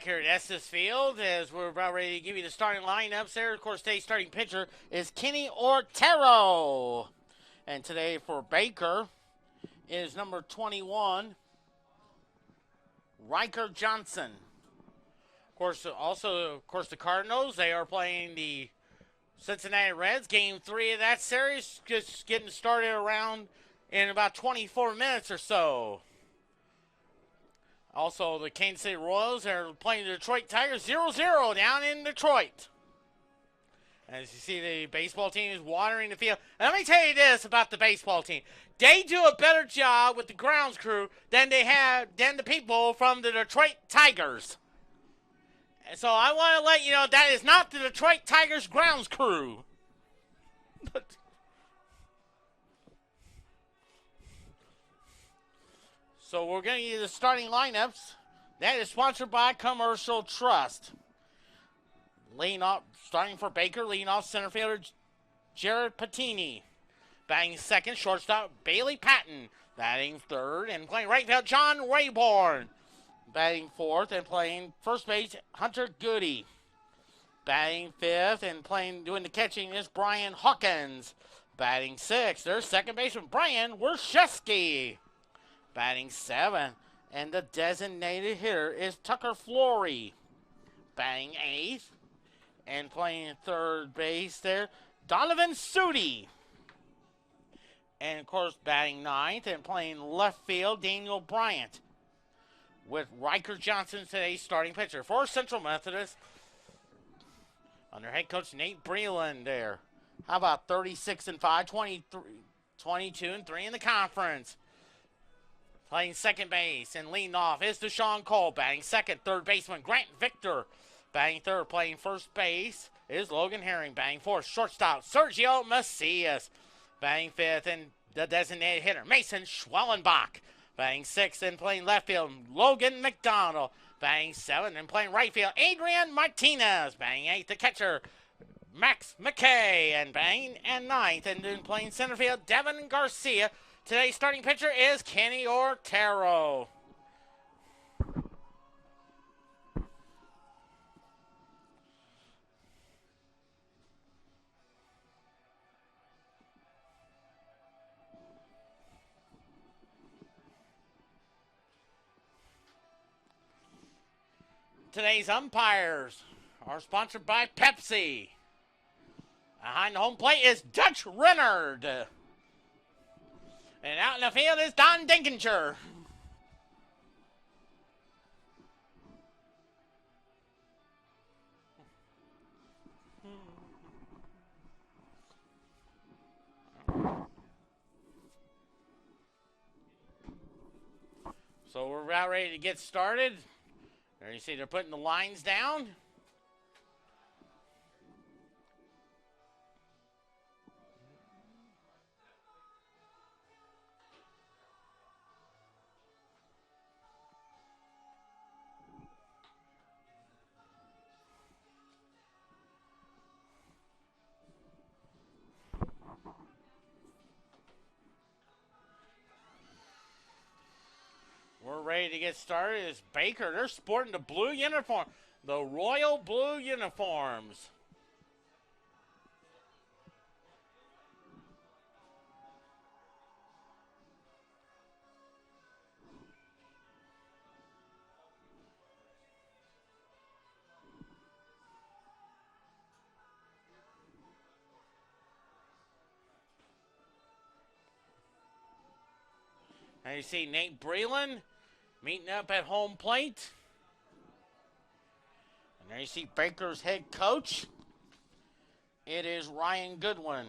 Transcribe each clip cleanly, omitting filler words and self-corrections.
here at Estes Field as we're about ready to give you the starting lineups there. Of course, today's starting pitcher is Kenny Otero. And today for Baker is number 21, Riker Johnson. Of course, the Cardinals, they are playing the Cincinnati Reds. Game 3 of that series just getting started around in about 24 minutes or so. Also, the Kansas City Royals are playing the Detroit Tigers 0-0 down in Detroit. As you see, the baseball team is watering the field. And let me tell you this about the baseball team. They do a better job with the grounds crew than the people from the Detroit Tigers. And so I want to let you know that is not the Detroit Tigers grounds crew. So we're going to get the starting lineups. That is sponsored by Commercial Trust. Starting for Baker, leading off center fielder Jared Patini. Batting second, shortstop Bailey Patton. Batting third and playing right field, John Rayborn. Batting fourth and playing first base, Hunter Goody. Batting fifth and doing the catching is Brian Hawkins. Batting sixth, their second baseman Brian Wershewski. Batting seventh, and the designated hitter is Tucker Flory. Batting eighth, and playing third base there, Donovan Sudi. And, of course, batting ninth and playing left field, Daniel Bryant. With Riker Johnson today's starting pitcher for Central Methodist, under head coach Nate Breland there. How about 36-5, 22-3 in the conference. Playing second base and leading off is Deshaun Cole. Batting second, third baseman Grant Victor. Batting third, playing first base is Logan Herring. Batting fourth, shortstop Sergio Macias. Batting fifth, and the designated hitter Mason Schwellenbach. Batting sixth and playing left field, Logan McDonald. Batting seventh and playing right field, Adrian Martinez. Batting eighth, the catcher Max McKay. And batting and ninth and then playing center field, Devin Garcia. Today's starting pitcher is Kenny Otero. Today's umpires are sponsored by Pepsi. Behind the home plate is Dutch Renard. And out in the field is Don Dinkinger. So we're about ready to get started. There you see they're putting the lines down. We're ready to get started. It's Baker. They're sporting the blue uniform, the royal blue uniforms. Now you see Nate Breland meeting up at home plate. And there you see Baker's head coach. It is Ryan Goodwin.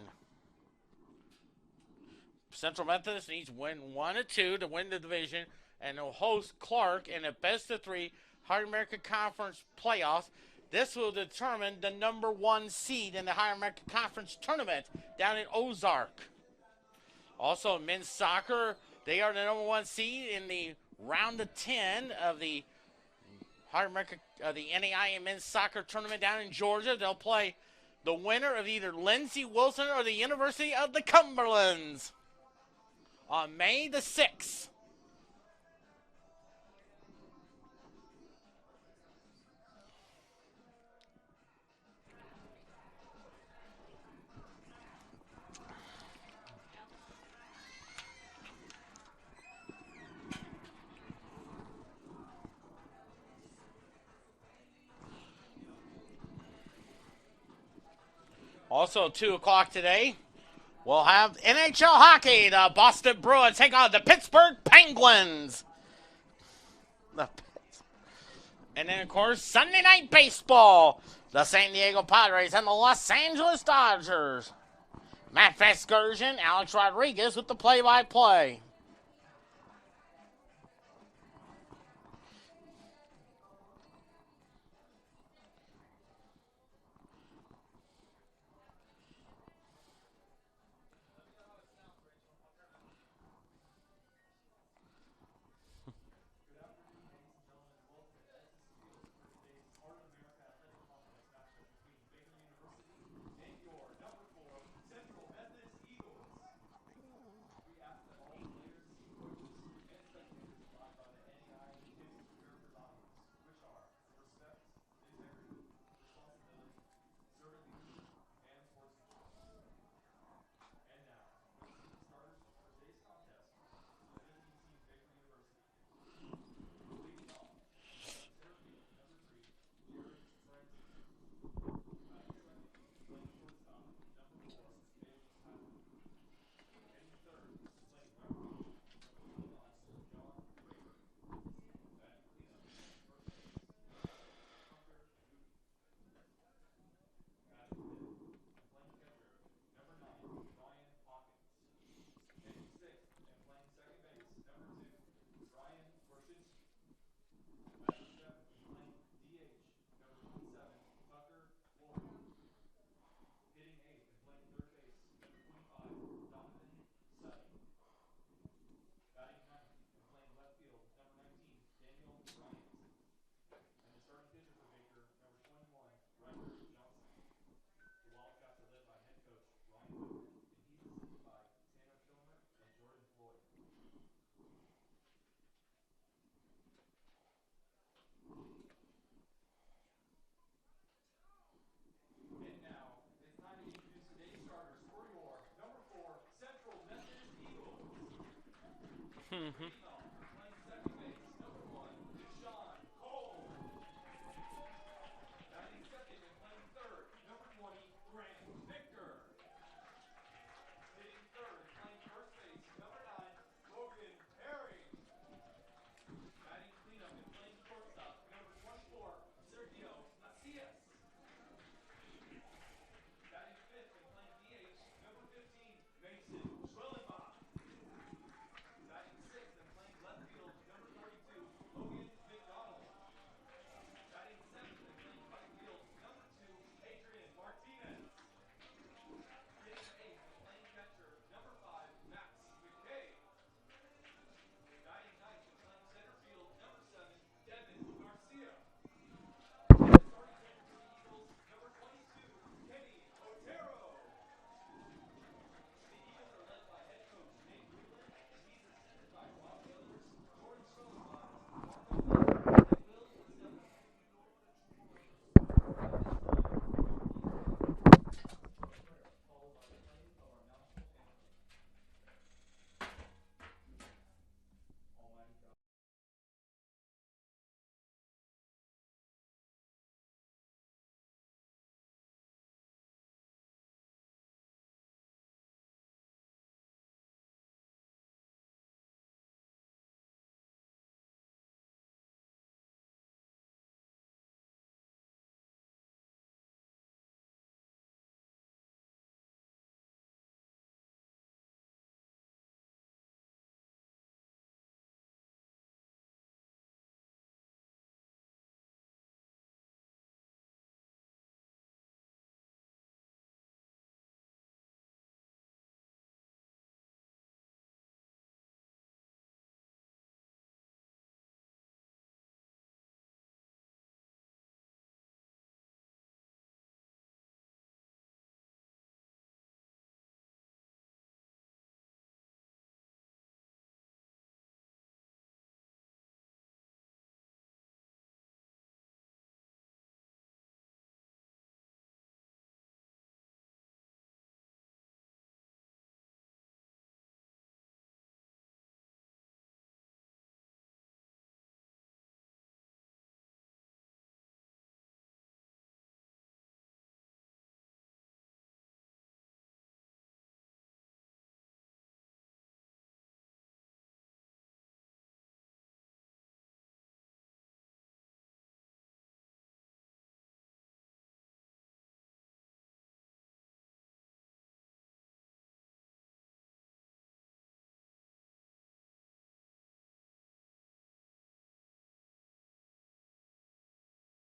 Central Methodist needs to win 1 or 2 to win the division, and they'll host Clark in a best-of-3 Higher America Conference playoffs. This will determine the number 1 seed in the Higher America Conference tournament down in Ozark. Also, men's soccer, they are the number 1 seed in the round of 10 of the Higher America, the NAIA men's soccer tournament down in Georgia. They'll play the winner of either Lindsey Wilson or the University of the Cumberlands on May the 6th. Also, 2 o'clock today, we'll have NHL hockey. The Boston Bruins take on the Pittsburgh Penguins. The And then, of course, Sunday night baseball. The San Diego Padres and the Los Angeles Dodgers. Matt Vasgersian, Alex Rodriguez with the play-by-play.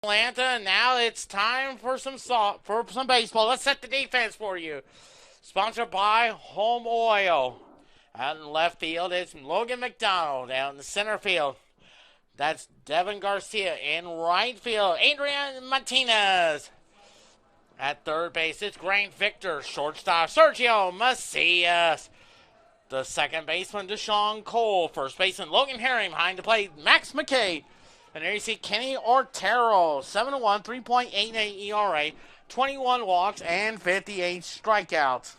Atlanta. Now it's time for some baseball. Let's set the defense for you. Sponsored by Home Oil. Out in left field, it's Logan McDonald. Out in the center field, that's Devin Garcia. In right field, Adrian Martinez. At third base, it's Grant Victor. Shortstop, Sergio Macias. The second baseman, Deshaun Cole. First baseman, Logan Herring. Behind the plate, Max McKay. And there you see Kenny Otero. 7-1, 3.88 ERA, 21 walks, and 58 strikeouts.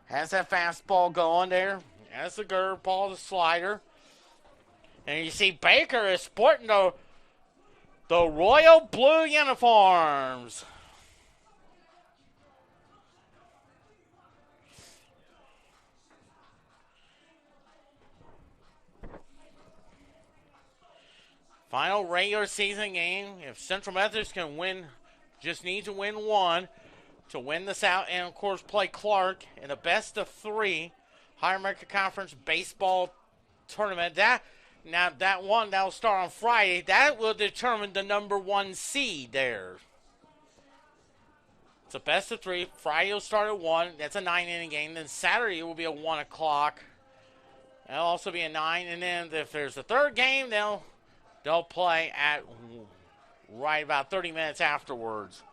Has that fastball going there. Has the curveball, the slider. And you see Baker is sporting the royal blue uniforms. Final regular season game. If Central Methodist can win, just needs to win one to win the South, and of course play Clark in a best of 3 Higher America Conference baseball tournament. That will start on Friday. That will determine the number 1 seed there. It's a best of 3. Friday will start at 1. That's a 9-inning game. Then Saturday will be a 1 o'clock. That'll also be a 9. And then if there's a third game, they'll play at right about 30 minutes afterwards.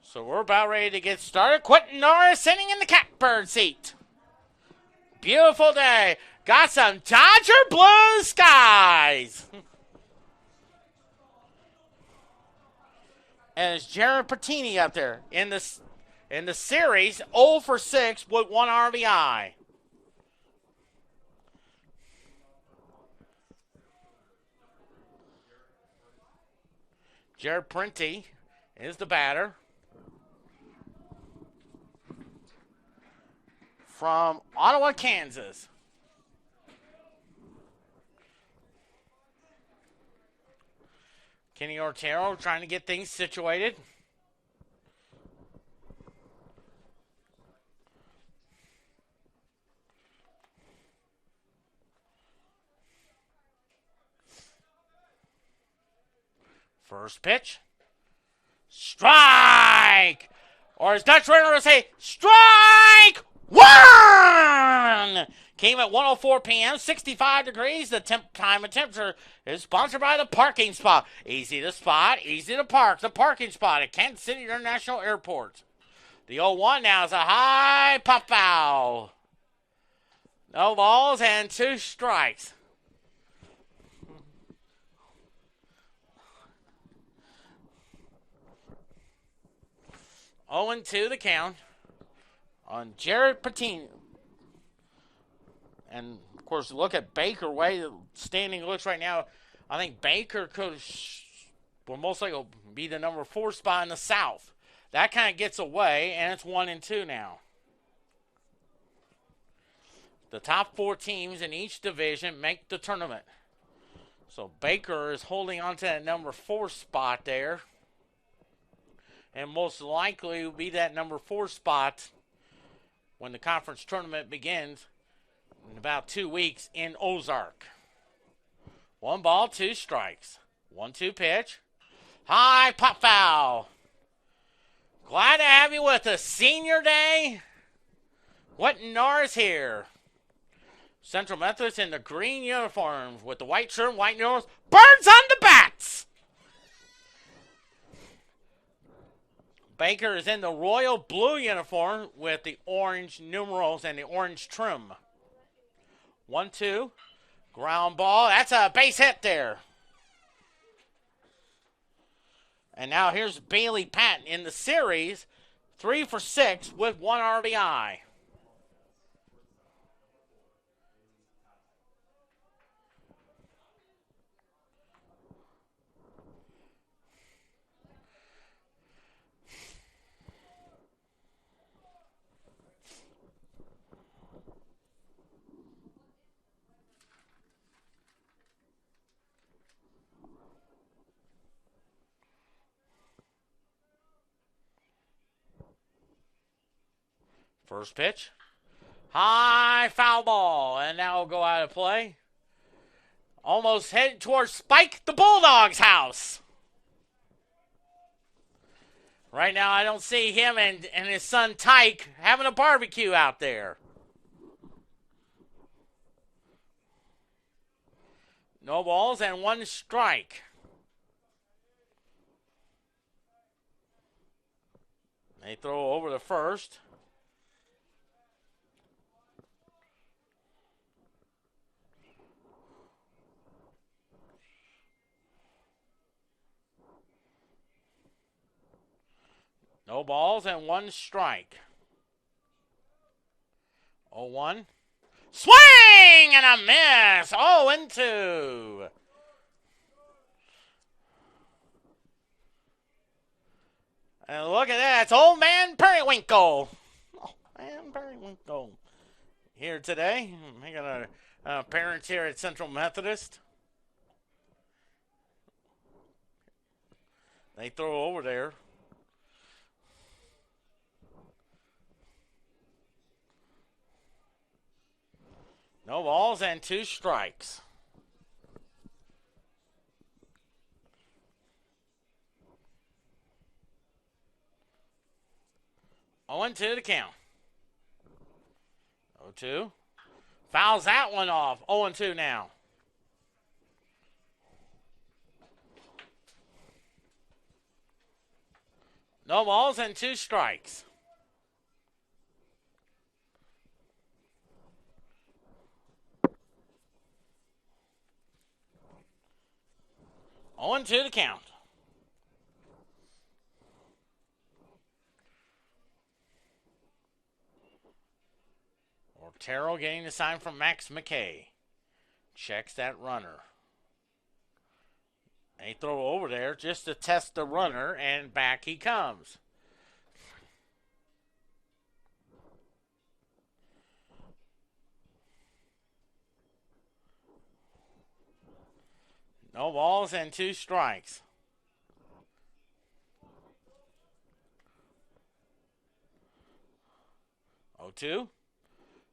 So we're about ready to get started. Quentin Norris sitting in the catbird seat. Beautiful day. Got some Dodger blue skies. And it's Jared Patini up there in the series, 0 for 6 with 1 RBI. Jared Prenti is the batter. From Ottawa, Kansas. Kenny Otero trying to get things situated. First pitch. Strike! Or as Dutch Renner would say, strike! 1! Came at 1:04 p.m., 65 degrees. The time and temperature is sponsored by the parking spot. Easy to spot, easy to park. The parking spot at Kansas City International Airport. The 0-1 now is a high pop foul. No balls and 2 strikes. Oh, and 2 the count on Jared Patini. And, of course, look at Baker, way the standing looks right now. I think Baker will most likely be the number 4 spot in the South. That kind of gets away, and it's 1 and 2 now. The top 4 teams in each division make the tournament. So Baker is holding on to that number 4 spot there. And most likely will be that number 4 spot when the conference tournament begins in about 2 weeks in Ozark. 1 ball, 2 strikes. 1-2 pitch. High pop foul. Glad to have you with us. Senior Day. Quentin Norris here. Central Methodist in the green uniforms with the white shirt and white nose. Birds on the bats. Baker is in the royal blue uniform with the orange numerals and the orange trim. 1-2. Ground ball. That's a base hit there. And now here's Bailey Patton in the series. 3 for 6 with 1 RBI. First pitch. High foul ball. And now will go out of play. Almost headed towards Spike the Bulldog's house. Right now I don't see him and his son Tyke having a barbecue out there. No balls and one strike. They throw over the first. No balls and one strike. 0-1. Swing and a miss. 0-2. And look at that. It's old man Periwinkle. Oh, man Periwinkle. Here today. I got a appearance here at Central Methodist. They throw over there. No balls and two strikes. 0-2 to count. 0-2. Fouls that one off. 0-2 now. No balls and two strikes. On to the count. Ortero getting the sign from Max McKay. Checks that runner. They throw over there just to test the runner, and back he comes. No balls and two strikes. 0-2.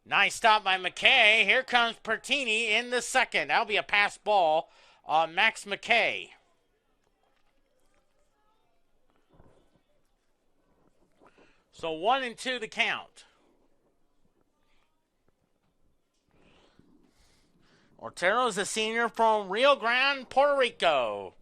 Nice stop by McKay. Here comes Pertini in the second. That'll be a pass ball on Max McKay. So 1-2 the count. Ortero is a senior from Rio Grande, Puerto Rico.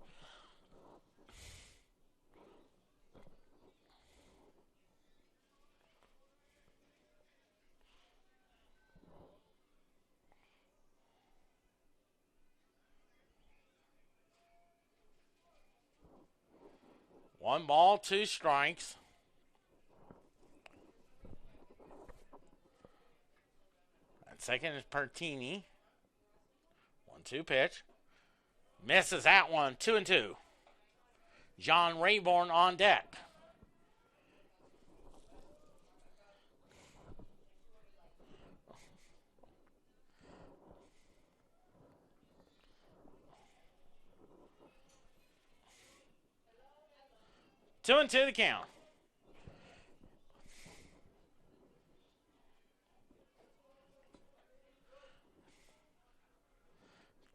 One ball, two strikes. And second is Pertini. 1-2 pitch. Misses that one. 2-2. John Rayborn on deck. Two and two the count.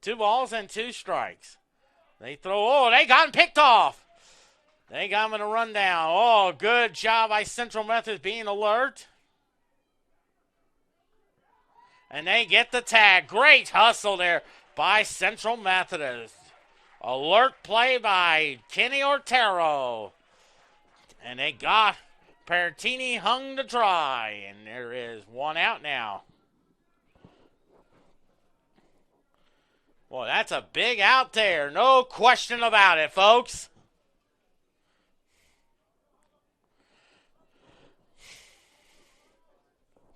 Two balls and two strikes. They throw. Oh, they got him picked off. They got him in a rundown. Oh, good job by Central Methodist being alert. And they get the tag. Great hustle there by Central Methodist. Alert play by Kenny Ortero. And they got Pertini hung to dry. And there is one out now. Well, that's a big out there. No question about it, folks.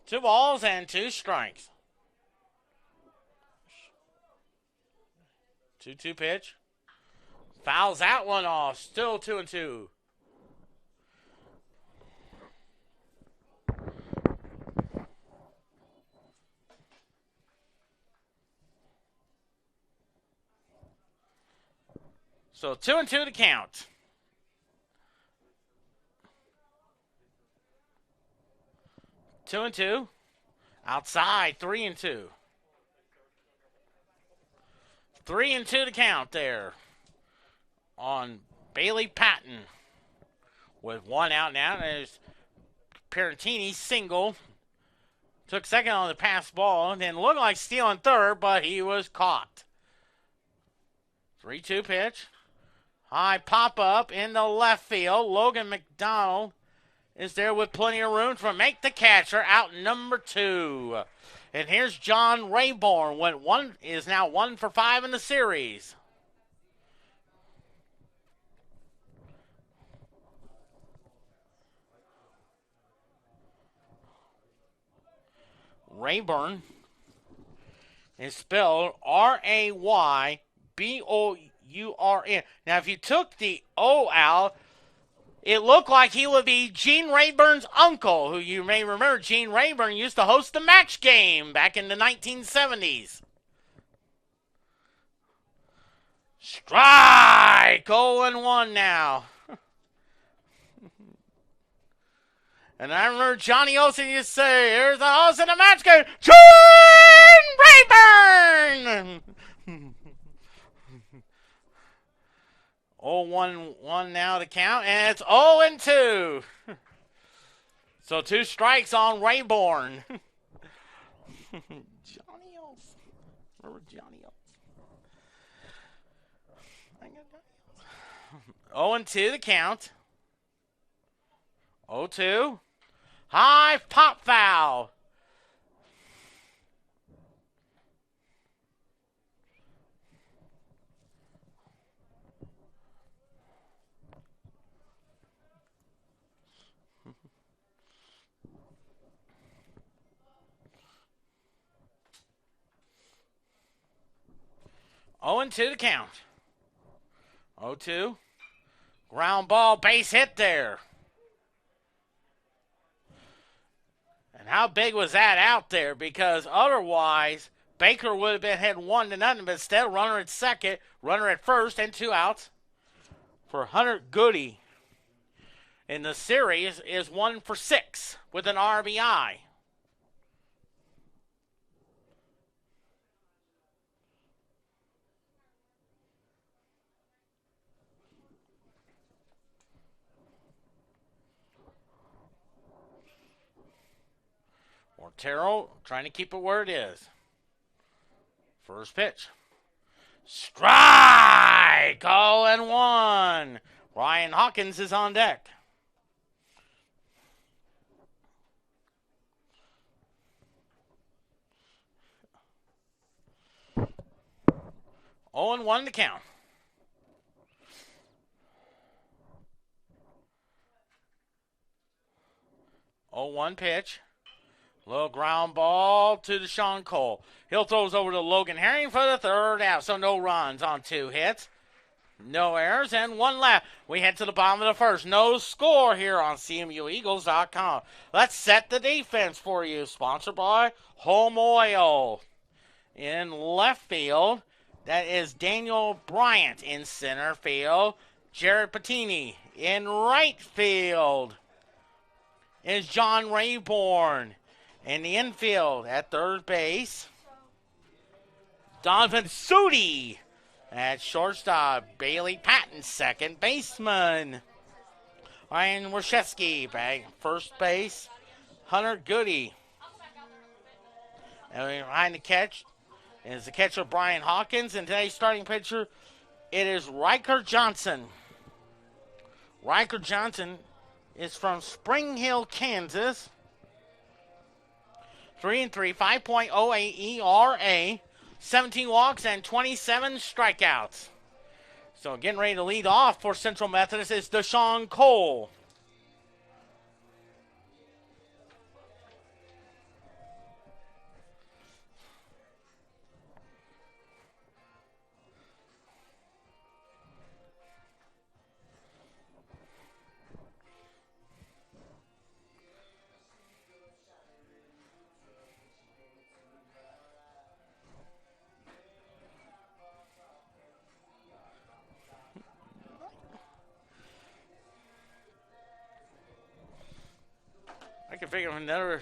Two balls and two strikes. 2-2 pitch. Fouls that one off. Still 2-2. So 2-2 to count. 2-2. Outside, 3-2. 3-2 to count there on Bailey Patton. With one out now, there's Parentini single. Took second on the pass ball, and then looked like stealing third, but he was caught. 3-2 pitch. High pop-up in the left field. Logan McDonald is there with plenty of room to make the catcher out number 2. And here's John Rayborn. Is now 1 for 5 in the series. Rayburn is spelled Raybourn. Now, if you took the O out, it looked like he would be Gene Rayburn's uncle, who you may remember. Gene Rayburn used to host the Match Game back in the 1970s. Strike! 0-1 now. And I remember Johnny Olsen used to say, here's the host of the Match Game, Gene Rayburn! 0-1 now to count, and it's 0-2. So 2 strikes on Rayborn. Johnny Olsen. Remember Johnny Olsen? 0-2 the count. 0-2. High pop foul. Oh, and 2 to count. 0-2. Ground ball, base hit there. And how big was that out there? Because otherwise, Baker would have been had 1-0, but instead, runner at second, runner at first, and 2 outs for Hunter Goody. In the series is 1 for 6 with an RBI. Ortero trying to keep it where it is. First pitch. Strike! 0-1. Ryan Hawkins is on deck. Oh and 1 to count. 0-1 pitch. Little ground ball to Deshaun Cole. He'll throws over to Logan Herring for the 3rd out. So no runs on 2 hits. No errors and 1 left. We head to the bottom of the 1st. No score here on CMUEagles.com. Let's set the defense for you. Sponsored by Home Oil. In left field, that is Daniel Bryant. In center field, Jared Patini. In right field is John Rayborn. In the infield, at 3rd base, Donovan Sudi. At shortstop, Bailey Patton, 2nd baseman. Ryan Warshevsky, first base, Hunter Goody. And behind the catch is the catcher Brian Hawkins. And today's starting pitcher, it is Riker Johnson. Riker Johnson is from Spring Hill, Kansas. 3-3, 5.08 ERA, 17 walks and 27 strikeouts. So getting ready to lead off for Central Methodist is Deshaun Cole. I can figure another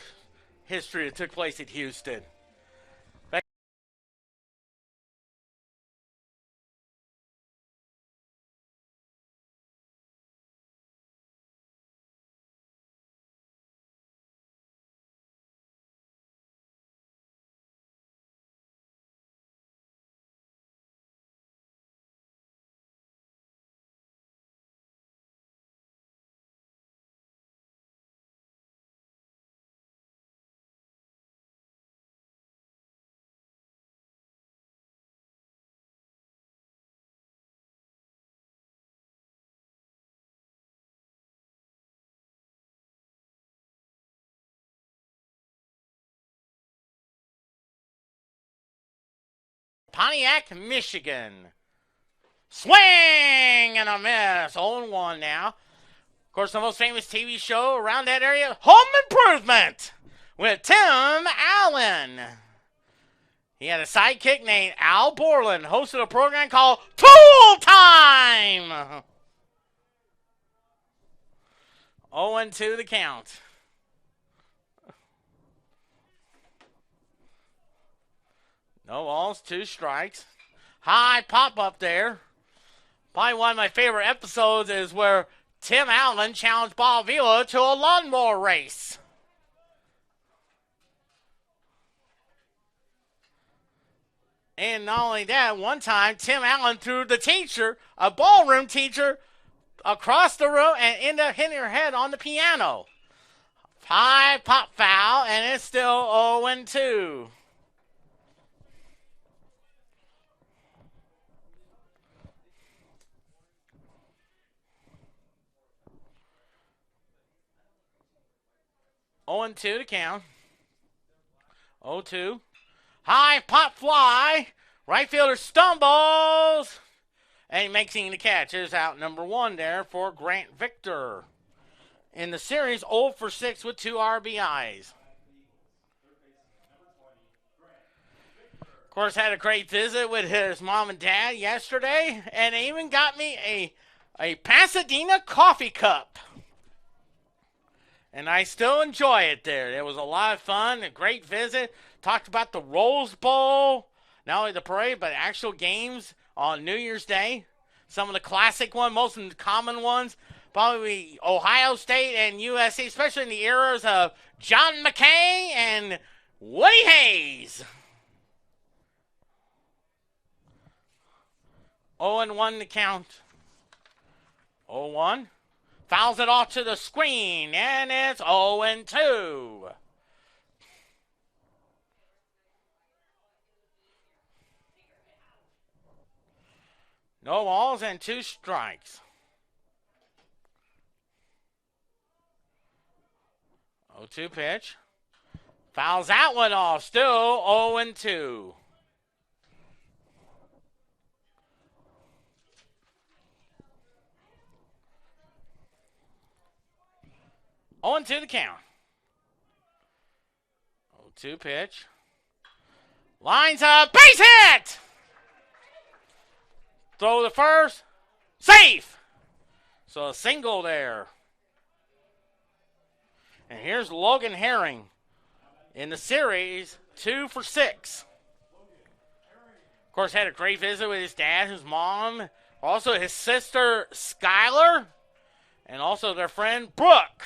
history that took place at Houston. Pontiac, Michigan. Swing and a miss. 0-1 now. Of course, the most famous TV show around that area, Home Improvement, with Tim Allen. He had a sidekick named Al Borland, hosted a program called Tool Time. 0-2 the count. No balls, 2 strikes. High pop up there. Probably one of my favorite episodes is where Tim Allen challenged Bob Vila to a lawnmower race. And not only that, one time Tim Allen threw the teacher, a ballroom teacher, across the room and ended up hitting her head on the piano. High pop foul, and it's still 0-2. Oh, 2 to count. 0-2. High pop fly. Right fielder stumbles. And he makes the catch. Is out number 1 there for Grant Victor. In the series, 0 for 6 with 2 RBIs. Of course, had a great visit with his mom and dad yesterday. And they even got me a Pasadena coffee cup. And I still enjoy it there. It was a lot of fun, a great visit. Talked about the Rose Bowl, not only the parade, but actual games on New Year's Day. Some of the classic ones, most of the common ones, probably Ohio State and USC, especially in the eras of John McKay and Woody Hayes. 0-1 to count. 0-1. Fouls it off to the screen, and it's 0-2. No balls and 2 strikes. 0-2 pitch. Fouls that one off, still 0-2. On to the count. 0-2 pitch. Lines up. Base hit! Throw the first. Safe! So a single there. And here's Logan Herring. In the series, 2 for 6. Of course, had a great visit with his dad, his mom, also his sister, Skylar, and also their friend, Brooke.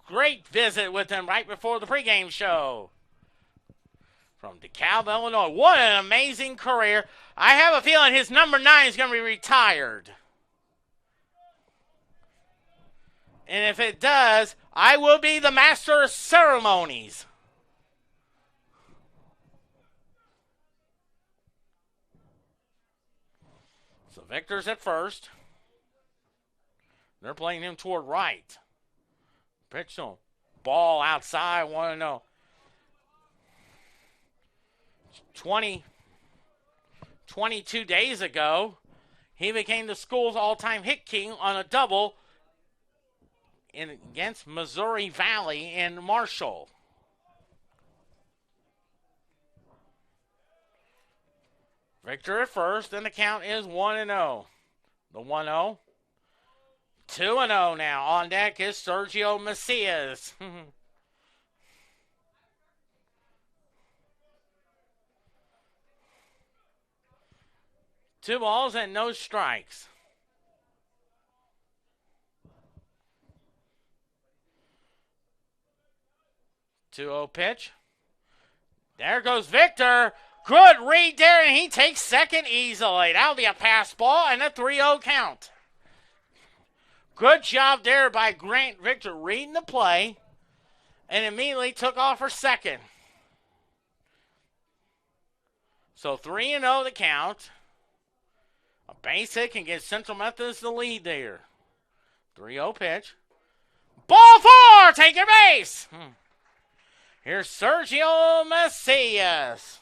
Great visit with him right before the pregame show. From DeKalb, Illinois. What an amazing career. I have a feeling his number 9 is going to be retired. And if it does, I will be the master of ceremonies. So Victor's at first. They're playing him toward right. Pitch on. Ball outside. Want to know. 22 days ago, he became the school's all-time hit king on a double against Missouri Valley in Marshall. Victor at first, and the count is 1-0. The 1-0. 2-0 now. On deck is Sergio Macias. 2 balls and no strikes. 2-0 pitch. There goes Victor. Good read there, and he takes second easily. That'll be a pass ball and a 3-0 count. Good job there by Grant Victor reading the play and immediately took off for second. So 3-0 the count. A base hit can get Central Methodist the lead there. 3-0 pitch. Ball 4, take your base. Here's Sergio Macias.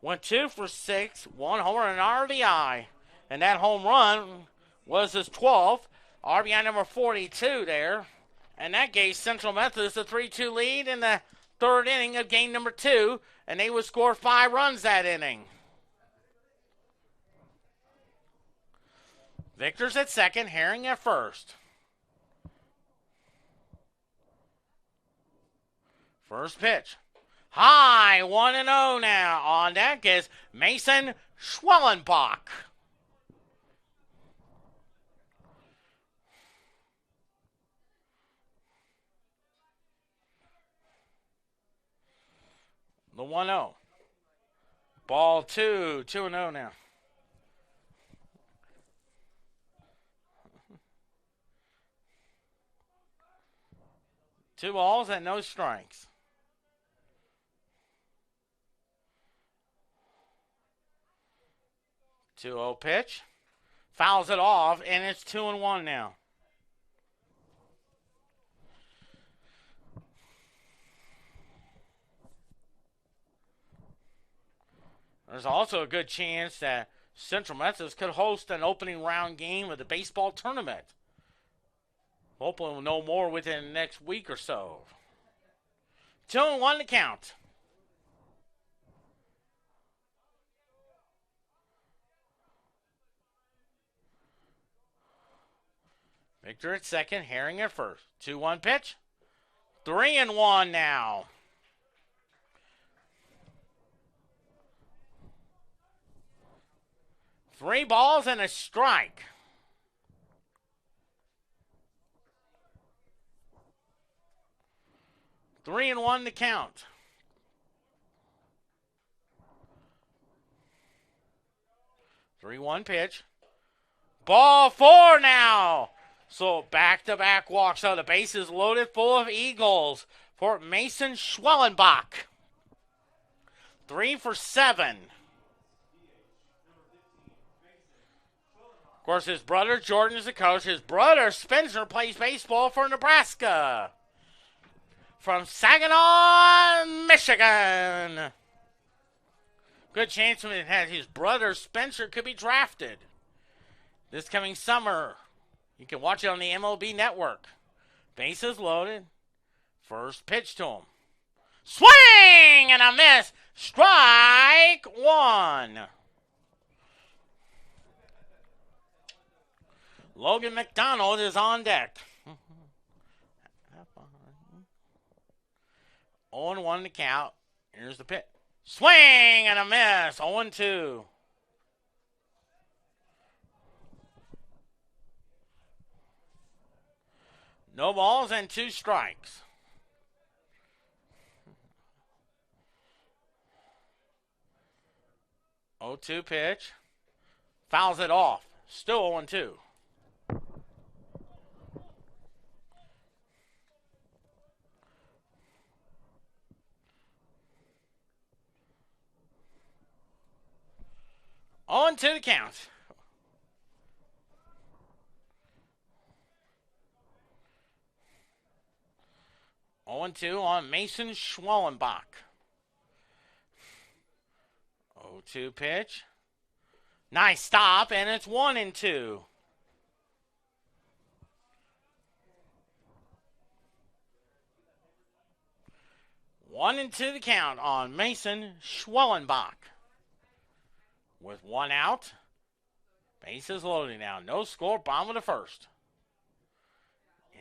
Went 2 for 6, 1 homer and an RBI. And that home run was his 12th. RBI number 42 there. And that gave Central Methodist a 3-2 lead in the third inning of game number 2. And they would score 5 runs that inning. Victor's at second, Herring at first. First pitch. High, 1-0 now. On deck is Mason Schwellenbach. The 1-0. Ball 2, 2-0 now. Two balls and no strikes. 2-0 pitch. Fouls it off, and it's 2-1 now. There's also a good chance that Central Methodist could host an opening round game of the baseball tournament. Hopefully we'll know more within the next week or so. 2-1 to count. Victor at second, Herring at first. 2-1 pitch. 3-1 now. Three balls and a strike. Three and one to count. Three-one pitch. Ball 4 now. So back-to-back walks. So the base is loaded full of Eagles for Mason Schwellenbach. 3 for 7. Of course, his brother Jordan is the coach. His brother Spencer plays baseball for Nebraska. From Saginaw, Michigan. Good chance when it has his brother Spencer could be drafted this coming summer. You can watch it on the MLB network. Bases loaded. First pitch to him. Swing and a miss. Strike 1. Logan McDonald is on deck. 0-1 to count. Here's the pitch. Swing and a miss. 0-2. No balls and 2 strikes. Oh, 2 pitch. Fouls it off. Still 0-2. On to the count. 0-2 on Mason Schwellenbach. 0-2 pitch. Nice stop, and it's 1-2. One and two the count on Mason Schwellenbach. With 1 out, bases loaded now. No score, bottom of the first.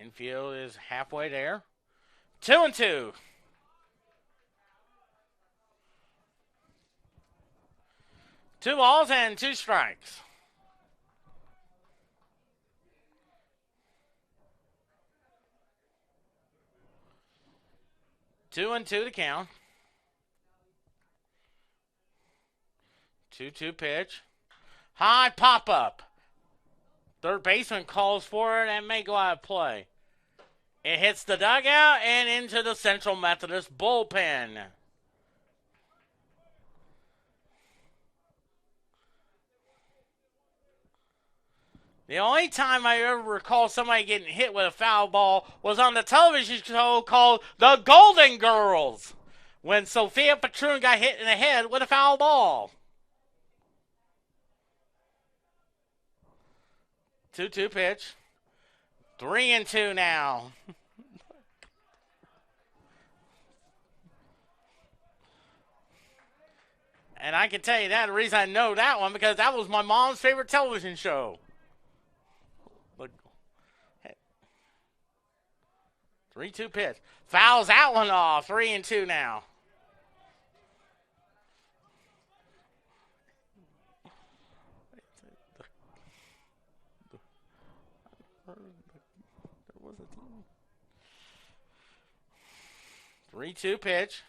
Infield is halfway there. 2-2. 2 balls and 2 strikes. Two and 2 to count. 2-2 pitch. High pop up. Third baseman calls for it and may go out of play. It hits the dugout and into the Central Methodist bullpen. The only time I ever recall somebody getting hit with a foul ball was on the television show called The Golden Girls, when Sophia Patroon got hit in the head with a foul ball. 2-2 pitch. 3-2 now. And I can tell you that, the reason I know that one, because that was my mom's favorite television show. 3-2 pitch. Fouls that one off. 3-2 now. Three-two pitch.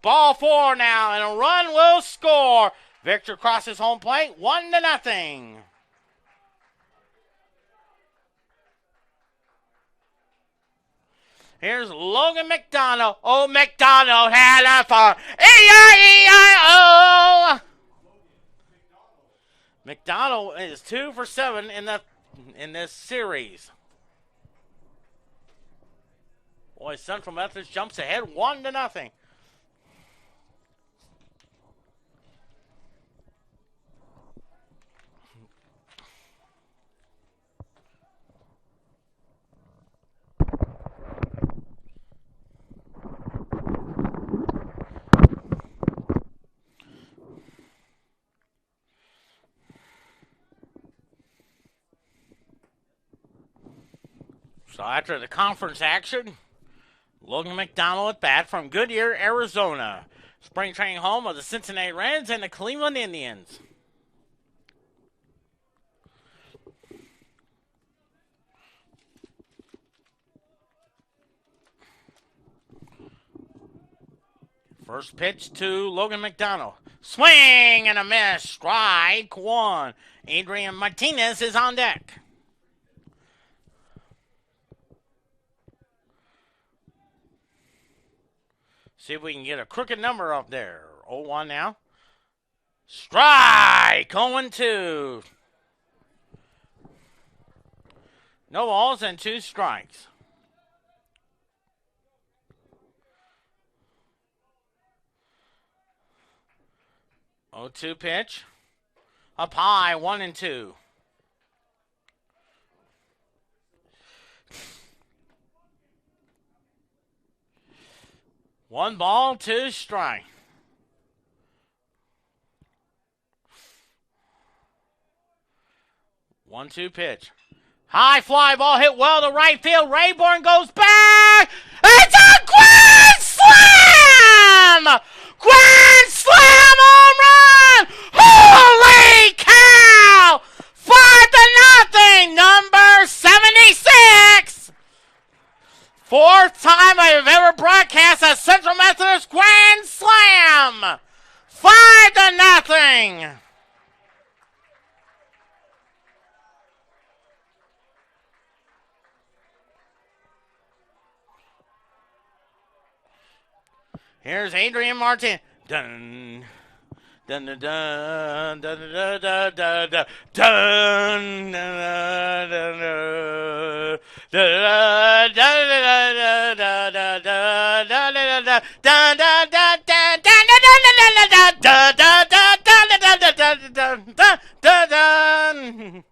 Ball 4 now, and a run will score. Victor crosses home plate, 1-0. Here's Logan McDonald. Oh, McDonald had a far. E-I-E-I-O. McDonald is 2 for 7 in this series. Boy, Central Methodist jumps ahead 1-0. So after the conference action, Logan McDonald at bat from Goodyear, Arizona. Spring training home of the Cincinnati Reds and the Cleveland Indians. First pitch to Logan McDonald. Swing and a miss. Strike 1. Adrian Martinez is on deck. See if we can get a crooked number up there. 0-1 now. Strike! 0-2. No balls and 2 strikes. Oh, 2 pitch. Up high, 1-2. One ball, 2 strike. One-two pitch. High fly ball hit well to right field. Rayborn goes back. It's a grand slam! Grand slam home run! Holy cow! 5-0, number 76. Fourth time I have ever broadcast a Central Methodist grand slam. 5-0. Here's Adrian Martin. Dun, dun, dun, dun, dun, dun, dun, dun, dun, dun, dun, dun.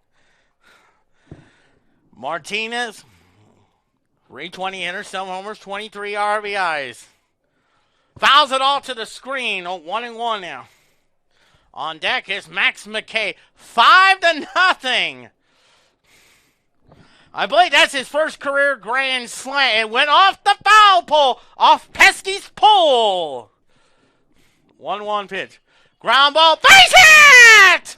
Martinez, 320 hitters, 7 homers, 23 RBIs. Fouls it all to the screen. 1-1 now. On deck is Max McKay. 5-0. I believe that's his first career grand slam. It went off the foul pole. Off Pesky's pole. 1-1 pitch. Ground ball, base hit!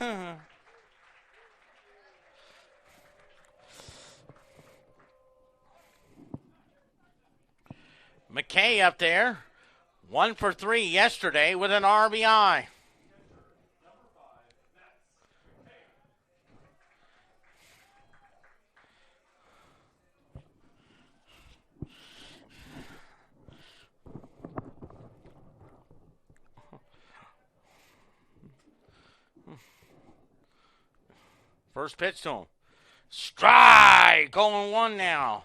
McKay up there, 1 for 3 yesterday with an RBI. First pitch to him. Strike! 0-1 now.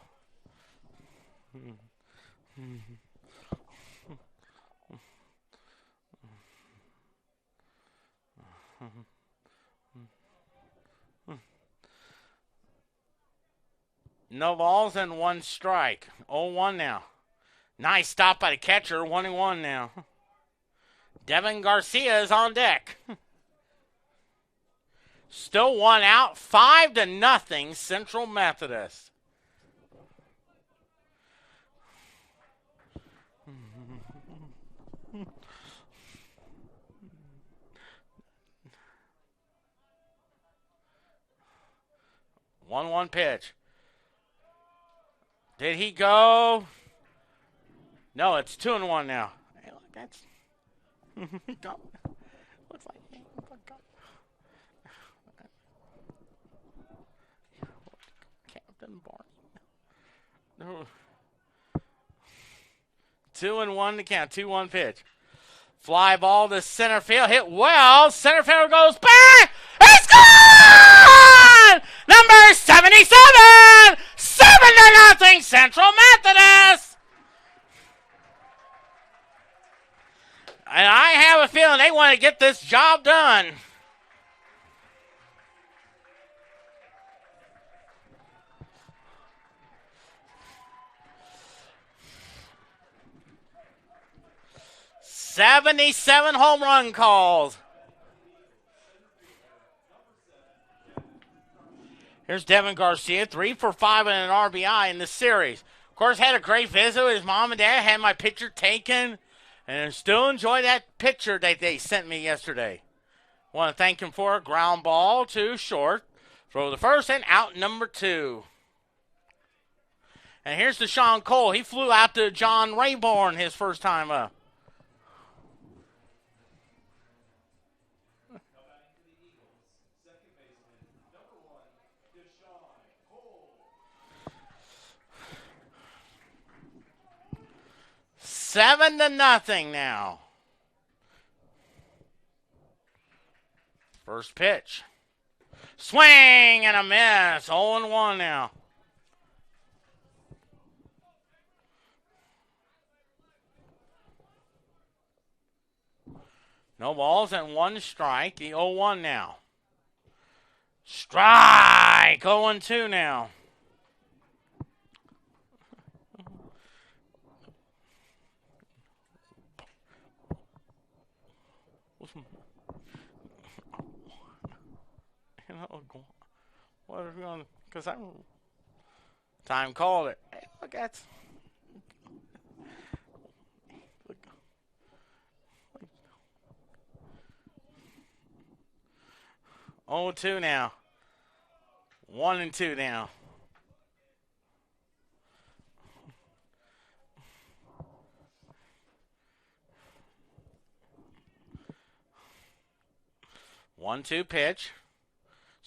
No balls and 1 strike. 0-1 now. Nice stop by the catcher. 1-1 now. Devin Garcia is on deck. Still 1 out. 5-0 Central Methodist. One pitch. Did he go? No, it's 2-1 now. Hey, look, that's looks like Captain Barney. No. 2-1 to count. 2-1 pitch. Fly ball to center field. Hit well. Center fielder goes back. It's gone! Number 77! 7-0 Central Methodist! And I have a feeling they want to get this job done. '77 home run calls. Here's Devin Garcia, 3 for 5 and an RBI in this series. Of course, had a great visit with his mom and dad. Had my picture taken, and still enjoy that picture that they sent me yesterday. Want to thank him for a ground ball to short. Throw the first and out number 2. And here's Deshaun Cole. He flew out to John Rayborn his first time up. Seven to nothing now. First pitch. Swing and a miss. 0-1 now. No balls and 1 strike. The 0-1 now. Strike. 0-2 now. What are we going to, because I'm, time called it. Hey, look, that's, look. 0-2 now. 1-2 now. One-two pitch.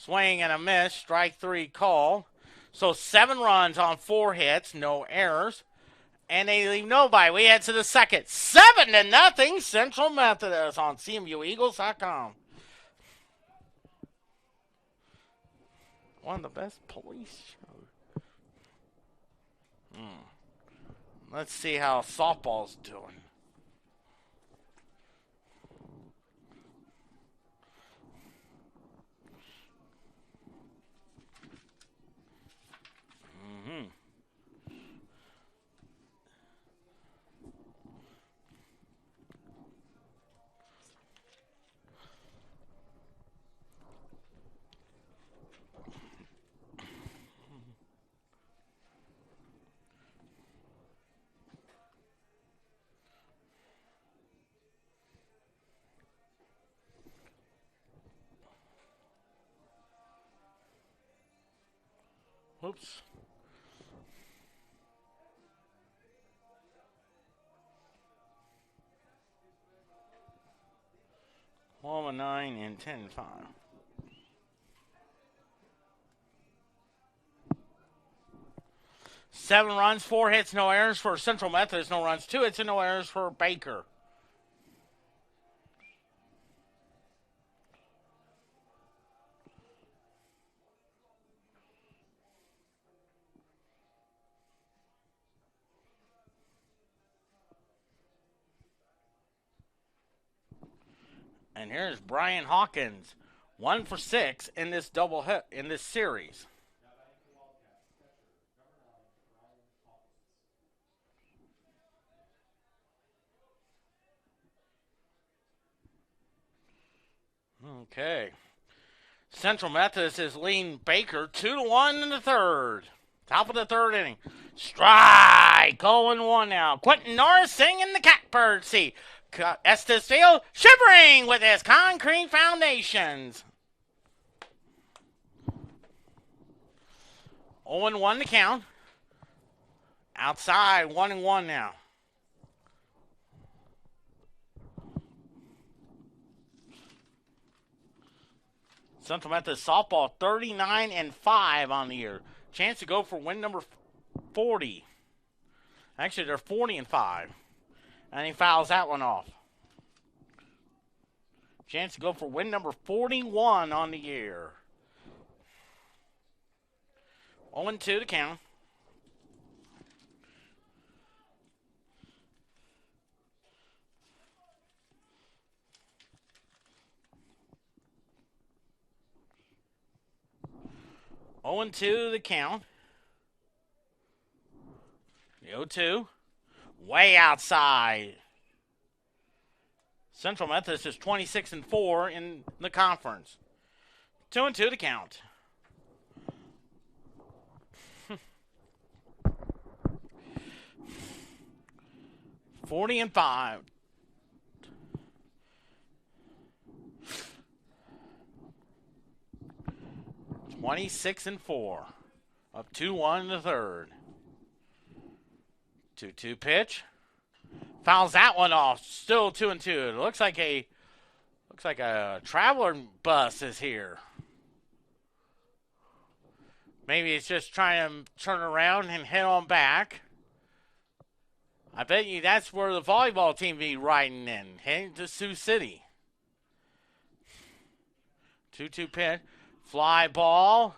Swing and a miss. Strike 3 call. So 7 runs on 4 hits. No errors. And they leave nobody. We head to the second. 7-0 Central Methodist on CMUEagles.com. One of the best police shows. Let's see how softball's doing. Oops. Well, 9 and 10 and 5. Seven runs, 4 hits, no errors for Central Methodist. No runs, 2 hits, and no errors for Baker. And here's Brian Hawkins, 1 for 6 in this double hit in this series. Okay. Central Methodist is leading Baker 2-1 in the third. Top of the third inning. Strike! 0-1 now. Quentin Norris singing the catbird seat. Estes Field shivering with his concrete foundations. 0-1 to count. Outside, 1-1 now. Central Methodist softball 39-5 on the year. Chance to go for win number 40. Actually, they're 40-5. And he fouls that one off. Chance to go for win number 41 on the year. 0-2 to count. Oh, 2 the count. The 0-2. Way outside. Central Methodist is 26-4 in the conference. 2-2 the count. $40-5. 26-4. Up 2-1 in the third. 2-2 pitch. Fouls that one off. Still 2-2. It looks like a traveler bus is here. Maybe it's just trying to turn around and head on back. I bet you that's where the volleyball team be riding in, heading to Sioux City. 2-2 pitch. Fly ball.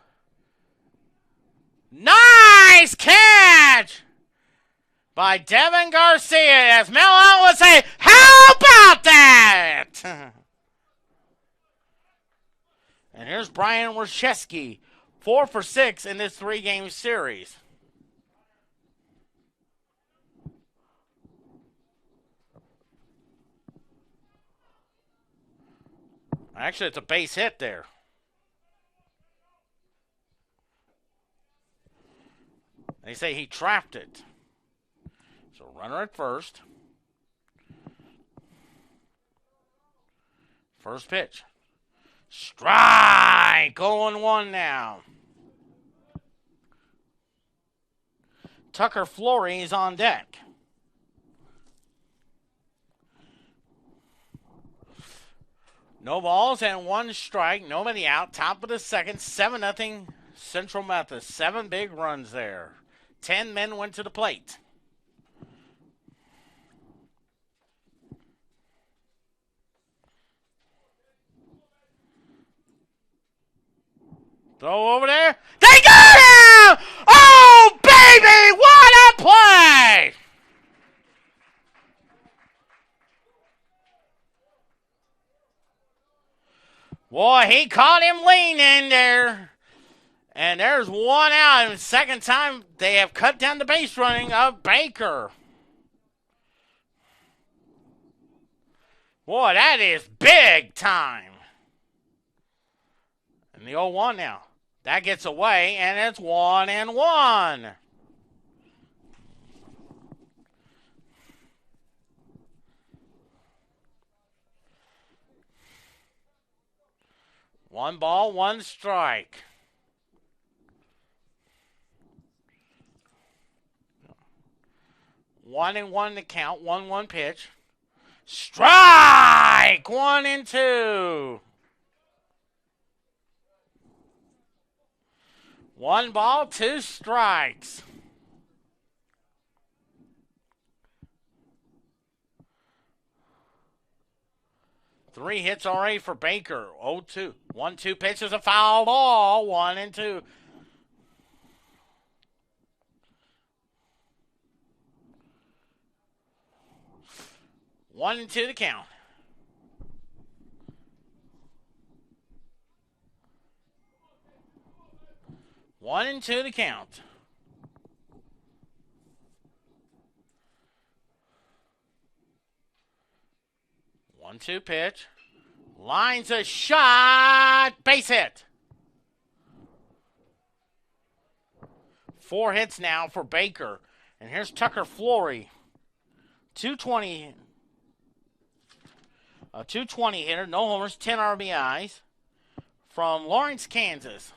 Nice catch by Devin Garcia. As Mel Allen would say, how about that? And here's Brian Warshewski, 4 for 6 in this 3-game series. Actually, it's a base hit there. They say he trapped it. So runner at first. First pitch. Strike! 0-1 now. Tucker Flory is on deck. No balls and 1 strike. Nobody out. Top of the second. 7-0 Central Methodist. 7 big runs there. 10 men went to the plate. Throw over there. They got him! Oh, baby! What a play! Boy, he caught him leaning there. And there's 1 out. And second time they have cut down the base running of Baker. Boy, that is big time. And the 0-1 now. That gets away, and it's 1-1. One ball, 1 strike. 1-1 to count. 1-1 pitch. Strike! 1-2. 1 ball, 2 strikes. Three hits already for Baker. 0-2. 1-2 pitch is a foul ball. 1-2. One and two to count. 1-2 to count. One-two pitch. Lines a shot. Base hit. 4 hits now for Baker. And here's Tucker Flory. 220. A 220 hitter. No homers. 10 RBIs. From Lawrence, Kansas.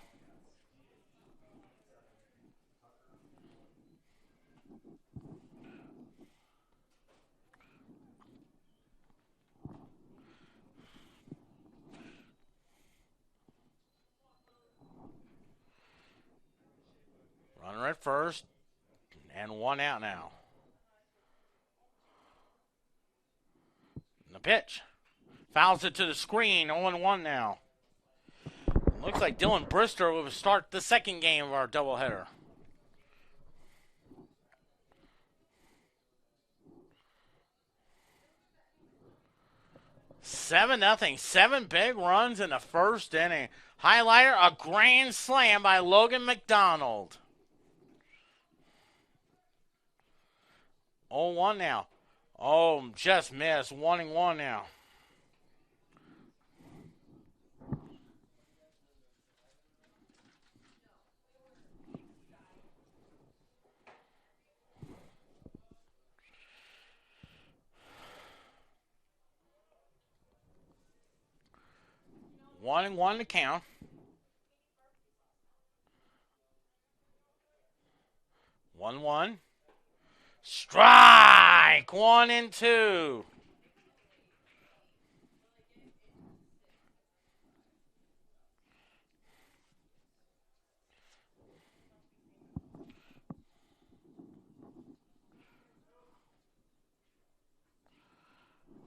Runner at first, and 1 out now. And the pitch. Fouls it to the screen, 0-1 now. Looks like Dylan Brister will start the second game of our doubleheader. Seven nothing. 7 big runs in the first inning. Highlighter, a grand slam by Logan McDonald. 0-1 now. Oh, just missed. 1-1 now. One and one to count. 1-1. Strike! 1-2.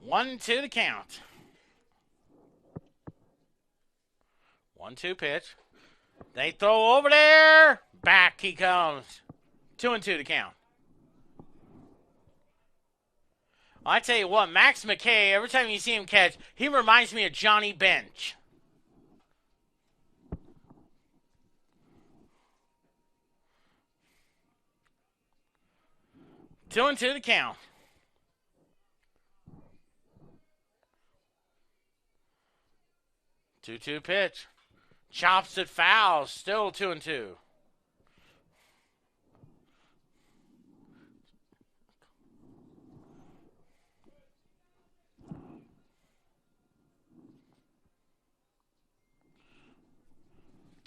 One, two to count. 1-2 pitch. They throw over there. Back he comes. 2-2 to count. I tell you what, Max McKay, every time you see him catch, he reminds me of Johnny Bench. Two and two to count. 2-2 pitch. Chops it foul. Still 2-2.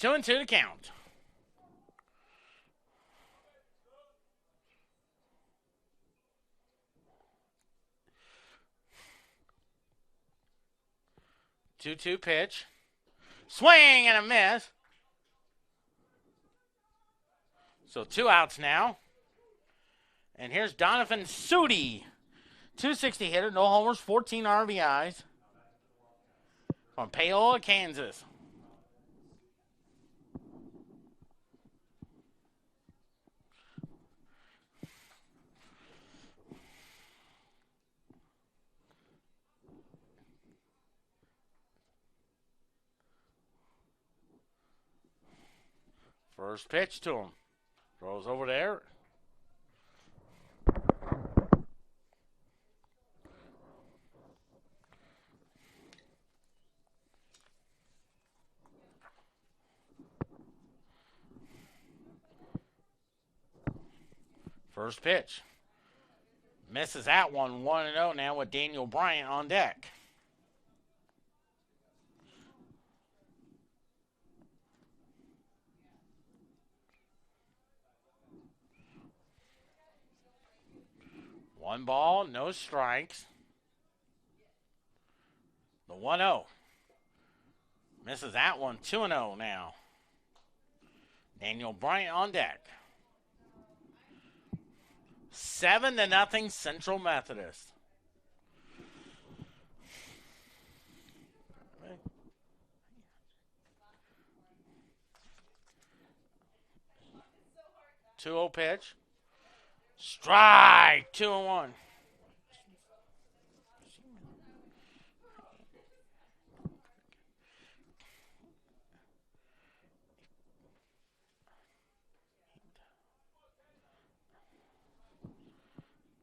Two and two to count. Two pitch. Swing and a miss. So 2 outs now. And here's Donovan Sudi. 260 hitter, no homers, 14 RBIs. From Paola, Kansas. First pitch to him. Throws over there. First pitch. Misses that one. 1-0 now with Daniel Bryant on deck. One ball, no strikes. The 1-0. Misses that one. 2-0 now. Daniel Bryant on deck. 7-0 Central Methodist. Two-zero pitch. Strike. 2-1.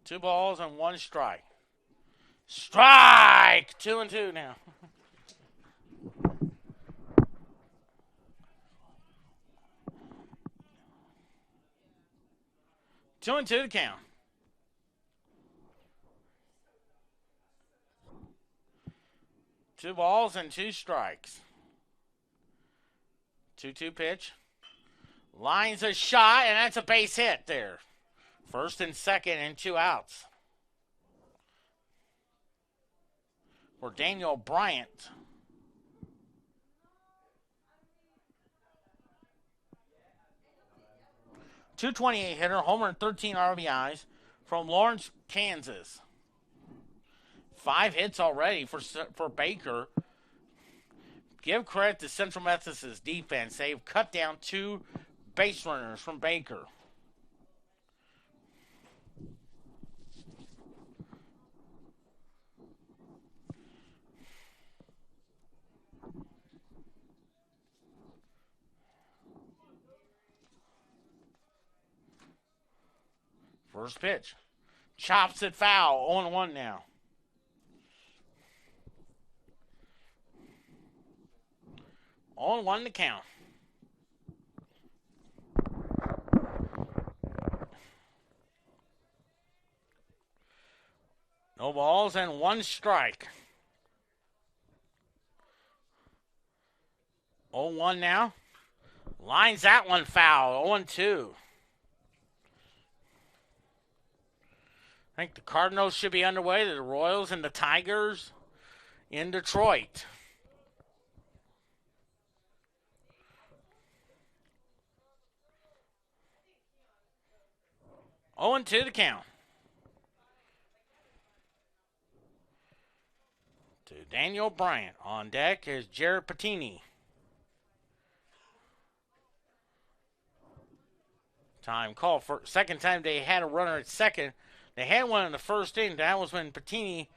Two balls and one strike. Strike! 2-2 now. 2-2 to count. Two balls and two strikes. 2-2 pitch. Lines a shot, and that's a base hit there. First and second and two outs for Daniel Bryant. .228 hitter, homer and 13 RBIs from Lawrence, Kansas. 5 hits already for Baker. Give credit to Central Methodist's defense. They've cut down 2 base runners from Baker. First pitch. Chops it foul. 0-1 now. On 1 to count. No balls and 1 strike. 0-1 now. Lines that one foul. 0-2. I think the Cardinals should be underway. The Royals and the Tigers in Detroit. Oh, and 2 to count. To Daniel Bryant. On deck is Jared Patini. Time call for second time they had a runner at second. They had one in the first inning. That was when Patini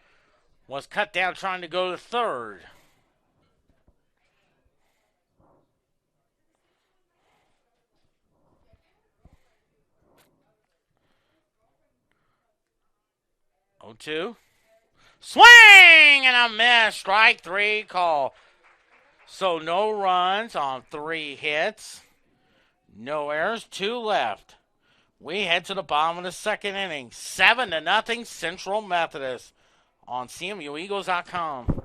was cut down trying to go to third. Oh, 2. Swing and a miss. Strike 3 call. So no runs on 3 hits. No errors. 2 left. We head to the bottom of the second inning. 7-0 Central Methodist on CMUEagles.com.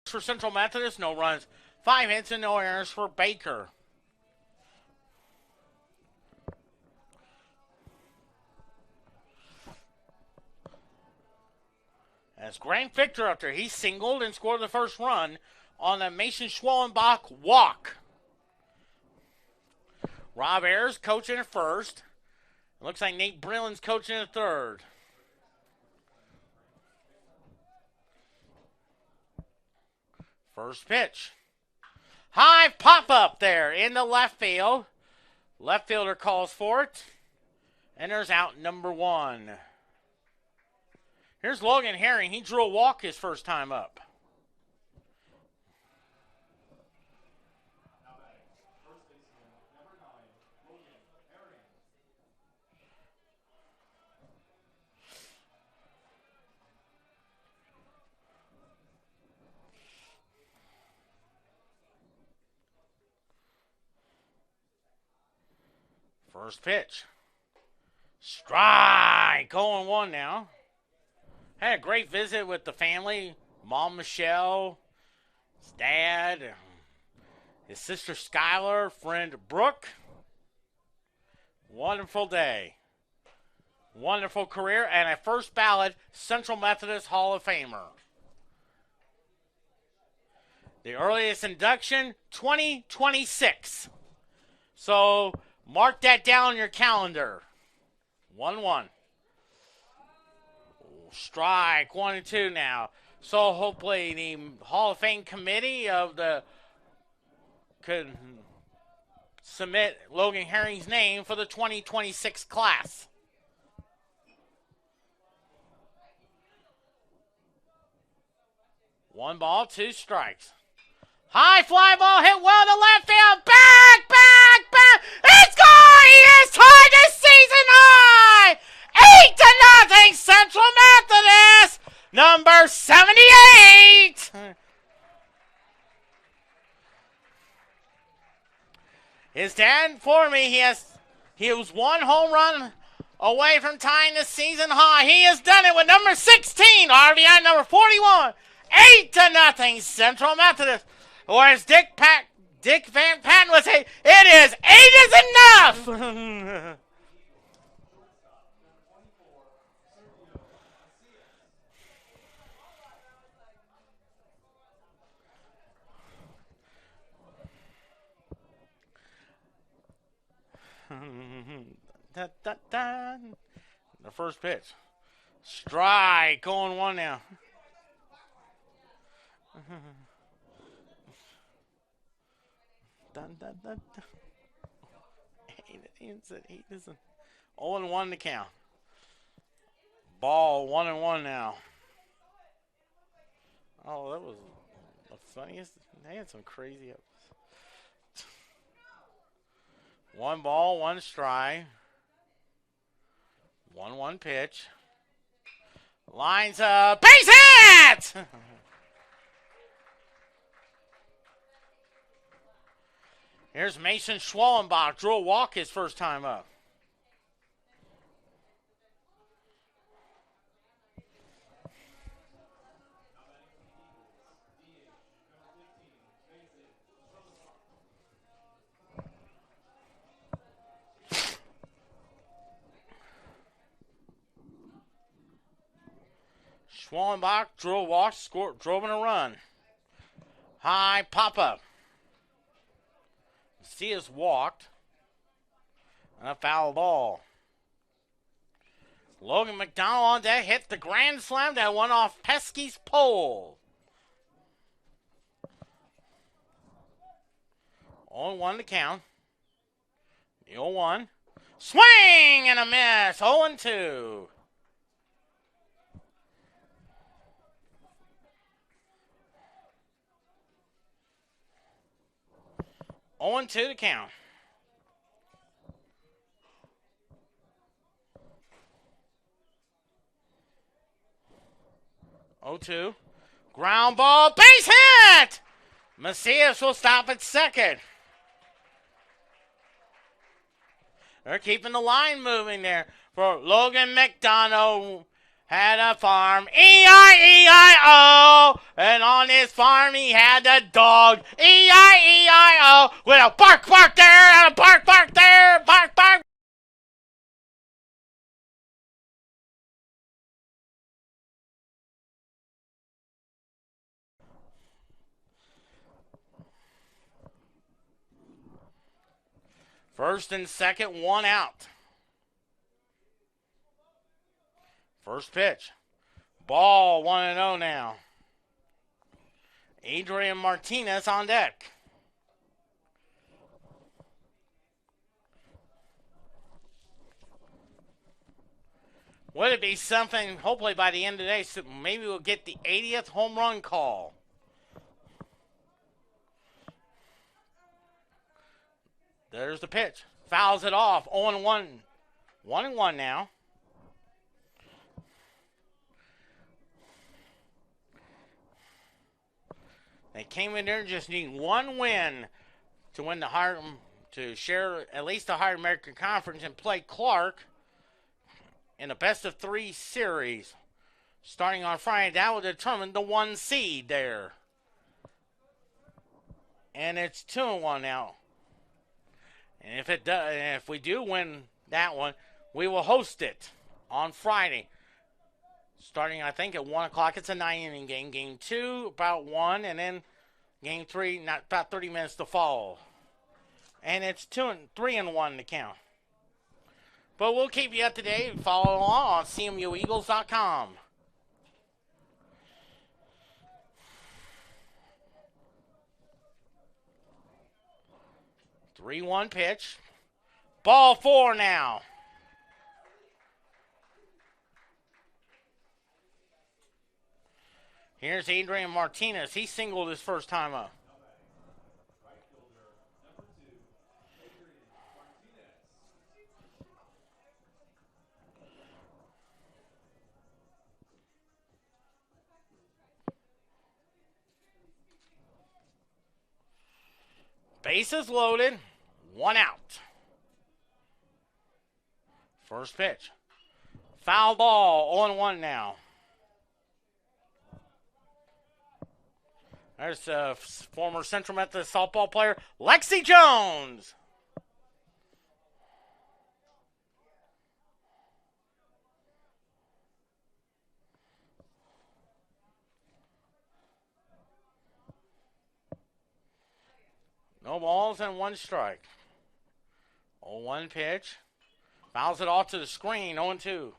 For Central Methodist, no runs. 5 hits and no errors for Baker. As Grant Victor up there, he singled and scored the first run on the Mason Schwellenbach walk. Rob Ayers coaching at first. It looks like Nate Brillen's coaching at third. First pitch. High pop-up there in the left field. Left fielder calls for it. And there's out number 1. Here's Logan Herring. He drew a walk his first time up. First pitch. Strike. 0-1 now. Had a great visit with the family. Mom Michelle, his dad, his sister Skylar, friend Brooke. Wonderful day. Wonderful career and a first ballot Central Methodist Hall of Famer. The earliest induction, 2026. So mark that down on your calendar. 1-1. Strike 1-2 now. So hopefully the Hall of Fame committee could submit Logan Herring's name for the 2026 class. One ball, 2 strikes. High fly ball hit well to left field. Back. It's gone. He is tied this season high. 8-0 Central Methodist. Number 78. His dad informed me he was 1 home run away from tying the season high. He has done it with number 16, RBI number 41. 8-0 Central Methodist. Or as Dick Van Patten would say, it is 8 is enough. The first pitch. Strike. 0-1 now. He doesn't. 0-1 to count. Ball 1-1 now. Oh, that was the funniest. They had some crazy ups. 1 ball, 1 strike. 1-1 pitch. Lines up. Base hit! Here's Mason Schwallenbach. Drew a walk his first time up. Schwallenbach drew a walk, drove in a run. High pop-up. Macias walked. And a foul ball. Logan McDonald on deck hit the grand slam that went off Pesky's pole. 0-1 to count. The 0-1. Swing and a miss. 0-2. On 2 to count. 0-2. Ground ball, base hit! Macias will stop at second. They're keeping the line moving there for Logan McDonough. Had a farm, E-I-E-I-O, and on his farm he had a dog, E-I-E-I-O, with a bark there, and a bark there, bark. First and second, 1 out. First pitch. Ball 1-0 now. Adrian Martinez on deck. Would it be something, hopefully by the end of the day, so maybe we'll get the 80th home run call. There's the pitch. Fouls it off. 0-1. 1-1 now. They came in there just needing one win to win the higher, to share at least the Higher American Conference and play Clark in a best-of-3 series. Starting on Friday, that will determine the 1 seed there. And it's 2-1 now. And if we do win that one, we will host it on Friday. Starting, I think, at 1 o'clock. It's a 9-inning game. Game 2, about 1, and then Game 3, not about 30 minutes to follow. And it's 3-1 to count. But we'll keep you up to date and follow along on CMUEagles.com. 3-1 pitch. Ball 4 now. Here's Adrian Martinez. He singled his first time up. Bases loaded. 1 out. First pitch. Foul ball. 0-1 now. There's a former Central Methodist softball player, Lexi Jones. No balls and 1 strike. 0-1 pitch. Fouls it off to the screen. 0-2.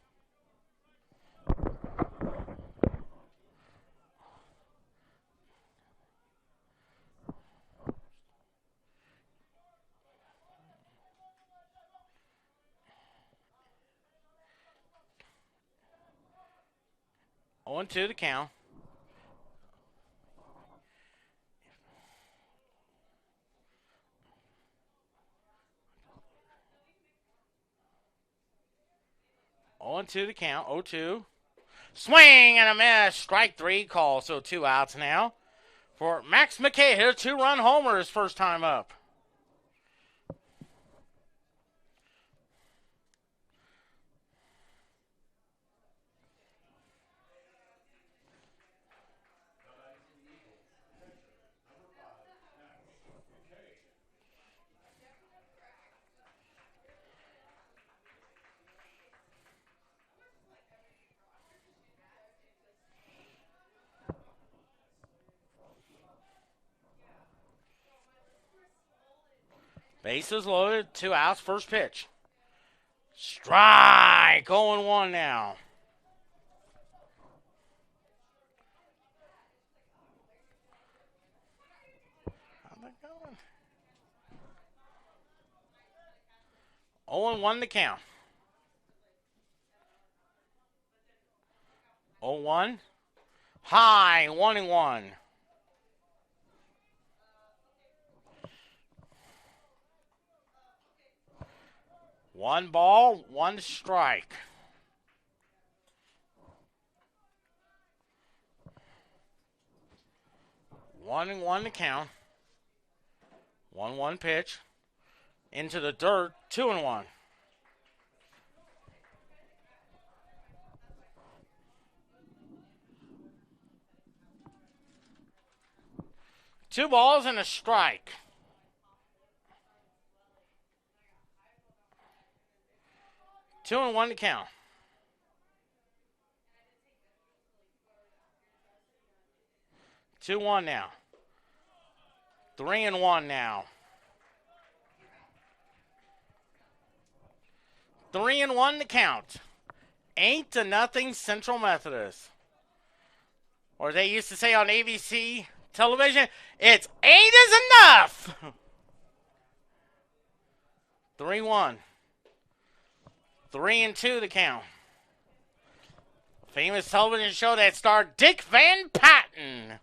To the count. To the count. 0-2. Swing and a miss. Strike 3 call. So 2 outs now for Max McKay. Hit a 2-run homer his first time up. Bases loaded, 2 outs, first pitch. Strike, 0-1 now. How's that going? 0-1 the count. 0-1. High, 1-1. One ball, 1 strike. One and 1 to count. 1-1 pitch. Into the dirt, 2-1. Two balls and a strike. Two and 1 to count. 2-1 now. 3-1 now. 3-1 to count. 8-0 Central Methodist. Or they used to say on ABC television, it's 8 is enough. 3-1. 3-2 to count. Famous television show that starred Dick Van Patten.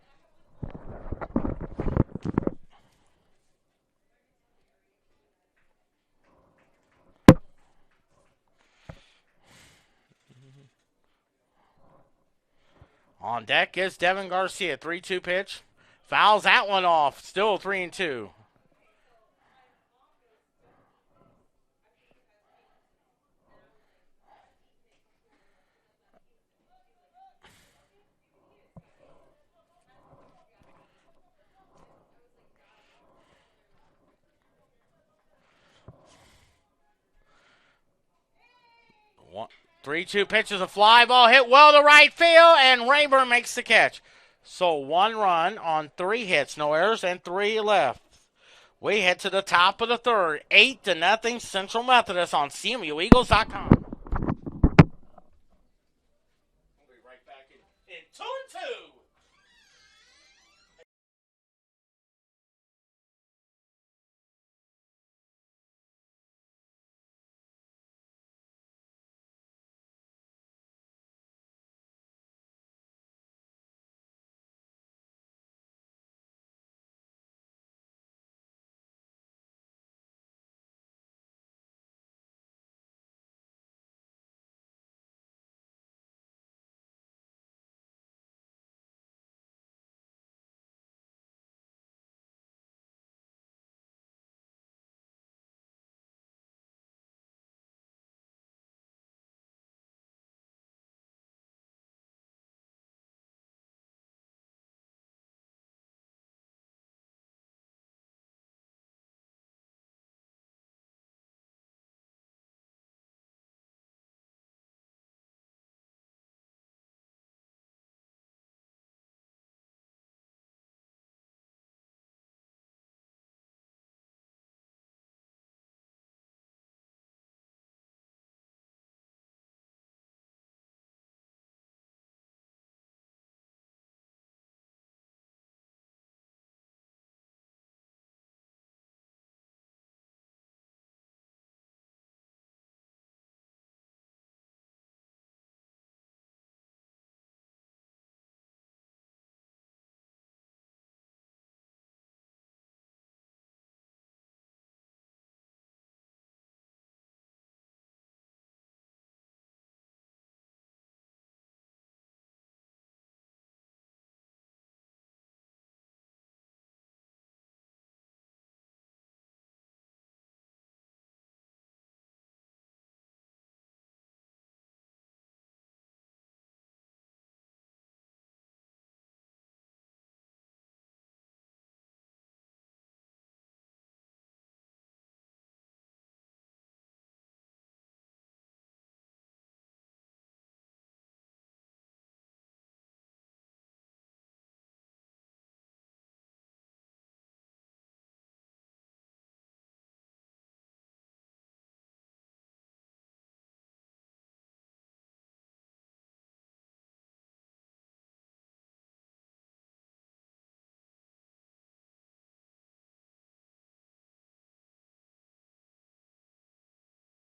On deck is Devin Garcia. 3-2 pitch. Fouls that one off. Still 3-2. One, 3-2 pitch is a fly ball hit well to right field, and Rayburn makes the catch. So 1 run on 3 hits, no errors, and 3 left. We head to the top of the third, 8-0 Central Methodist on CMUEagles.com. We'll be right back in 2-2.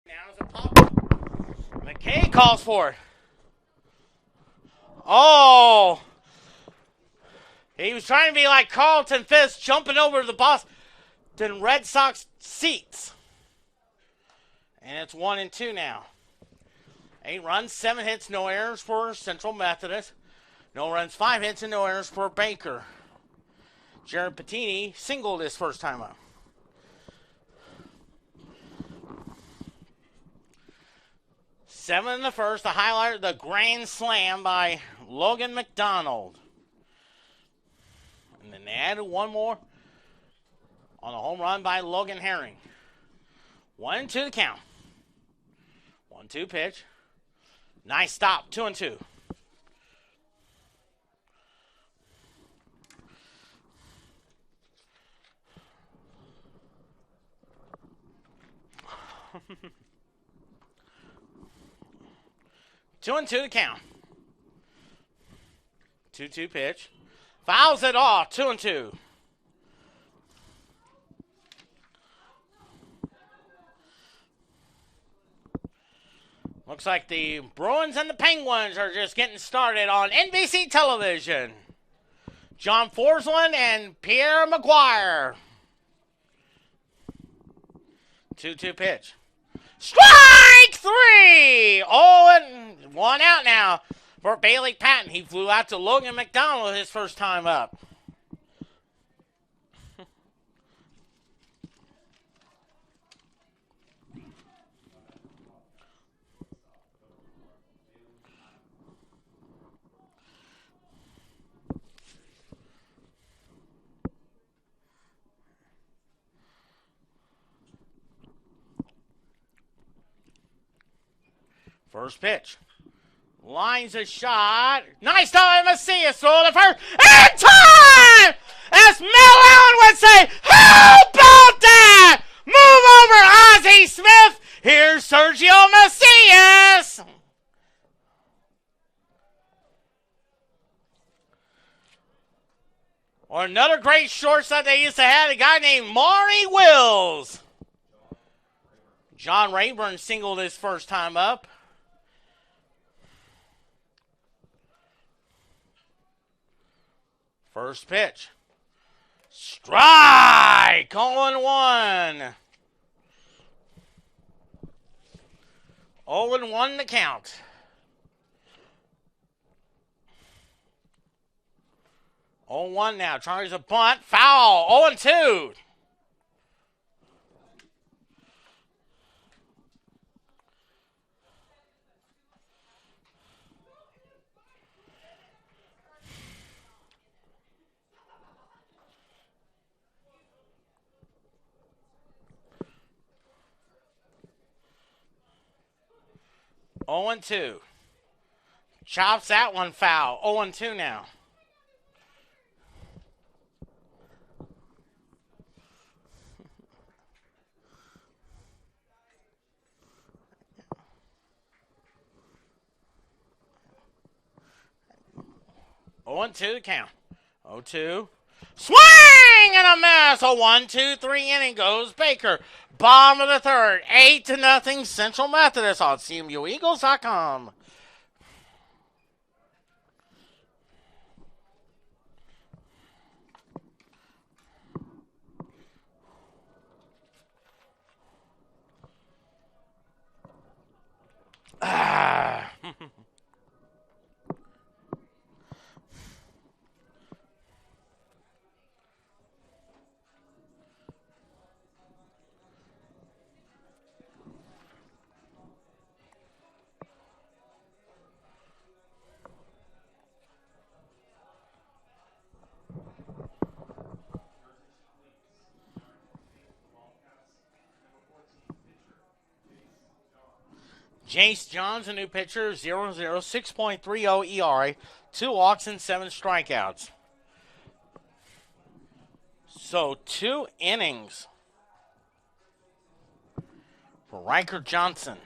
Now is a pop-up. McKay calls for it. Oh! He was trying to be like Carlton Fisk, jumping over the Boston Red Sox seats. And it's 1-2 now. 8 runs, 7 hits, no errors for Central Methodist. No runs, 5 hits, and no errors for Baker. Jared Patini singled his first time up. Seven in the first, the highlighter, the grand slam by Logan McDonald. And then they added one more on a home run by Logan Herring. 1-2 the count. 1-2 pitch. Nice stop, 2-2. Two and two to count. 2-2 pitch. Fouls it off. 2-2. Looks like the Bruins and the Penguins are just getting started on NBC television. John Forsland and Pierre Maguire. 2-2 pitch. Strike three! Oh, and one out now for Bailey Patton. He flew out to Logan McDonald his first time up. First pitch. Lines a shot. Nice time, Macias throw to first. And time! As Mel Allen would say, how about that? Move over, Ozzie Smith. Here's Sergio Macias. Or another great shortstop they used to have, a guy named Maury Wills. John Rayburn singled his first time up. First pitch. Strike! 0-1. 0-1 the count. 0-1 now. Tries a bunt. Foul. 0-2. Oh and 2. Chops that one foul. 0-2 now. Oh and 2 to count. 0-2. Swing and a miss. A 1-2-3 inning goes Baker. Bottom of the third. 8-0 Central Methodist on CMUEagles.com. Jace Johns, a new pitcher, 0-0, 6.30 ERA, 2 walks and 7 strikeouts. So 2 innings for Riker Johnson.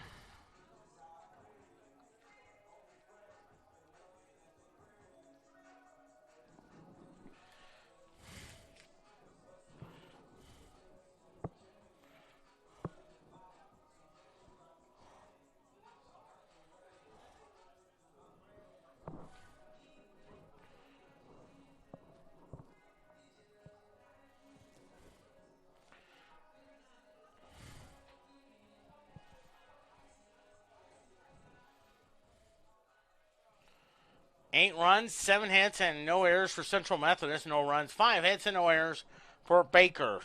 Eight runs, 7 hits, and no errors for Central Methodist. No runs, 5 hits, and no errors for Baker.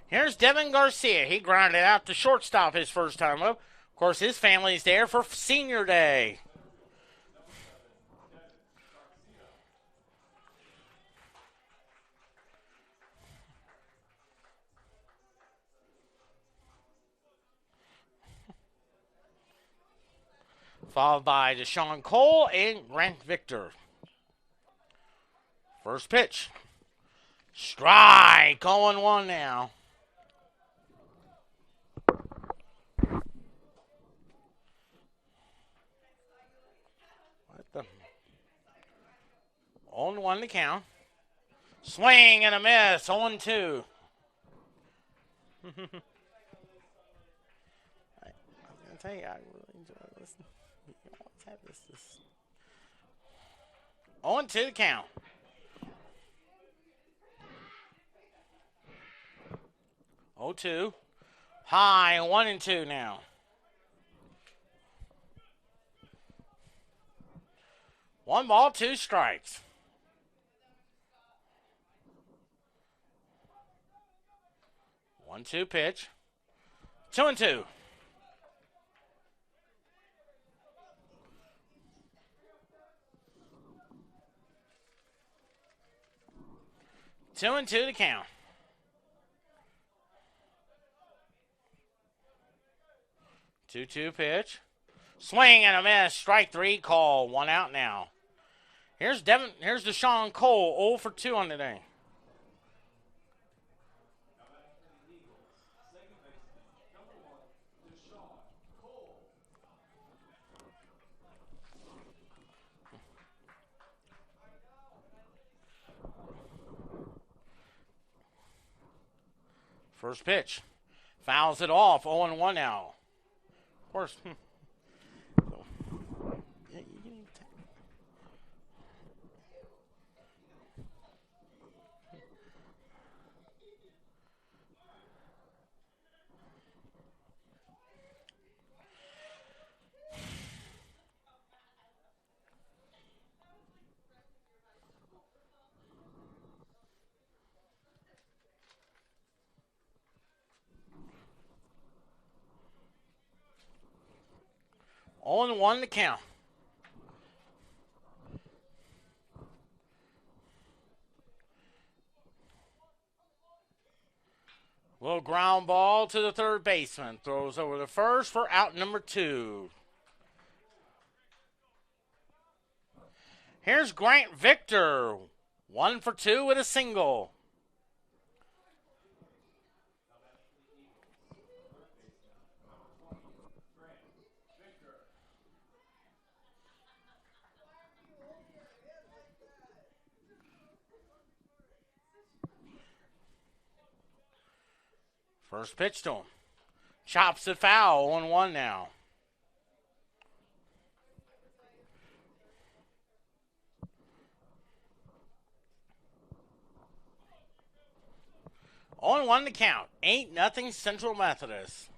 Here's Devin Garcia. He grounded out to shortstop his first time up. Of course, his family's there for Senior Day. Followed by Deshaun Cole and Grant Victor. First pitch. Strike. 0-1 now. What the? 0-1 to count. Swing and a miss. 0-2. I'm going to tell you, I really enjoy listening. You always have this. 0-2 to count. 0-2. High, 1-2 now. 1 ball, 2 strikes. 1-2 pitch. 2-2. 2-2 to count. 2-2 pitch. Swing and a miss. Strike 3 call. 1 out now. Here's Deshaun Cole. 0 for 2 on the day. First pitch. Fouls it off. 0-1 now. Of course. On 1 to count. Little ground ball to the third baseman. Throws over the first for out number 2. Here's Grant Victor. 1 for 2 with a single. First pitch to him. Chops it foul. 1-1 now. On 1 to count. 8-0 Central Methodist.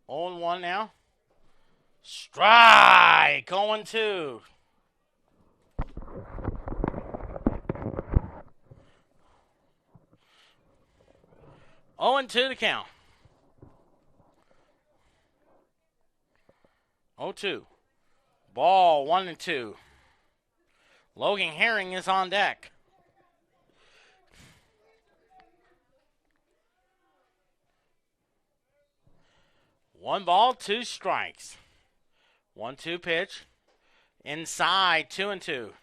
On 1 now. Strike. 0-2. 0-2 to count. 0-2. Ball 1-2. Logan Herring is on deck. One ball, 2 strikes. 1-2 pitch. Inside, 2-2.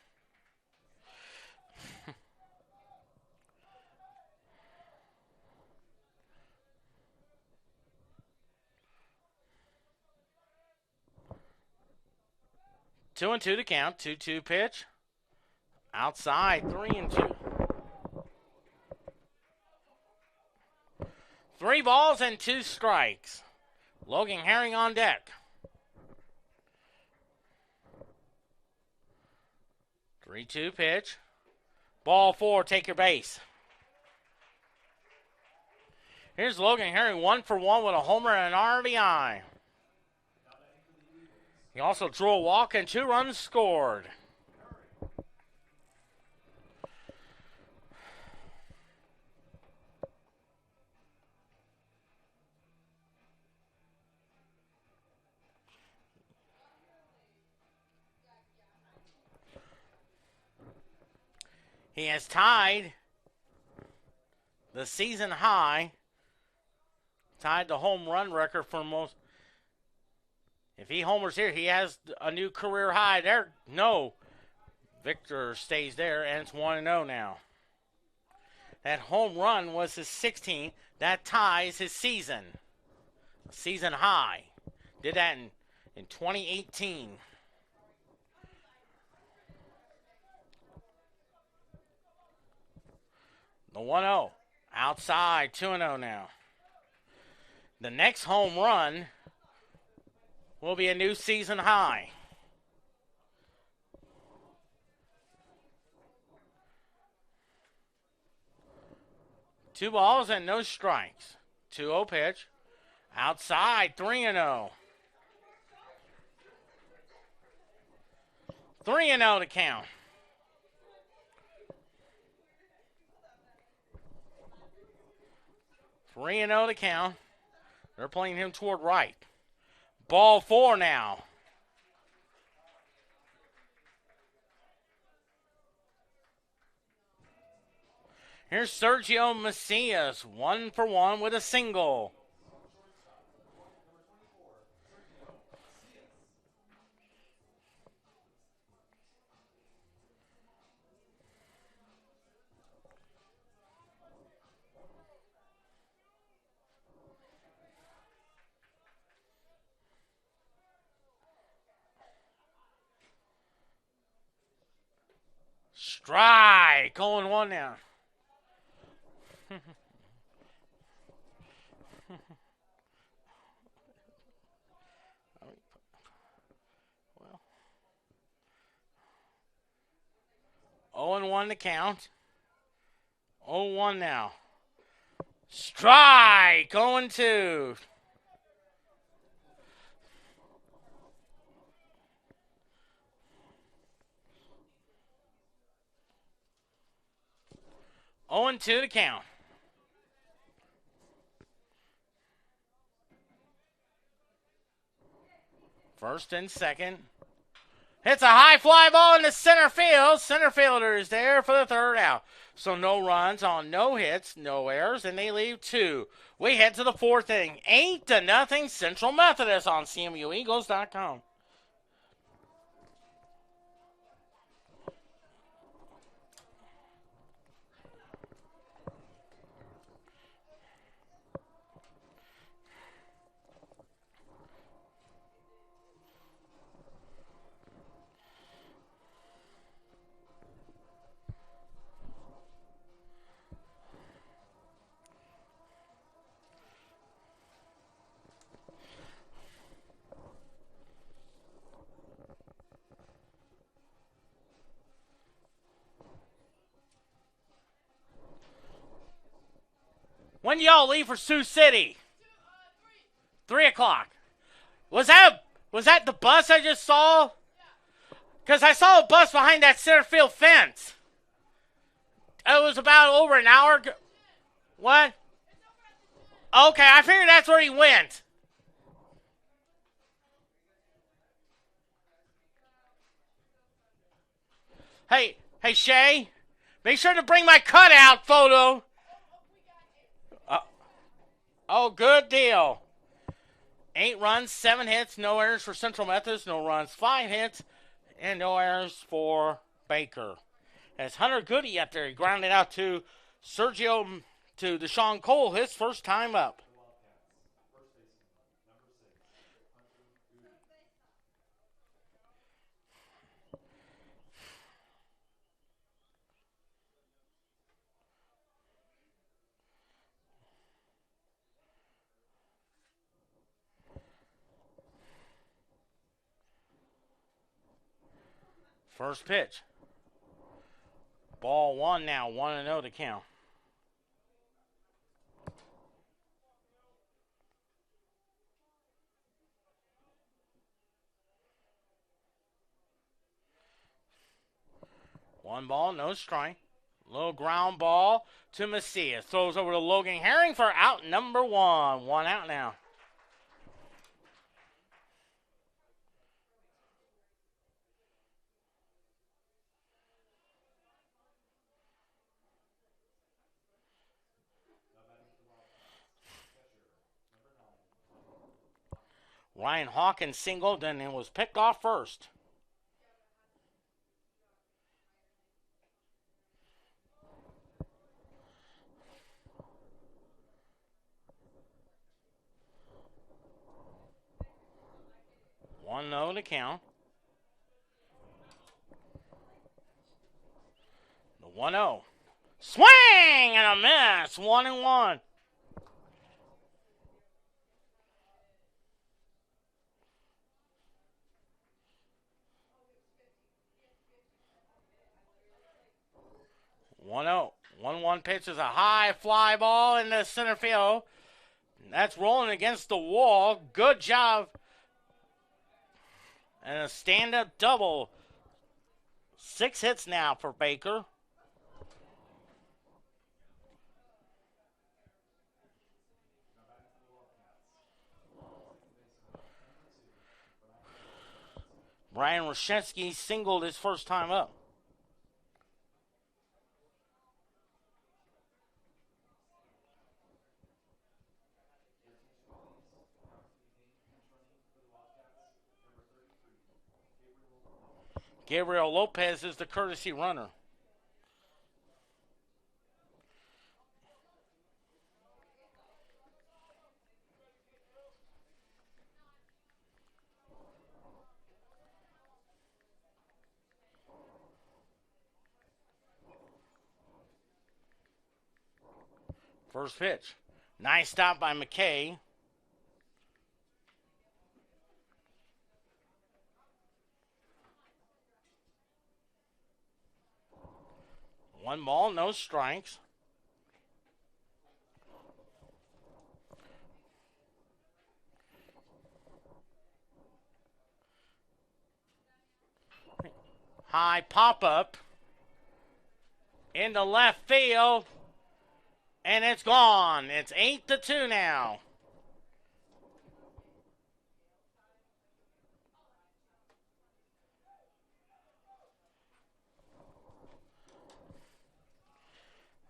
2-2 to count. 2-2 pitch. Outside, 3-2. 3 balls and 2 strikes. Logan Herring on deck. 3-2 pitch. Ball 4, take your base. Here's Logan Herring, 1 for 1 with a homer and an RBI. He also drew a walk and 2 runs scored. He has tied the season high, tied the home run record for most. If he homers here, he has a new career high there. No, Victor stays there, and it's 1-0 now. That home run was his 16th. That ties his season high. Did that in 2018. The 1-0. Outside, 2-0 now. The next home run will be a new season high. Two balls and no strikes. 2-0 pitch. Outside, 3-0. 3-0 to count. Three and 0 to count. They're playing him toward right. Ball 4 now. Here's Sergio Macias, 1 for 1 with a single. Strike, 0-1 now. Well, 0-1 to count. 0-1 now. Strike, 0-2. Oh and 2 to count. First and second. Hits a high fly ball into center field. Center fielder is there for the third out. So no runs on no hits, no errors, and they leave 2. We head to the fourth inning. 8-0 Central Methodist on CMUEagles.com. When y'all leave for Sioux City? 3 o'clock. Was that the bus I just saw? Because I saw a bus behind that center field fence. It was about over an hour ago. What? Okay, I figured that's where he went. Hey, Shay, make sure to bring my cutout photo. Oh, good deal. 8 runs, 7 hits, no errors for Central Methodist, no runs, 5 hits, and no errors for Baker. As Hunter Goody up there, he grounded out to Deshaun Cole, his first time up. First pitch. Ball 1 now, 1-0 to count. One ball, no strike. Little ground ball to Macias. Throws over to Logan Herring for out number 1. 1 out now. Ryan Hawkins singled and it was picked off first. 1-0 to count. The 1-0. Swing and a miss. 1-1. One 1-1 pitch is a high fly ball in the center field. That's rolling against the wall. Good job. And a stand-up double. 6 hits now for Baker. Brian Rashensky singled his first time up. Gabriel Lopez is the courtesy runner. First pitch. Nice stop by McKay. One ball, no strikes. High pop-up into left field. And it's gone. It's 8-2 now.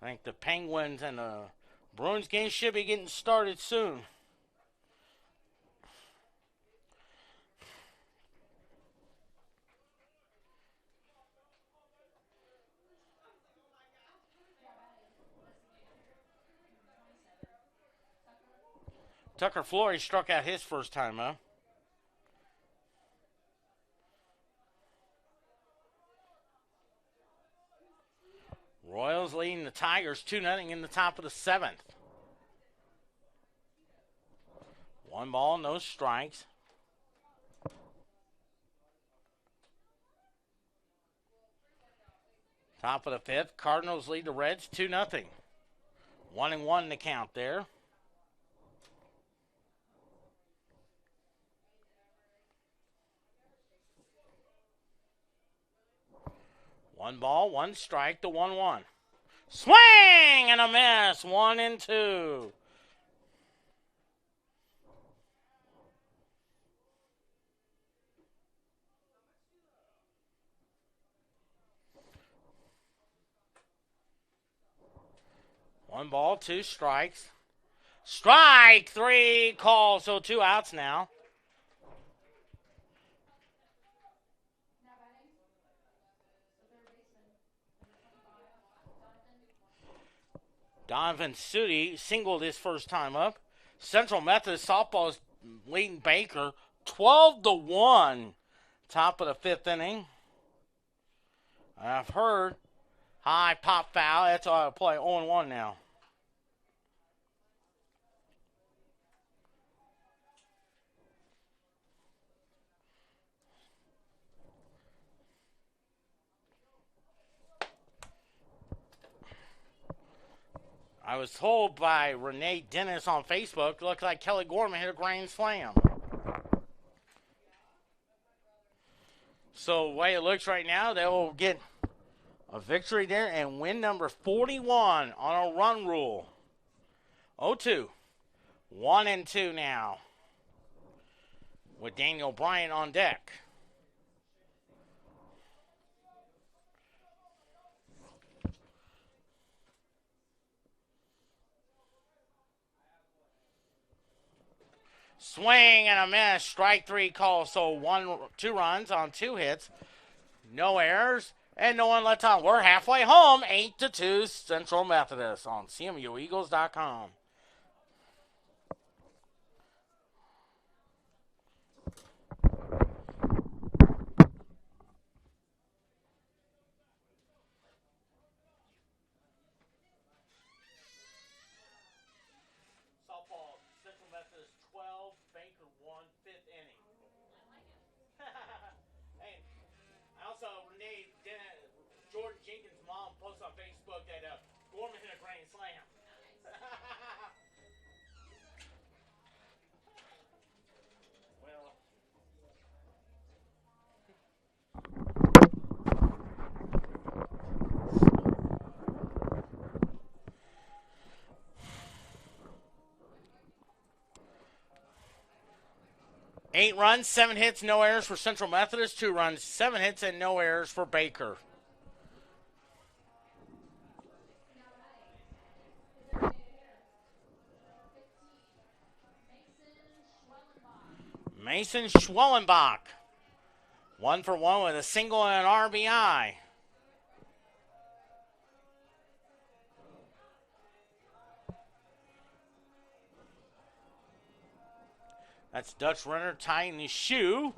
I think the Penguins and the Bruins game should be getting started soon. Tucker Flory struck out his first time up. Royals leading the Tigers 2-0 in the top of the 7th. One ball, no strikes. Top of the 5th, Cardinals lead the Reds 2-0. 1-1 in the count there. One ball, one strike, the 1-1. Swing and a miss. 1-2. One ball, 2 strikes. Strike 3 call, so 2 outs now. Donovan Sudi singled his first time up. Central Methodist softball is leading Baker 12-1. Top of the 5th inning. I've heard high pop foul. That's all I play 0-1 now. I was told by Renee Dennis on Facebook, looked like Kelly Gorman hit a grand slam. So the way it looks right now, they will get a victory there and win number 41 on a run rule. 0-2. 1-2 now. With Daniel Bryant on deck. Swing and a miss. Strike 3 call. So 2 runs on 2 hits. No errors. And no one left on. We're halfway home. 8-2 Central Methodist on CMUEagles.com. 8 runs, 7 hits, no errors for Central Methodist. 2 runs, 7 hits, and no errors for Baker. Mason Schwellenbach. 1 for 1 with a single and an RBI. That's Dutch Renner tying the shoe.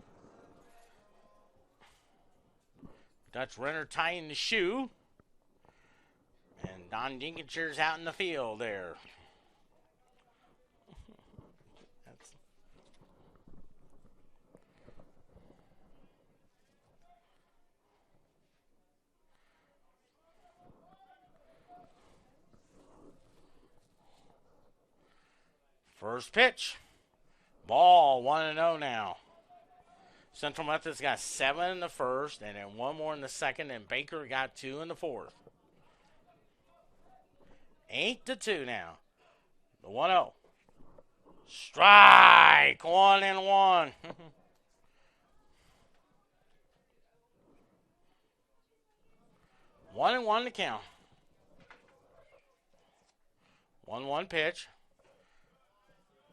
Dutch Renner tying the shoe. And Don Dinkinscher's out in the field there. First pitch. Ball 1-0 now. Central Methodist got 7 in the first and then 1 more in the second, and Baker got 2 in the fourth. 8-2 now. The 1-0. Strike. 1-1. 1-1 to count. 1-1 pitch.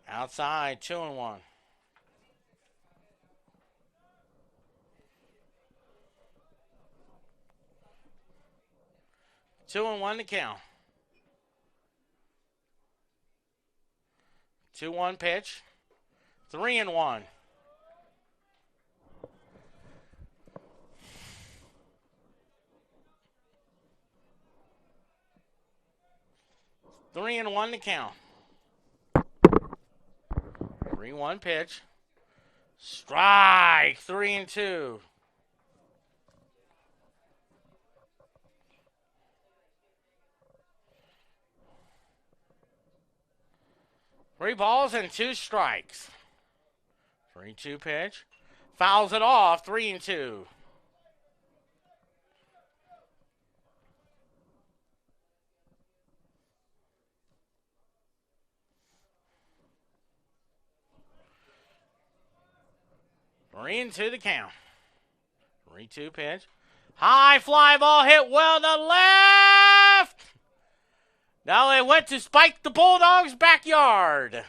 Outside, 2-1. 2-1 to count. 2-1 pitch. 3-1. 3-1 to count. 3-1 pitch. Strike. 3-2. Three balls and 2 strikes. 3-2 pitch. Fouls it off. 3-2. Three and 2 the count. 3-2 pitch. High fly ball hit well to left. Now they went to spike the Bulldogs' backyard.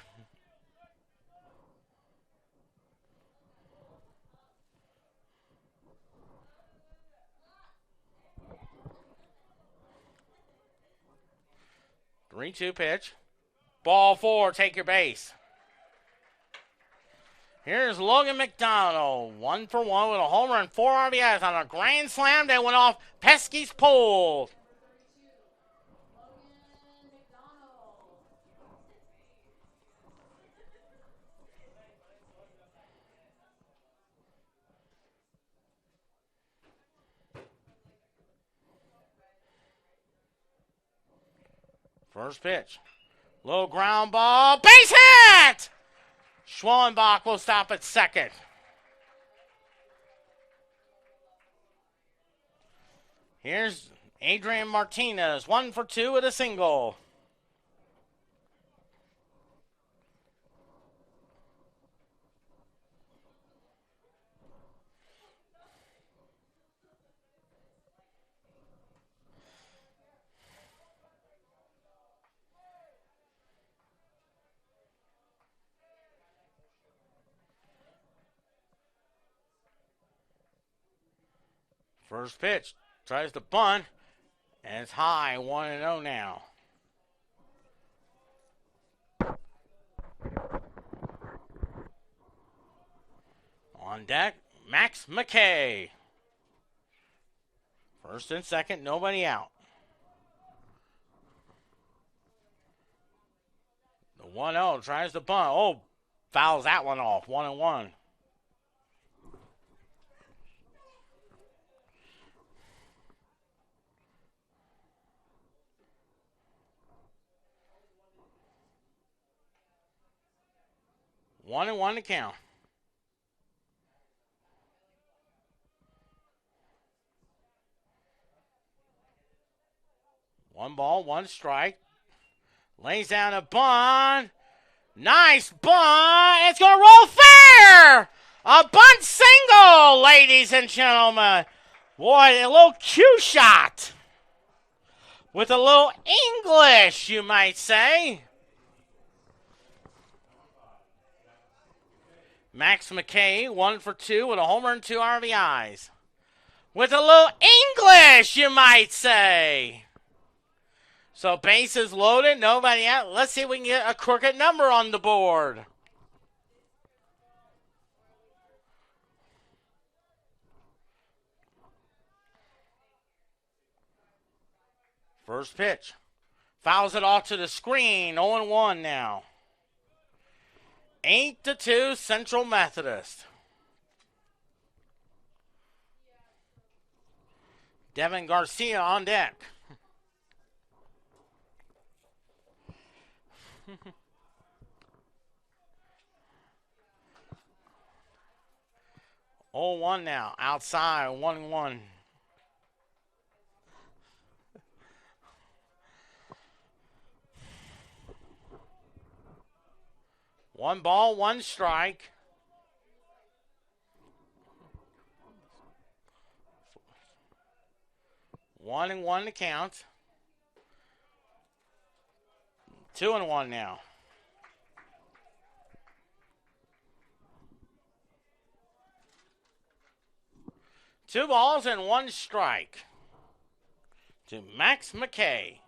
Three-two pitch. Ball 4, take your base. Here's Logan McDonald, 1 for 1 with a homer and 4 RBIs on a grand slam that went off Pesky's pole. First pitch. Low ground ball. Base hit! Schwellenbach will stop at second. Here's Adrian Martinez, 1 for 2 with a single. First pitch, tries to bunt, and it's high, 1-0 now. On deck, Max McKay. First and second, nobody out. The 1-0 tries to bunt. Oh, fouls that one off, 1-1. One and 1 to count. One ball, 1 strike. Lays down a bunt. Nice bunt. It's going to roll fair. A bunt single, ladies and gentlemen. Boy, a little cue shot. With a little English, you might say. Max McKay, 1 for 2 with a homer and 2 RBIs. With a little English, you might say. So bases loaded, nobody out. Let's see if we can get a crooked number on the board. First pitch. Fouls it off to the screen. 0-1 now. 8-2 Central Methodist. Devin Garcia on deck. Oh, 1 now. Outside, 1-1. One ball, one strike. One and one to count. 2-1 now. Two balls and one strike to Max McKay.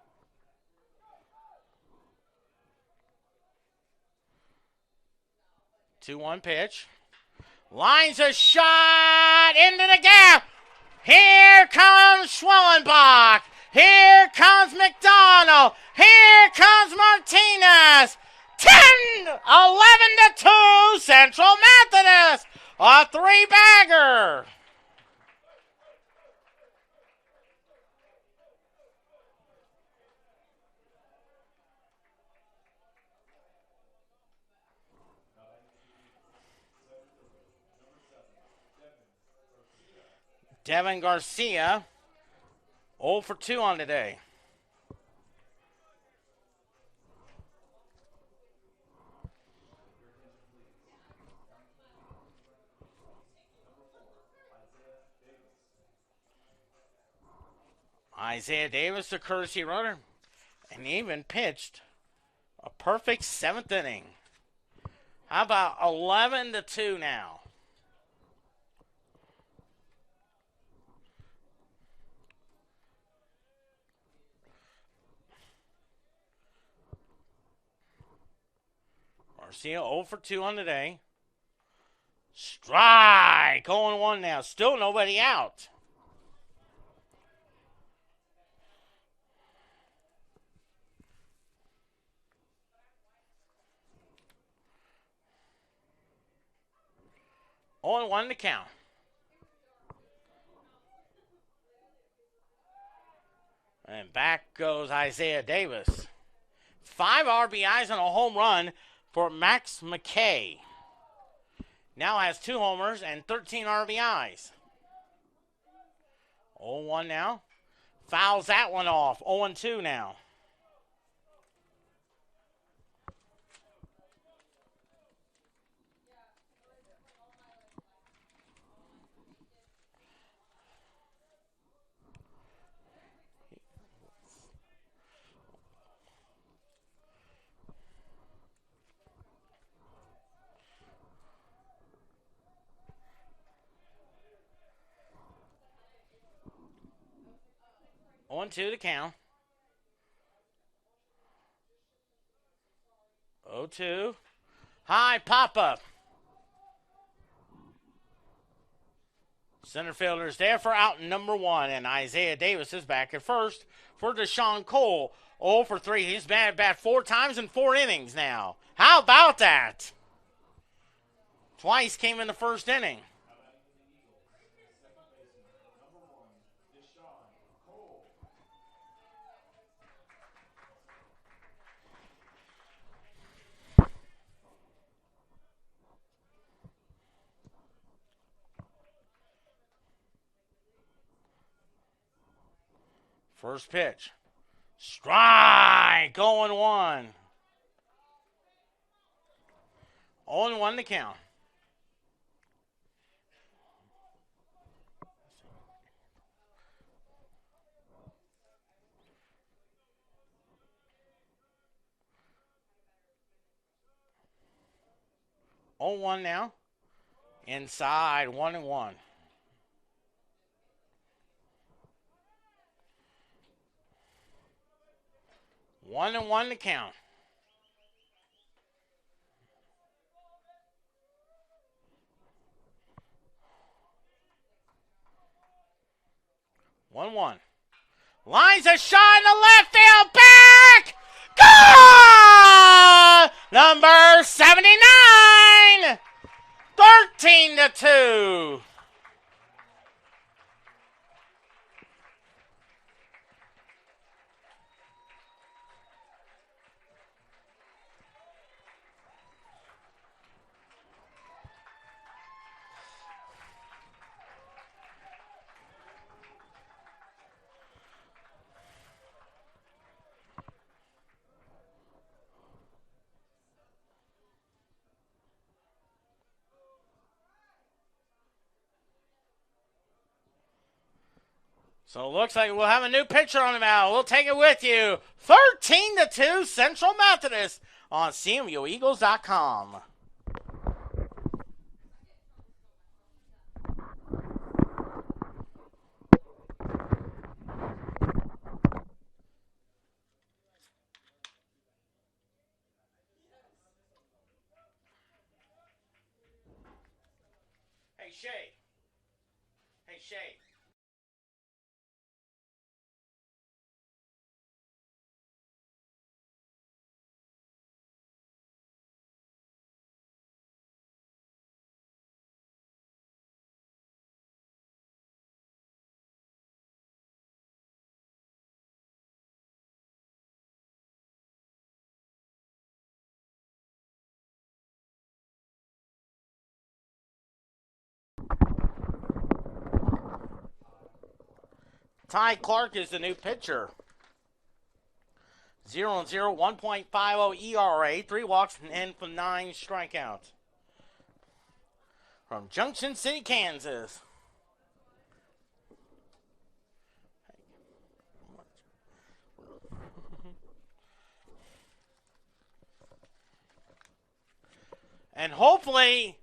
Two-one pitch. Lines a shot into the gap. Here comes Schwellenbach. Here comes McDonald. Here comes Martinez. 11-2 Central Methodist. A three-bagger. Devin Garcia, 0 for 2 on today. Isaiah Davis, the courtesy runner, and he even pitched a perfect 7th inning. How about 11-2 now? Garcia 0 for 2 on the day. Strike. 0-1 now. Still nobody out. On one to count. And back goes Isaiah Davis. 5 RBIs and a home run for Max McKay. Now has 2 homers and 13 RBIs. 0-1 now. Fouls that one off. 0-2 now. On two to count. 0-2. High pop-up. Center fielder's there for out number 1, and Isaiah Davis is back at first for Deshaun Cole. 0 for 3. He's been at bat 4 times in 4 innings now. How about that? Twice came in the first inning. First pitch. Strike. 0-1. 0-1 to count. Oh, 1 now. Inside, 1-1. 1-1 to count. One. Lines a shot in the left field back. Goal! Number 79. 13-2. So it looks like we'll have a new pitcher on the mound. We'll take it with you. 13-2 Central Methodist on CMUEagles.com. Hey, Shay. Ty Clark is the new pitcher. 0-0, 1.50 ERA, 3 walks and from 9 strikeouts. From Junction City, Kansas. And hopefully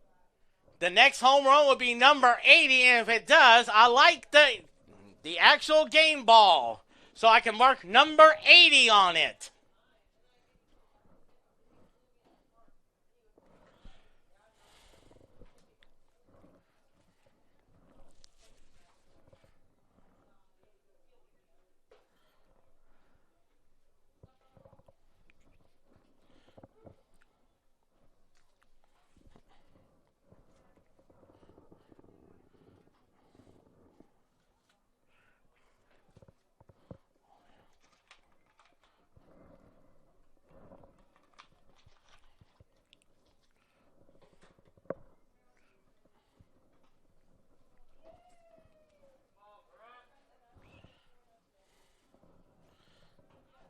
the next home run will be number 80. And if it does, I like the actual game ball, so I can mark number 80 on it.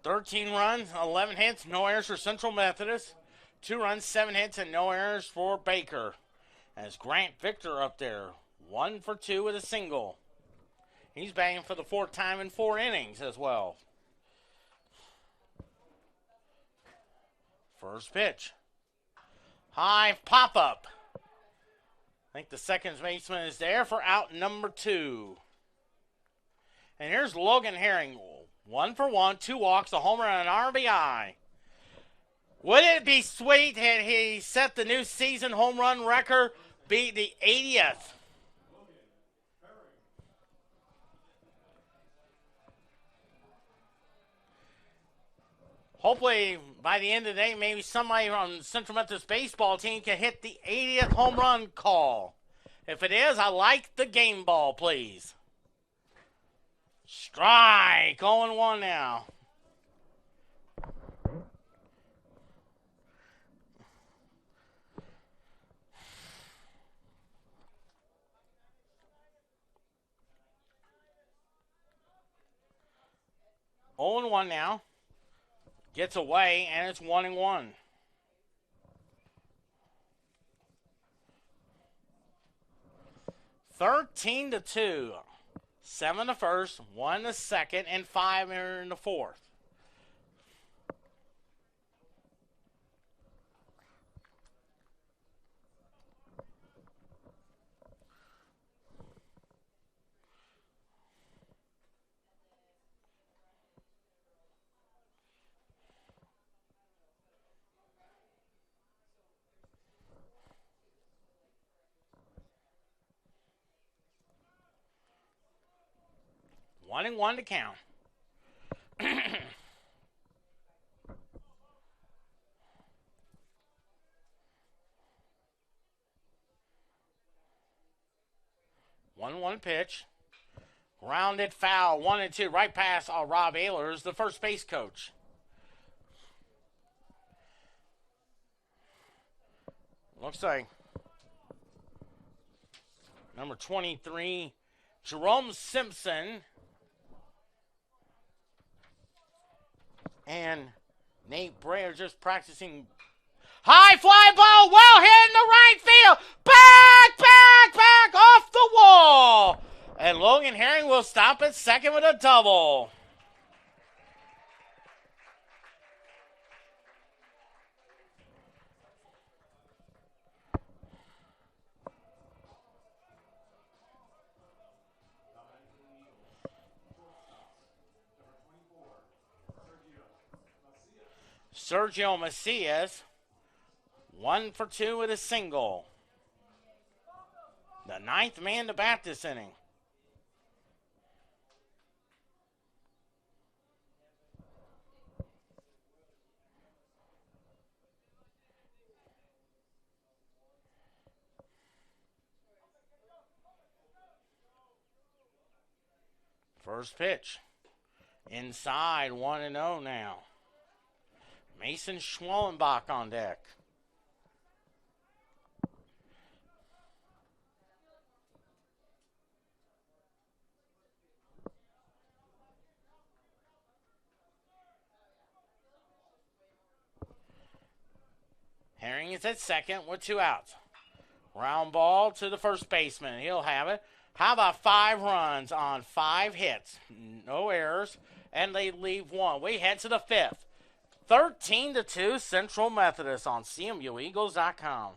"13 runs, 11 hits, no errors for Central Methodist. 2 runs, 7 hits, and no errors for Baker. As Grant Victor up there, 1 for 2 with a single. He's batting for the 4th time in 4 innings as well. First pitch. High pop-up. I think the second baseman is there for out number 2. And here's Logan Herring. 1 for 1, 2 walks, a homer, and an RBI. Would it be sweet had he set the new season home run record, be the 80th? Hopefully, by the end of the day, maybe somebody on the Central Methodist baseball team can hit the 80th home run call. If it is, I like the game ball, please. Strike, 0-1 now. Oh and 1 now. Gets away, and it's 1-1. 13-2. 7 in the first, 1 in the second, and 5 in the fourth. One and one to count. 1-1 pitch. Rounded foul. 1-2. Right past Rob Ehlers, the first base coach. Looks like number 23, Jerome Simpson. And Nate Bray just practicing. High fly ball, well hit in the right field. Back, off the wall. And Logan Herring will stop at second with a double. Sergio Macias, 1 for 2 with a single. The ninth man to bat this inning. First pitch. Inside, 1-0 now. Mason Schwellenbach on deck. Herring is at second with 2 outs. Round ball to the first baseman. He'll have it. How about 5 runs on 5 hits? No errors, and they leave 1. We head to the 5th. 13-2 Central Methodist on CMUEagles.com.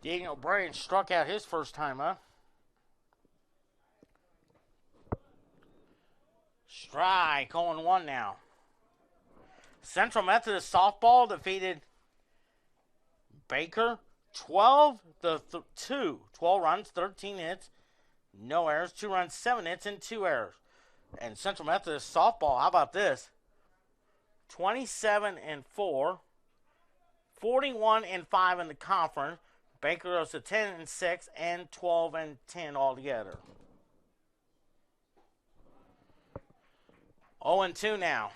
Daniel Bryan struck out his first time up. Strike, 0-1 now. Central Methodist softball defeated Baker 12-2. 12 runs, 13 hits, no errors, 2 runs, 7 hits, and 2 errors. And Central Methodist softball, how about this? 27-4, 41-5 in the conference. Baker goes to 10-6 and 12-10 altogether. 0-2 now.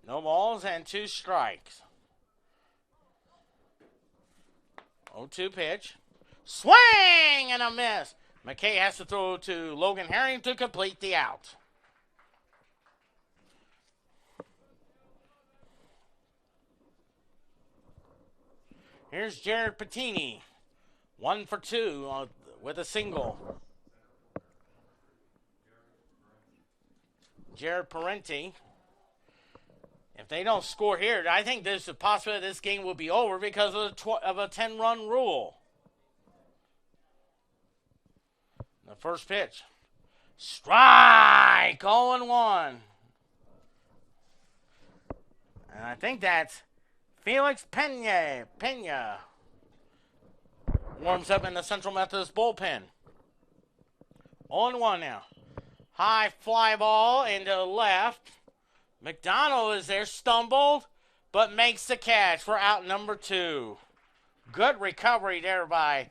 No balls and 2 strikes. 0-2 pitch. Swing and a miss. McKay has to throw to Logan Herring to complete the out. Here's Jared Patini, 1 for 2 with a single. Jared Parenti. If they don't score here, I think there's a possibility this game will be over because of a 10-run rule. The first pitch. Strike! 0-1. And I think that's Felix Pena. warms up in the Central Methodist bullpen. 0-1 now. High fly ball into left. McDonald is there, stumbled, but makes the catch for out number 2. Good recovery there by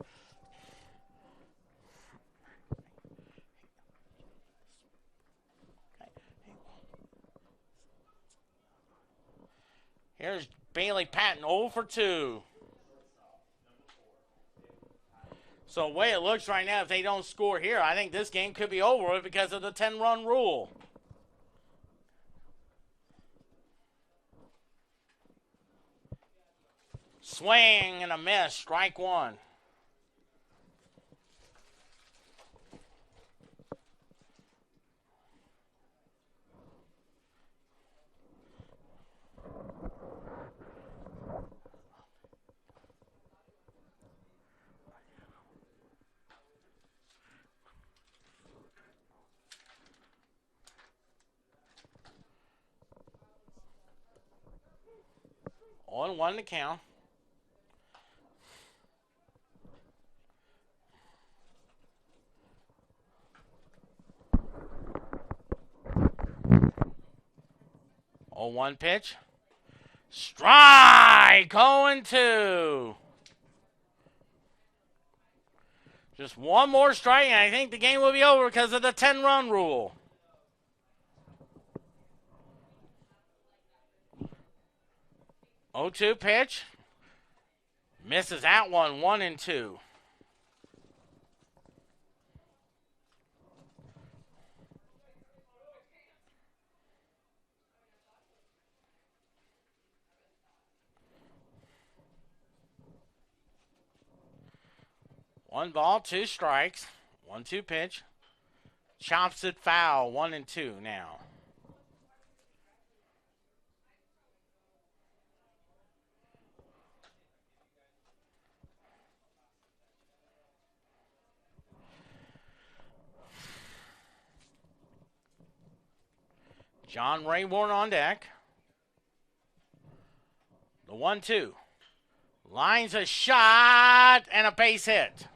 here's Bailey Patton, 0 for 2. So the way it looks right now, if they don't score here, I think this game could be over because of the 10-run rule. Swing and a miss, strike 1. On 1 to count. Oh, 1 pitch. Strike! 0-2. Just one more strike, and I think the game will be over because of the 10-run rule. 0-2 pitch. Misses that one, 1-2. One ball, 2 strikes. 1-2 pitch. Chops it foul, 1-2 now. John Rayborn on deck. The 1-2. Lines a shot and a base hit.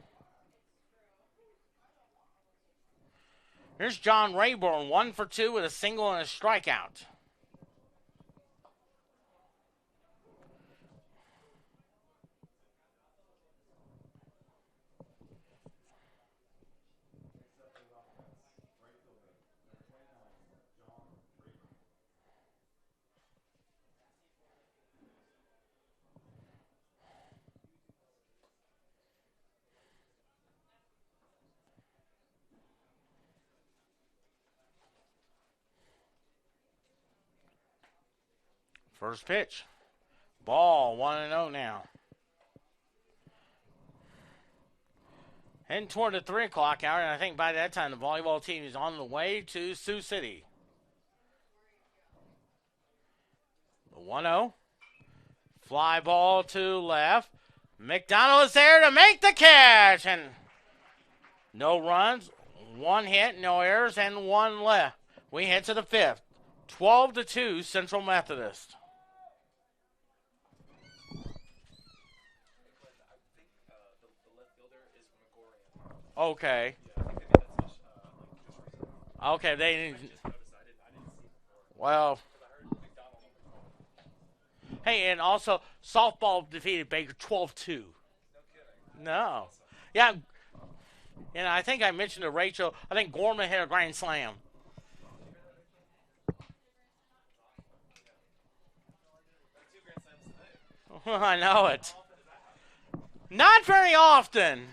Here's John Rayborn, 1 for 2 with a single and a strikeout. First pitch. Ball, 1-0 now. Heading toward the 3 o'clock hour, and I think by that time the volleyball team is on the way to Sioux City. The 1-0. Fly ball to left. McDonald is there to make the catch, and no runs, 1 hit, no errors, and 1 left. We head to the 5th. 12-2 Central Methodist. Okay. Okay, they didn't. Well. Hey, and also, softball defeated Baker 12-2. No. Yeah, and I think I mentioned to Rachel, I think Gorman hit a grand slam. I know it. Not very often.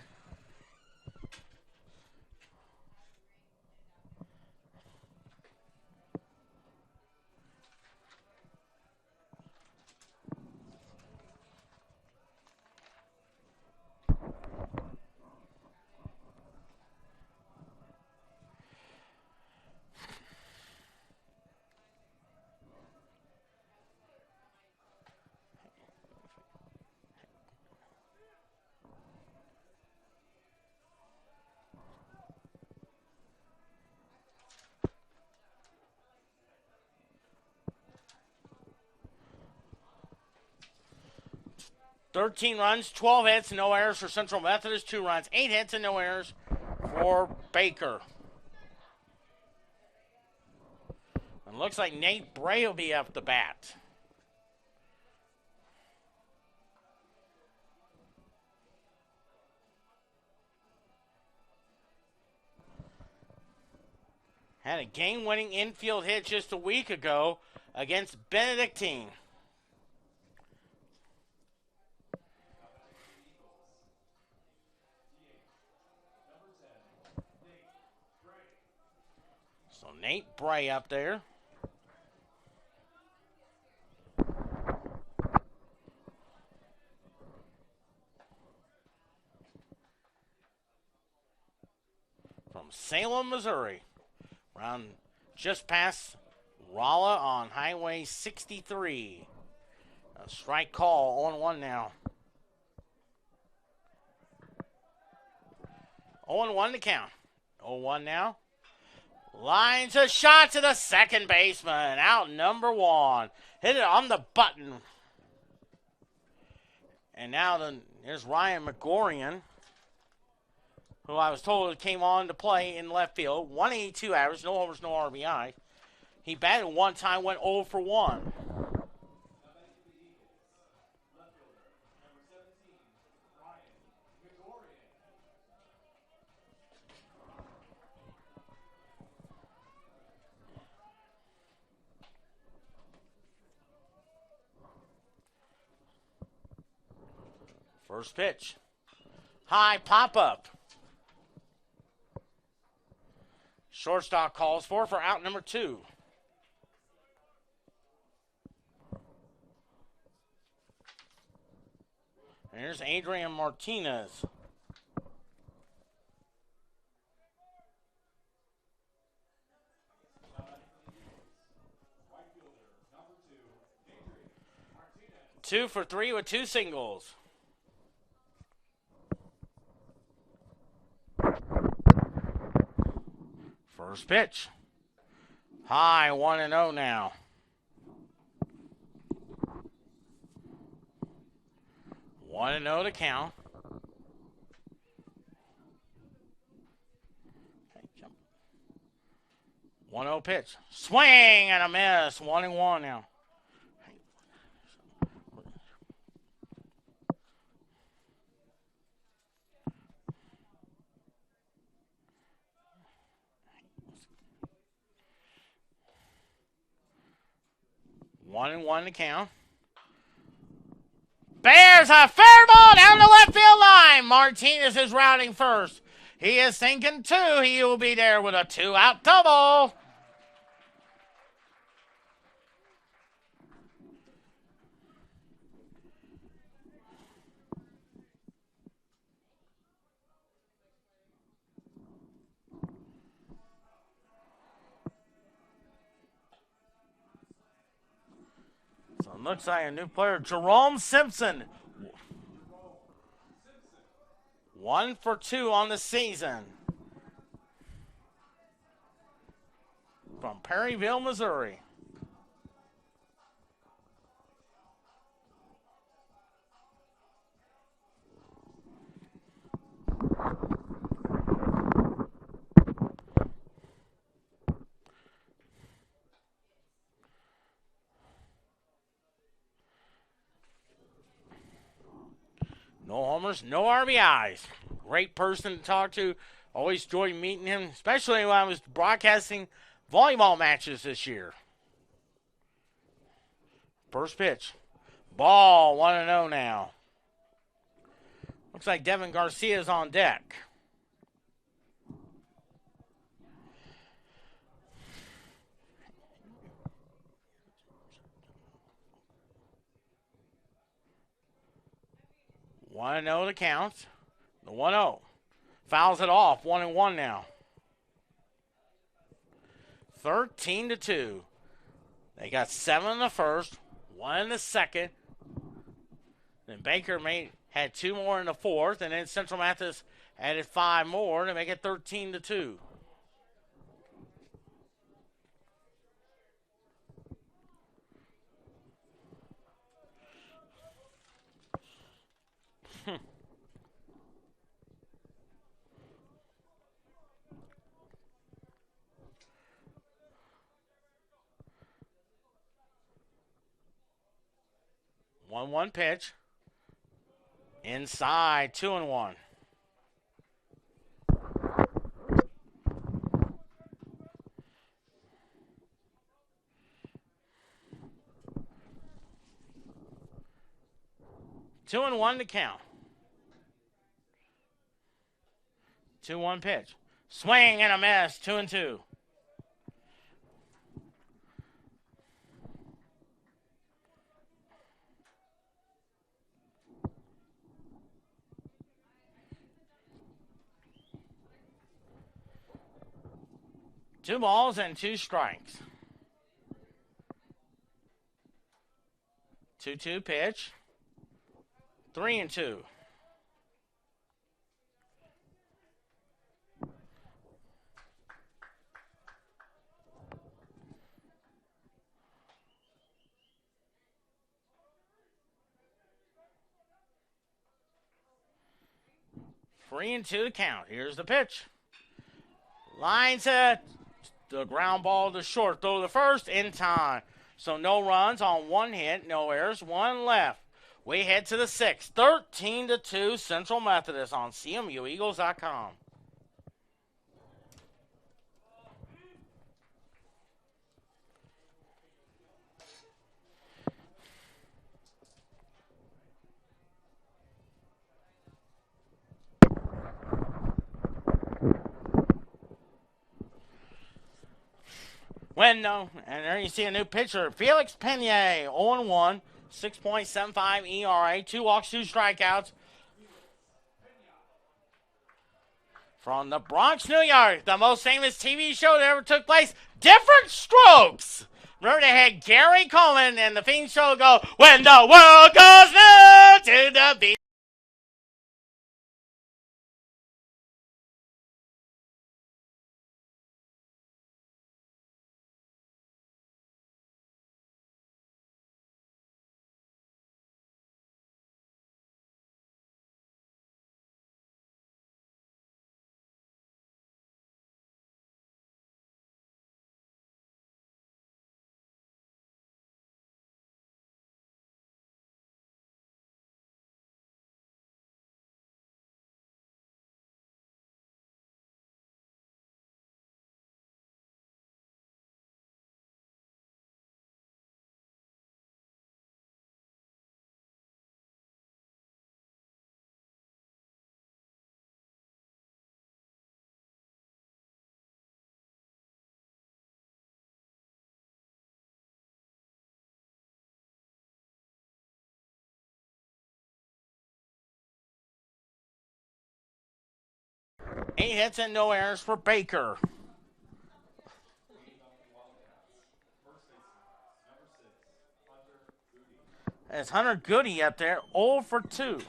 13 runs, 12 hits, and no errors for Central Methodist. 2 runs, 8 hits, and no errors for Baker. And looks like Nate Bray will be up the bat. Had a game-winning infield hit just a week ago against Benedictine. So Nate Bray up there. From Salem, Missouri. Around just past Rolla on Highway 63. A strike call, 0-1 now. 0-1 to count. 0-1 now. Lines a shot to the second baseman. Out number 1. Hit it on the button. And now there's Ryan McGorian, who I was told came on to play in left field. 182 average, no homers, no RBI. He batted one time, went 0 for 1. First pitch. High pop-up. Shortstop calls for out number 2. And here's Adrian Martinez. Two for 3 with 2 singles. First pitch. High, 1-0 now. One and 0 to count. 1-0 pitch. Swing and a miss. 1-1 now. One and 1 to count. Bears a fair ball down the left field line. Martinez is routing first. He is thinking 2. He will be there with a 2-out double. So it looks like a new player, Jerome Simpson. 1 for 2 on the season. From Perryville, Missouri. No homers, no RBIs. Great person to talk to. Always enjoyed meeting him, especially when I was broadcasting volleyball matches this year. First pitch. Ball, 1-0 now. Looks like Devin Garcia's on deck. One and 0 to count. The 1-0. Fouls it off. 1-1 now. 13-2. They got 7 in the first, 1 in the second. Then Baker had 2 more in the fourth, and then Central Methodist added 5 more to make it 13-2. 1-1 pitch. Inside, 2-1. Two and one to count. 2-1 pitch. Swing and a miss. 2-2. Two balls and two strikes. 2-2 pitch. 3-2. Three and two to count. Here's the pitch. Line set. The ground ball to short. Throw the first in time. So no runs on one hit, no errors, one left. We head to the sixth. 13-2 Central Methodist on CMUEagles.com. Window, and there you see a new pitcher, Felix Pena, 0-1, 6.75 ERA, 2 walks, 2 strikeouts. From the Bronx, New York, the most famous TV show that ever took place, Different Strokes. Remember they had Gary Coleman and the Fiend Show go, when the world goes new to the beat. Eight hits and no errors for Baker. It's Hunter Goody up there, 0 for 2.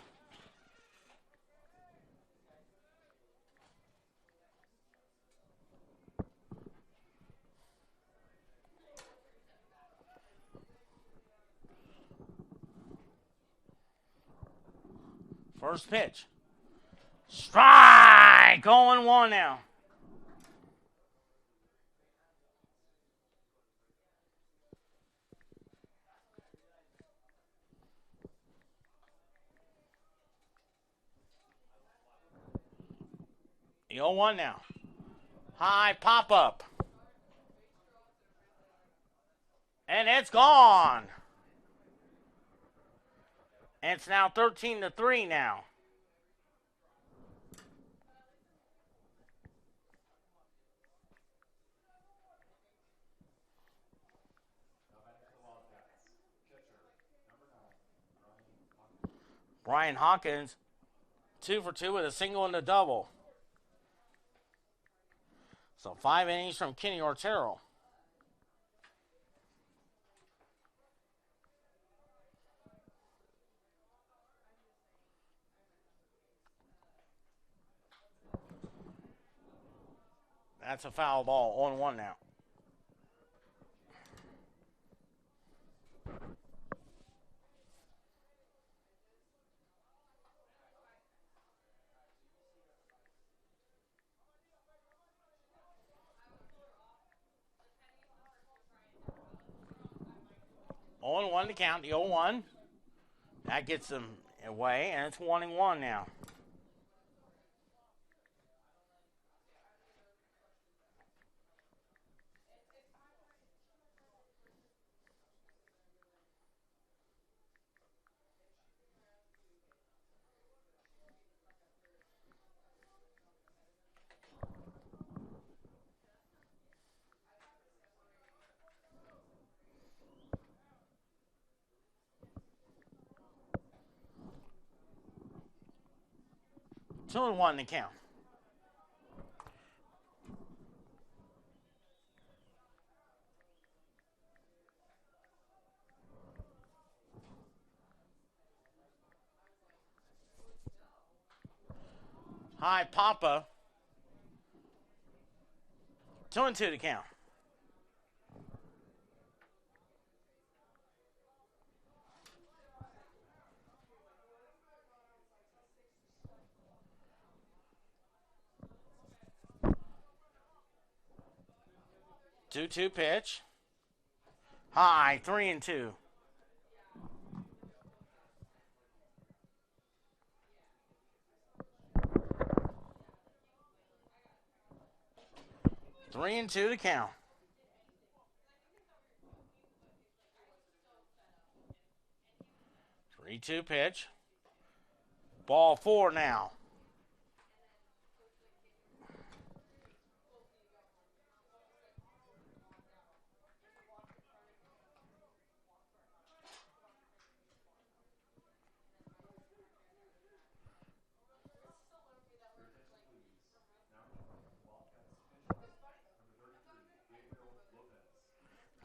First pitch. Strike! 0-1 now. The 0-1 now. High pop up. And it's gone. And it's now 13-3 now. Brian Hawkins, 2 for 2 with a single and a double. So 5 innings from Kenny Ortero. That's a foul ball, 0-1 now. 0-1 to count. The 0-1. That gets them away, and it's 1-1 now. Two and one to count. Hi, Papa. 2-2 to count. Two pitch. High, 3-2. Three and two to count. 3-2 pitch. Ball four now.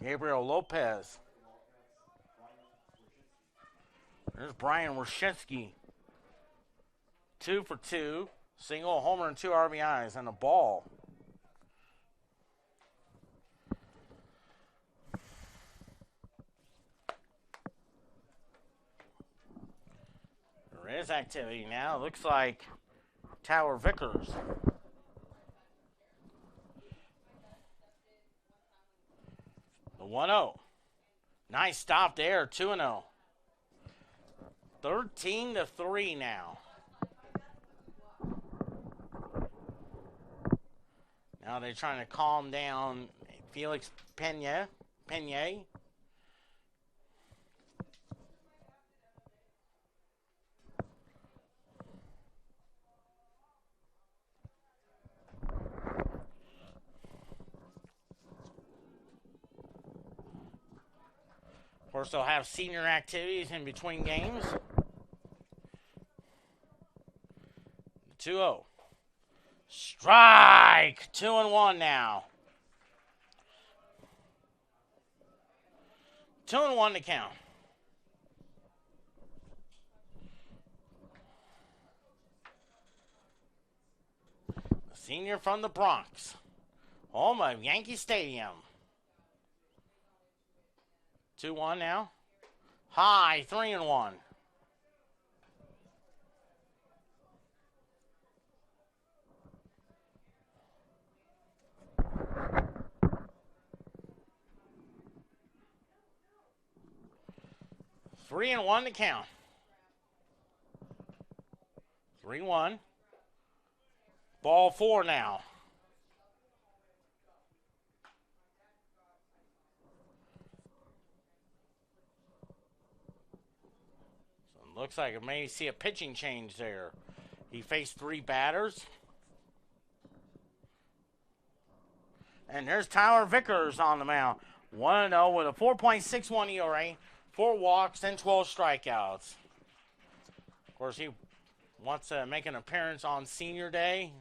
Gabriel Lopez. There's Brian Wyshynski. 2 for 2. Single, homer, and 2 RBIs, and a ball. There is activity now. Looks like Tower Vickers. The 1-0. Nice stop there, 2-0. 13-3 now. Now they're trying to calm down Felix Pena. Of course, they'll have senior activities in between games. 2-0. Strike! 2-1 now. 2-1 to count. The senior from the Bronx, home of Yankee Stadium. 2-1 now. High, 3-1. Three and one to count. 3-1. Ball four now. So it looks like I may see a pitching change there. He faced 3 batters. And there's Tyler Vickers on the mound. 1-0 with a 4.61 ERA. 4 walks and 12 strikeouts. Of course, he wants to make an appearance on Senior Day.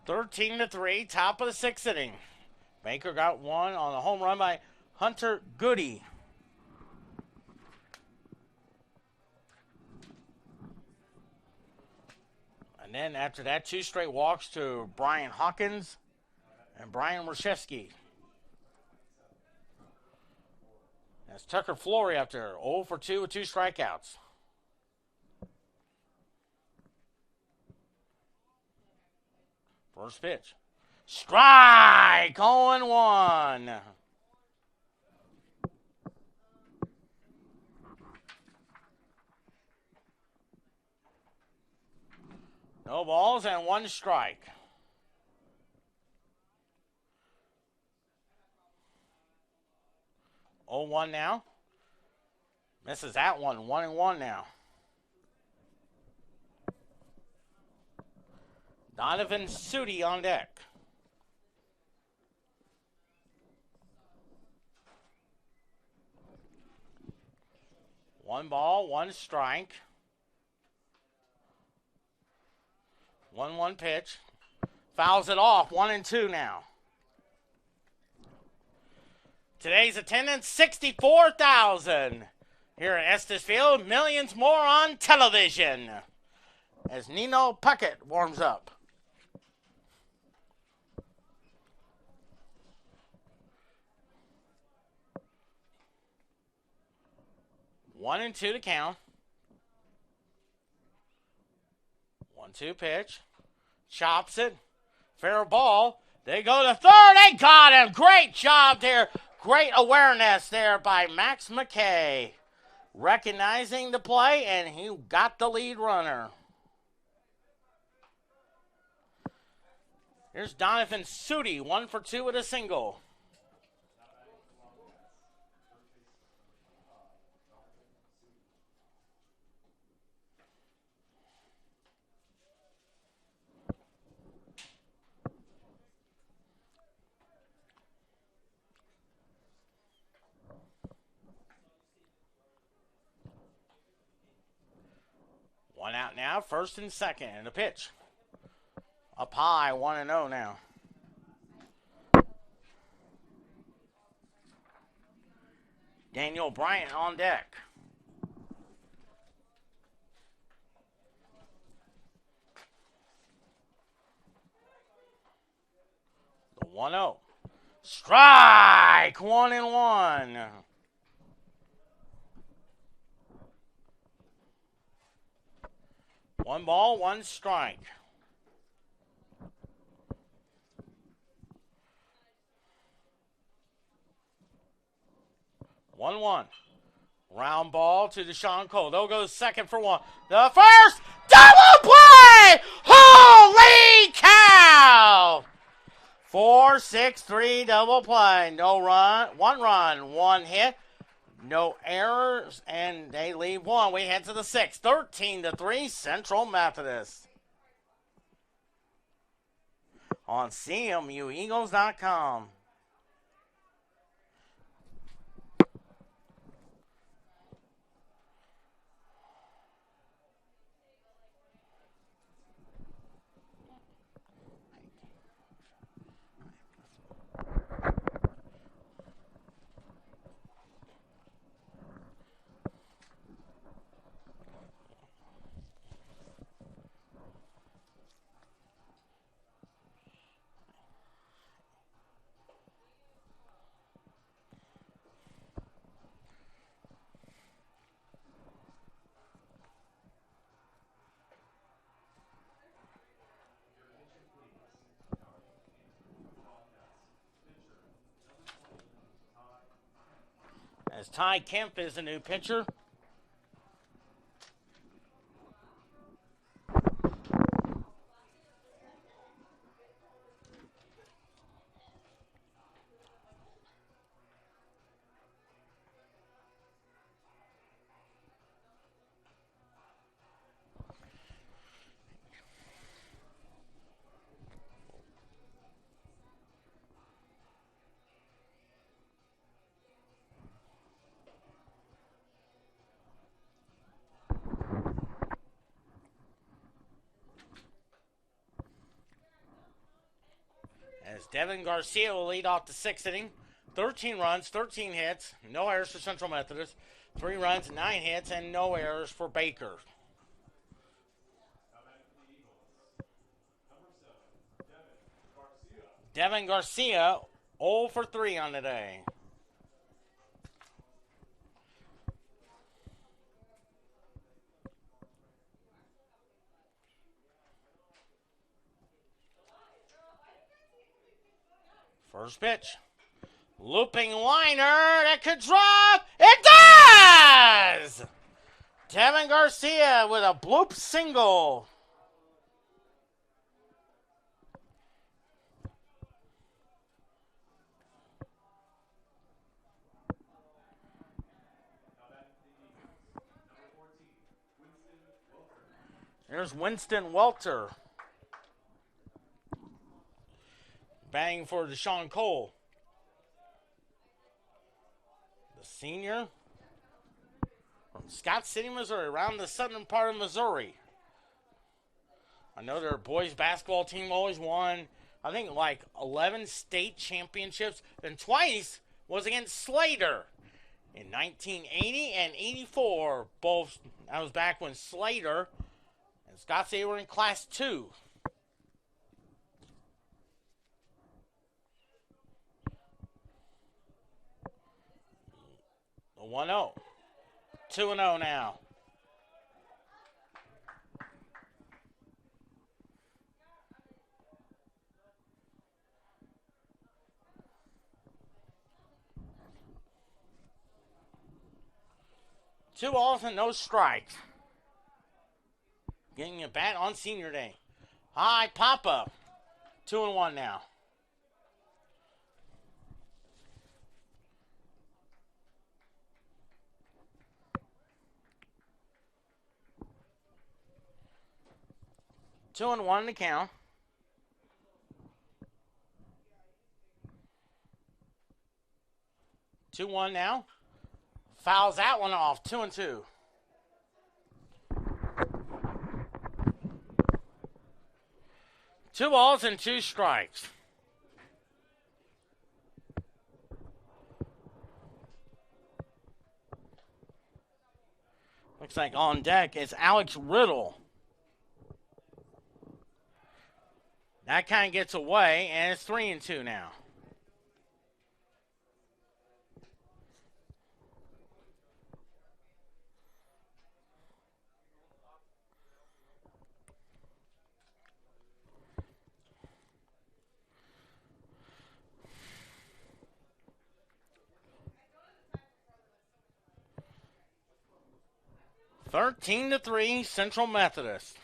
13-3, top of the sixth inning. Baker got one on a home run by Hunter Goody. And then after that, 2 straight walks to Brian Hawkins and Brian Rashevsky. That's Tucker Flory up there, 0 for 2 with 2 strikeouts. First pitch. Strike! 0-1. No balls and 1 strike. Oh, 1 now. Misses that one. 1-1 now. Donovan Sudi on deck. One ball, 1 strike. 1-1 pitch. Fouls it off. 1-2 now. Today's attendance, 64,000. Here at Estes Field, millions more on television. As Nino Puckett warms up. One and 2 to count. 1-2 pitch. Chops it. Fair ball. They go to third. They got him. Great job there. Great awareness there by Max McKay. Recognizing the play, and he got the lead runner. Here's Donovan Sudi, 1 for 2 with a single. One out now, first and second, and a pitch. Up high, 1-0 now. Daniel Bryant on deck. The 1-0. Strike! 1-1. One ball, 1 strike. One. Round ball to Deshaun Cole. They'll go second for 1. The first double play! Holy cow! 4-6-3 double play. No run, 1 hit. No errors, and they leave 1. We head to the 6th. 13-3 Central Methodist. On CMUEagles.com. As Ty Kemp is the new pitcher. as Devin Garcia will lead off the sixth inning. 13 runs, 13 hits, no errors for Central Methodist. 3 runs, 9 hits, and no errors for Baker. Devin Garcia, 0 for 3 on the day. First pitch. Looping liner that could drop. It does! Devin Garcia with a bloop single. There's Winston Welter. Batting for Deshaun Cole. The senior from Scott City, Missouri, around the southern part of Missouri. I know their boys basketball team always won, I think, like 11 state championships, and twice was against Slater in 1980 and 84. Both, that was back when Slater and Scott City were in Class 2. The 1-0. 2-0 now. Two balls and no strikes. Getting a bat on senior day. High pop up. 2-1 now. Two and one to count. 2-1 now. Fouls that one off. 2-2. Two balls and 2 strikes. Looks like on deck is Alex Riddle. That kind of gets away, and it's 3-2 now. Thirteen to 3, Central Methodist.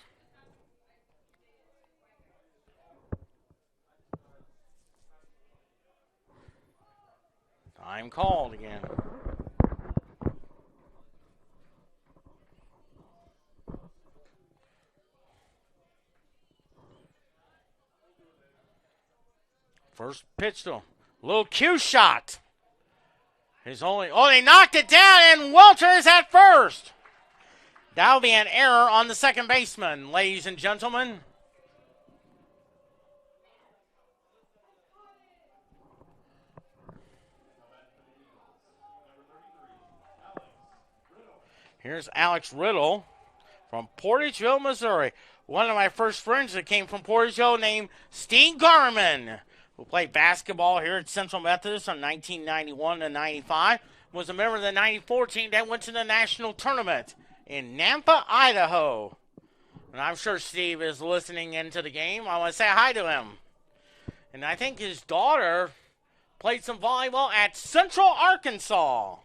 Time called again. First pitch to him. Little cue shot. He's only, they knocked it down, and Welter is at first. That'll be an error on the second baseman, ladies and gentlemen. Here's Alex Riddle from Portageville, Missouri. One of my first friends that came from Portageville named Steve Garman, who played basketball here at Central Methodist from 1991 to 95, was a member of the 94 team that went to the national tournament in Nampa, Idaho. And I'm sure Steve is listening into the game. I want to say hi to him. And I think his daughter played some volleyball at Central Arkansas.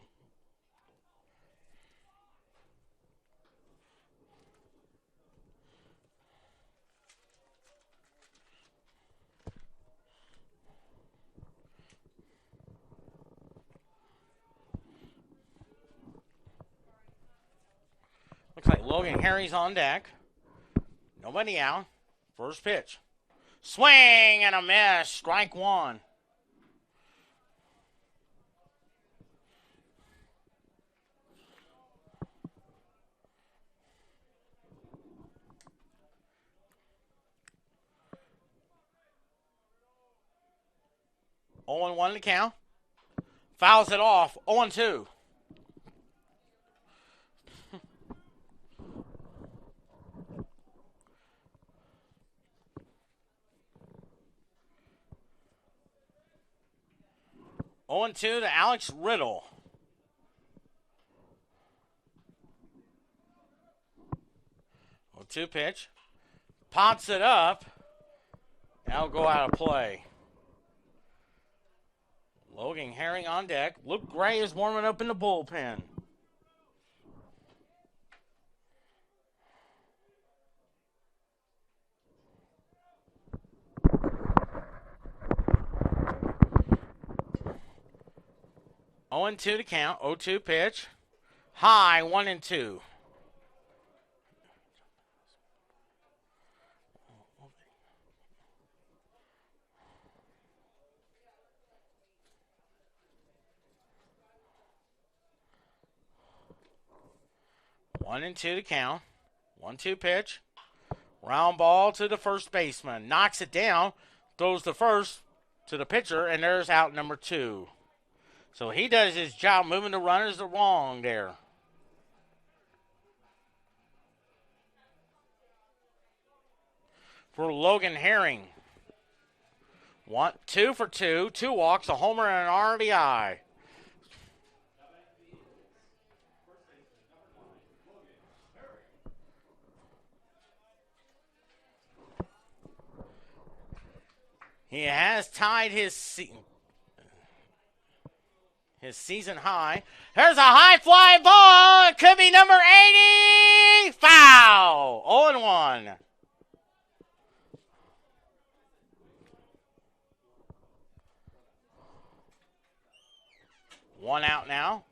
Looks like Logan Harry's on deck. Nobody out. First pitch. Swing and a miss. Strike one. 0-1 to count. Fouls it off. 0-2. On two to Alex Riddle. 0-2 pitch. Pops it up. That'll go out of play. Logan Herring on deck. Luke Gray is warming up in the bullpen. Oh and 2 to count. 0-2 pitch. High 1-2. One and 2 to count. 1-2 pitch. Round ball to the first baseman. Knocks it down. Throws the first to the pitcher, and there's out number 2. So he does his job moving the runners along there. For Logan Herring. 2 for 2. 2 walks, a homer, and an RBI. He has tied his season high. There's a high fly ball. It could be number 80. Foul. 0-1. One out now.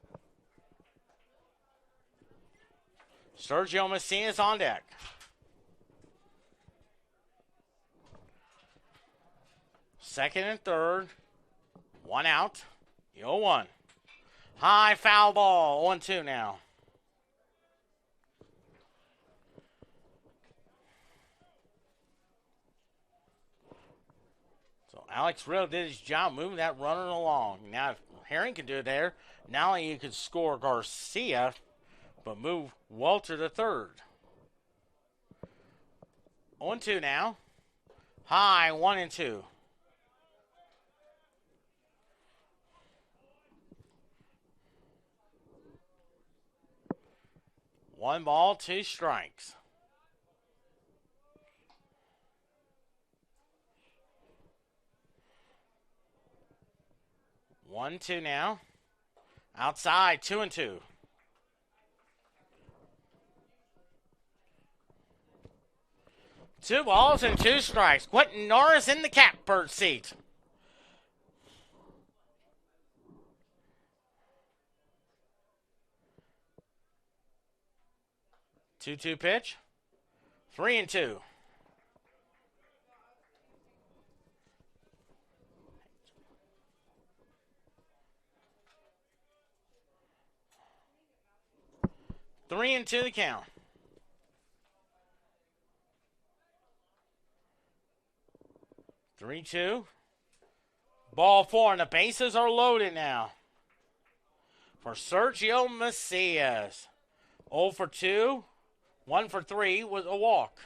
Sergio Macias on deck. Second and third. One out. 0-1. High foul ball. 0-2 now. So Alex Riddle did his job moving that runner along. Now if Herring can do it there, not only you can score Garcia, but move Walter to third. 0-2 now. High 1-2. One ball, 2 strikes. One, 2 now. Outside, 2-2. Two balls and 2 strikes. Quentin Norris in the catbird seat. Two pitch. 3-2. Three and 2 the count. 3-2. Ball 4, and the bases are loaded now. For Sergio Macias. 0 for 2. 1 for 3 was a walk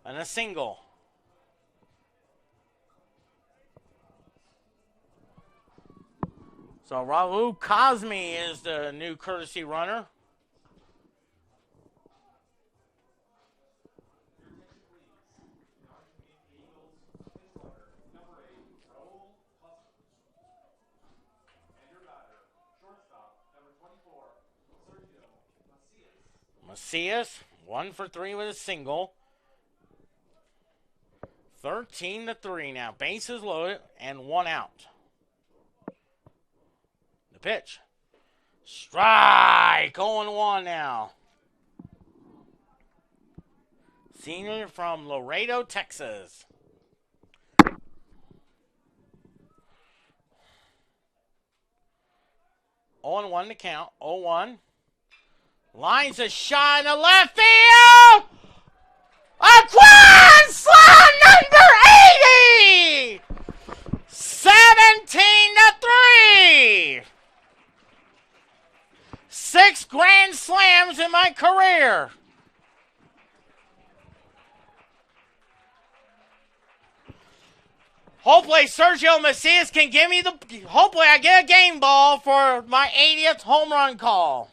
and a single. So Raul Cosme is the new courtesy runner. Macias, 1 for 3 with a single. 13-3 now. Bases loaded and 1 out. The pitch. Strike. 0-1 now. Senior from Laredo, Texas. On 1 to count. 0-1. Lines a shot in the left field. A grand slam number 80. 17 my career. Hopefully Sergio Macias can give me hopefully I get a game ball for my 80th home run call.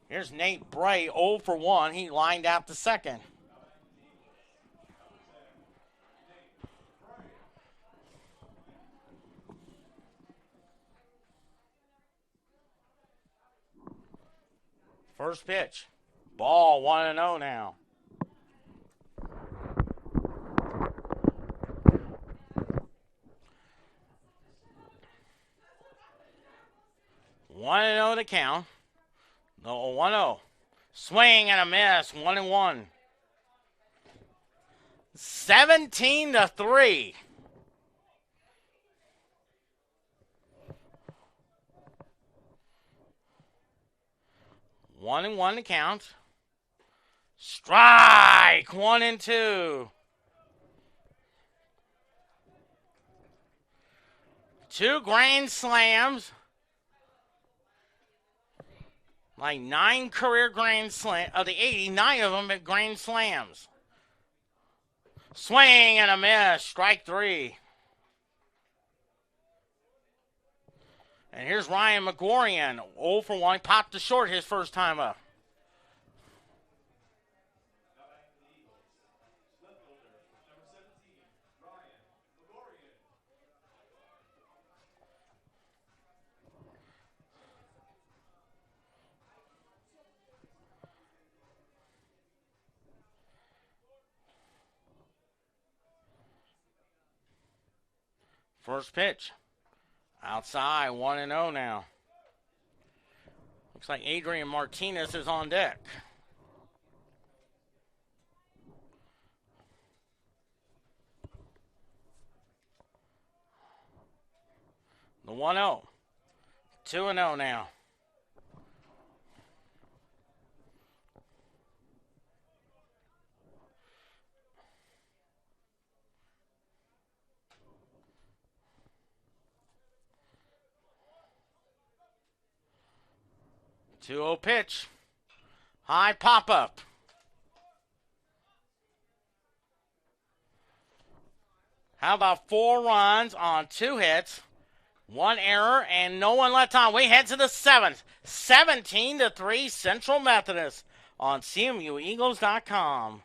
Here's Nate Bray, 0 for 1. He lined out the second. First pitch. Ball 1-0 now. One and 0 to count. No, 1-0. Swing and a miss. 1-1. 17-3. One and 1 to count. Strike. 1-2. 2 grand slams. Like 9 career grand slams. Of the 80, 9 of them at grand slams. Swing and a miss. Strike 3. And here's Ryan McGorian, 0 for 1. Popped to short his first time up. First pitch. Outside, 1-0 now. Looks like Adrian Martinez is on deck. The 1-0. 2-0 now. Two-0 pitch. High pop-up. How about 4 runs on 2 hits, 1 error, and no one left on? We head to the 7th. 17-3 Central Methodist on CMUEagles.com.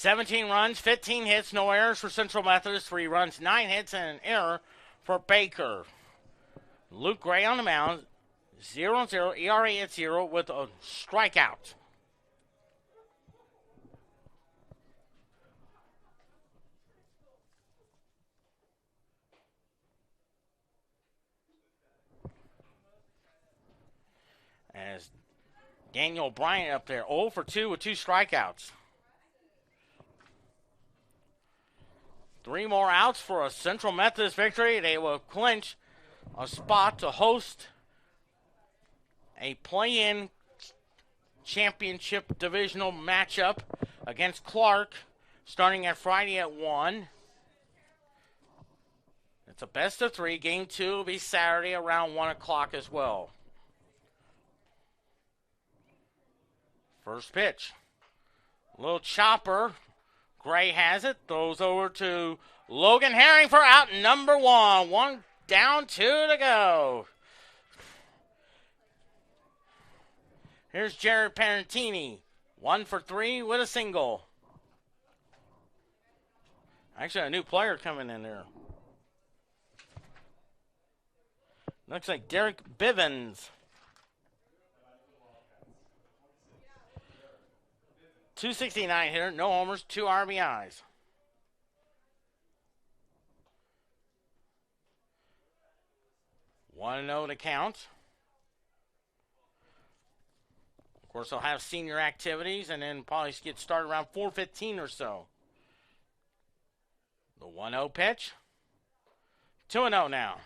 $17 runs, 15 hits, no errors for Central Methodist. 3 runs, 9 hits, and an error for Baker. Luke Gray on the mound, 0-0, ERA at 0 with a strikeout. As Daniel Bryant up there, 0 for 2 with 2 strikeouts. 3 more outs for a Central Methodist victory. They will clinch a spot to host a play-in championship divisional matchup against Clark starting at Friday at 1. It's a best of 3. Game 2 will be Saturday around 1 o'clock as well. First pitch. Little chopper. Gray has it. Throws over to Logan Herring for out number 1. down, 2 to go. Here's Jared Parentini, 1 for 3 with a single. Actually, a new player coming in there. Looks like Derek Bivens. 269 hitter, no homers, 2 RBIs. One 0 to count. Of course, they'll have senior activities and then probably get started around 4:15 or so. The 1-0 pitch. 2-0 now.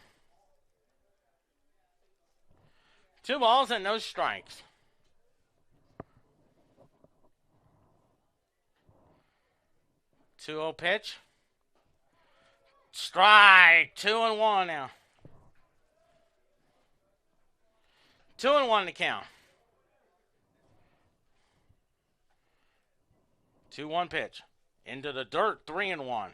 2 balls and no strikes. Two-0 pitch. Strike. 2-1 now. 2-1 to count. 2-1 pitch. Into the dirt. 3-1.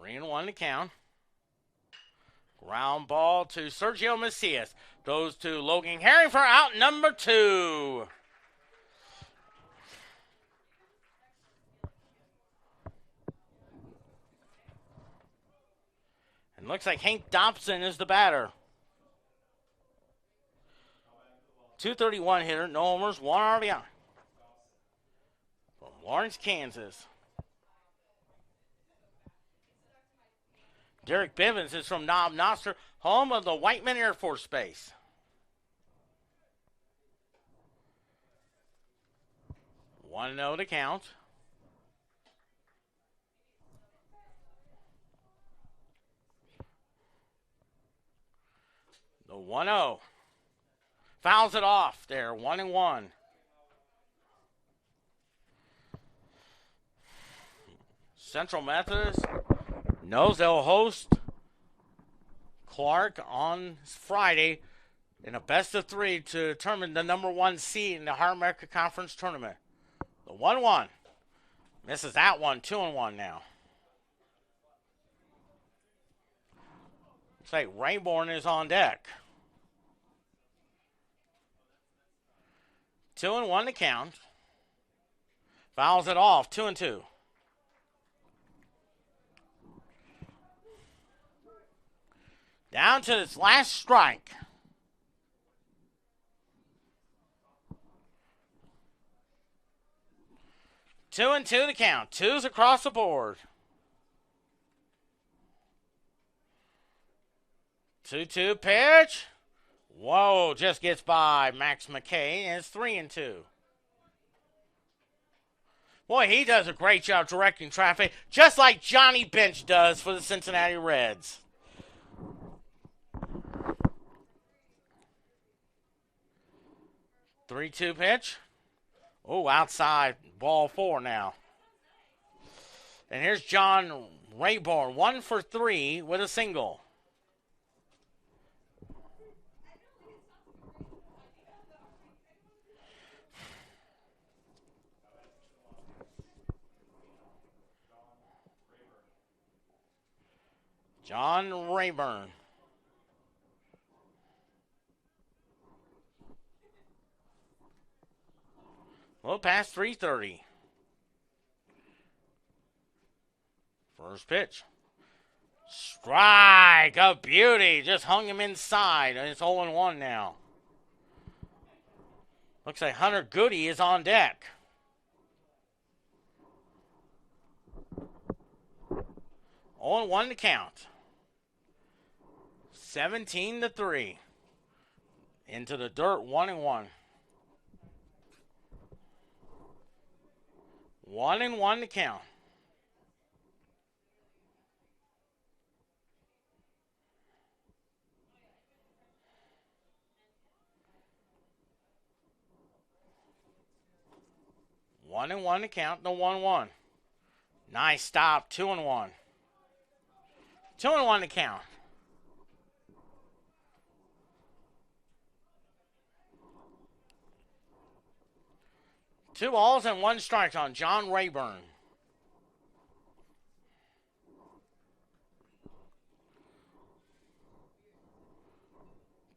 Three and one to count. Ground ball to Sergio Macias. Goes to Logan Herring for out number 2. And looks like Hank Dobson is the batter. 231 hitter, no homers, 1 RBI. From Lawrence, Kansas. Derek Bivens is from Knob Noster, home of the Whiteman Air Force Base. One 0 to count. The 1-0. Fouls it off there, 1-1. Central Methodist knows they'll host Clark on Friday in a best-of-3 to determine the number 1 seed in the Heart America Conference Tournament. The 1-1. Misses that one, 2-1 now. Looks like Rayborn is on deck. 2-1 to count. Fouls it off, 2-2. Down to its last strike. Two and 2 to count. 2's across the board. 2-2 pitch. Whoa, just gets by Max McKay, and it's 3-2. Boy, he does a great job directing traffic, just like Johnny Bench does for the Cincinnati Reds. 3-2 pitch. Oh, outside. Ball 4 now. And here's John Rayborn, 1 for 3 with a single. John Rayburn. Well, past 3:30. First pitch. Strike. A beauty. Just hung him inside. And it's 0-1 now. Looks like Hunter Goody is on deck. Oh, 1 to count. 17-3. Into the dirt, 1-1. 1-1 to count. One and one to count. The 1-1. Nice stop. 2-1. 2-1 to count. 2 balls and 1 strike on John Rayburn.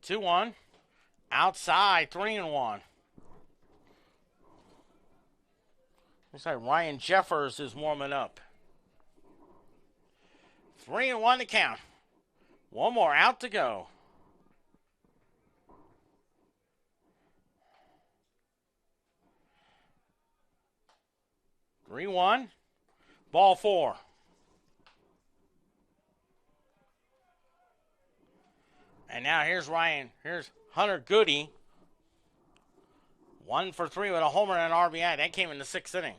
Two one, outside 3-1. Looks like Ryan Jeffers is warming up. 3-1 to count. One more out to go. Three one, ball 4. And now here's Hunter Goody. 1 for 3 with a homer and an RBI. That came in the 6th inning.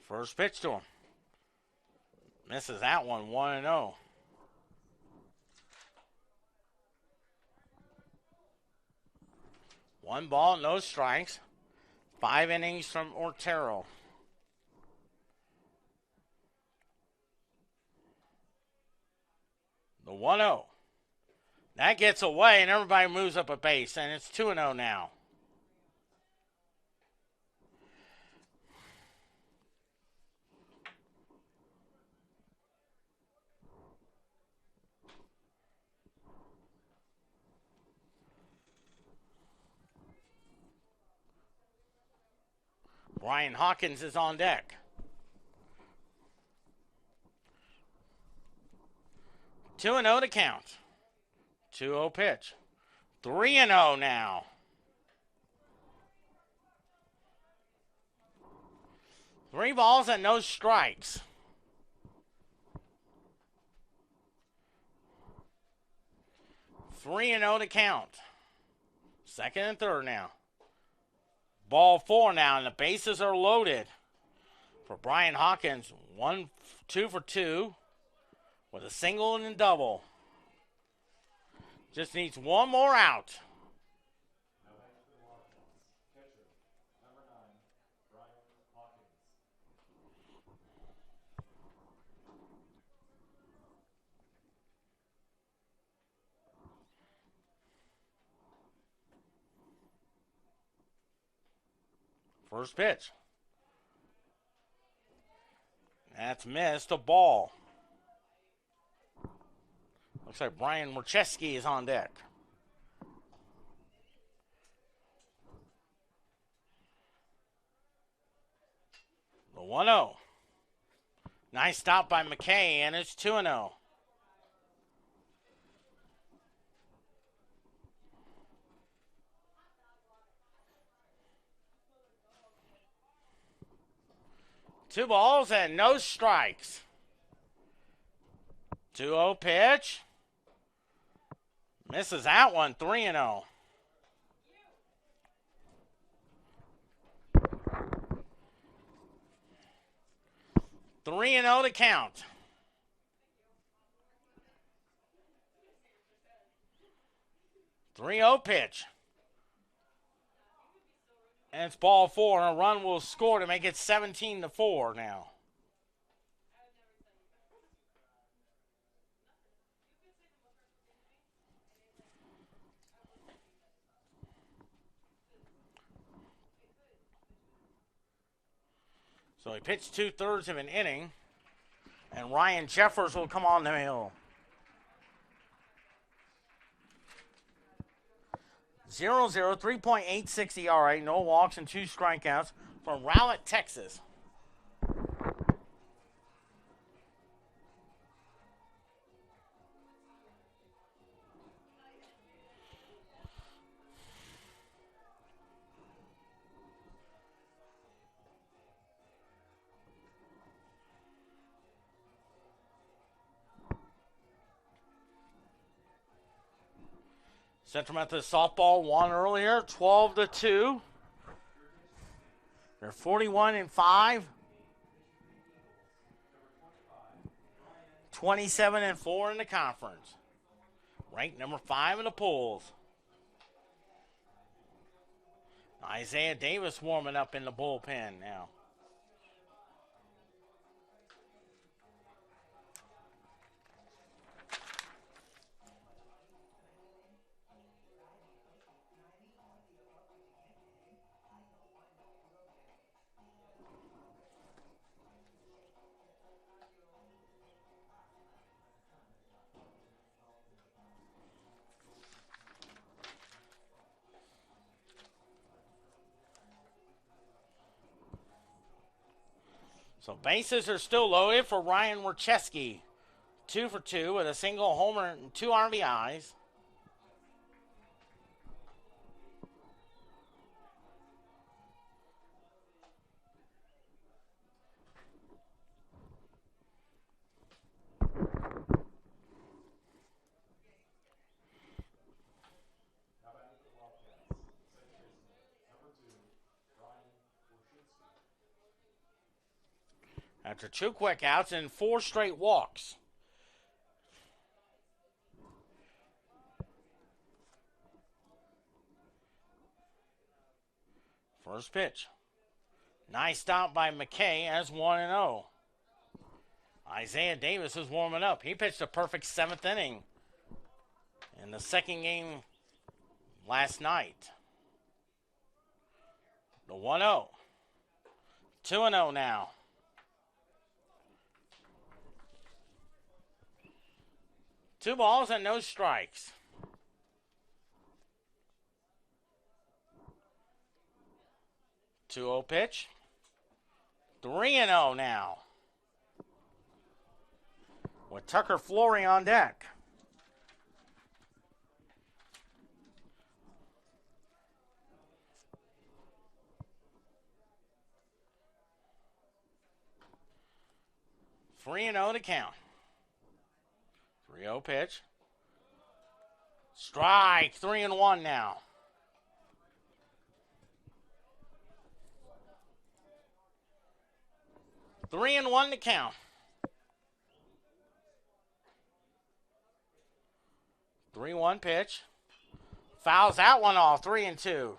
First pitch to him. Misses that one, 1-0. One ball, no strikes. 5 innings from Ortero. The 1-0. That gets away, and everybody moves up a base, and it's 2-0 now. Brian Hawkins is on deck. 2-0 to count. 2-0 pitch. 3-0 now. Three balls and no strikes. Three and 0 to count. Second and third now. Ball 4 now, and the bases are loaded for Brian Hawkins. 2 for 2 with a single and a double. Just needs one more out. First pitch. That's missed. A ball. Looks like Brian Murcheski is on deck. The 1-0. Nice stop by McKay, and it's 2-0. Two balls and no strikes. 2-0 pitch. Misses that one, 3-0. Three and 0 to count. Three 0 pitch. And it's ball 4, and a run will score to make it 17-4 now. So he pitched 2/3 of an inning, and Ryan Jeffers will come on the hill. 0-0, 3.86 ERA, no walks and 2 strikeouts from Rowlett, Texas. Central Methodist softball won earlier, 12-2. They're 41-5. 27-4 in the conference. Ranked number 5 in the polls. Isaiah Davis warming up in the bullpen now. So bases are still loaded for Ryan Wercheski. 2 for 2 with a single homer and 2 RBIs. After 2 quick outs and 4 straight walks. First pitch. Nice stop by McKay as 1-0. Isaiah Davis is warming up. He pitched a perfect 7th inning in the second game last night. The 1-0. 2-0 now. Two balls and no strikes. Two-0 pitch. 3-0 now. With Tucker Flory on deck. Three and 0 to count. 3-0 pitch. Strike. 3-1 now. Three and 1 to count. 3-1 pitch. Fouls that one off. 3-2.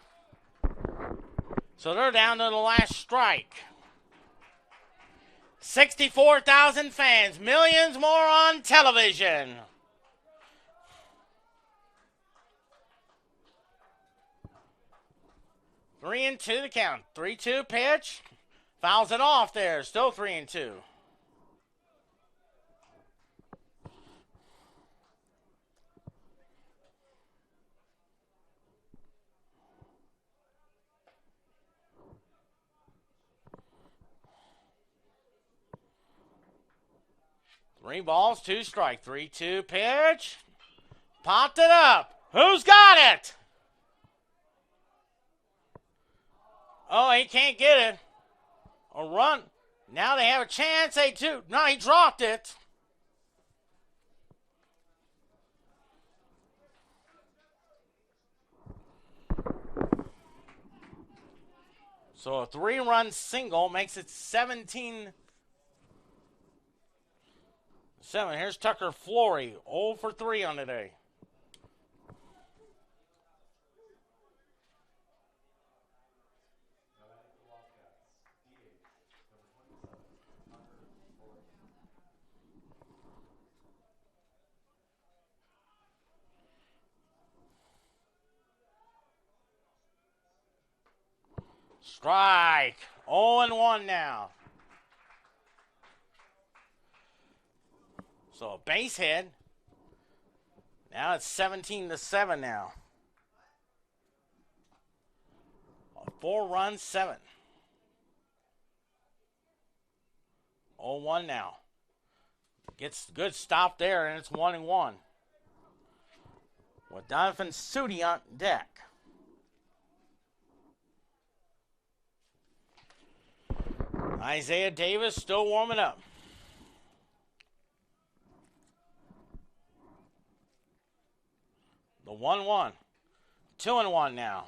So they're down to the last strike. 64,000 fans. Millions more on television. Three and 2 to count. 3-2 pitch. Fouls it off there. Still 3-2. Three balls, 2 strikes. 3-2 pitch. Popped it up. Who's got it? Oh, he can't get it. A run. Now they have a chance. They do. No, he dropped it. So a 3-run single makes it 17-7. Here's Tucker Flory. 0 for 3 on the day. Strike. 0-1 now. So a base hit. Now it's 17-7 now. A 4-run 7. 0-1 now. Gets good stop there, and it's 1-1. With Donovan Sudi on deck. Isaiah Davis still warming up. The 1-1. 2-1 now.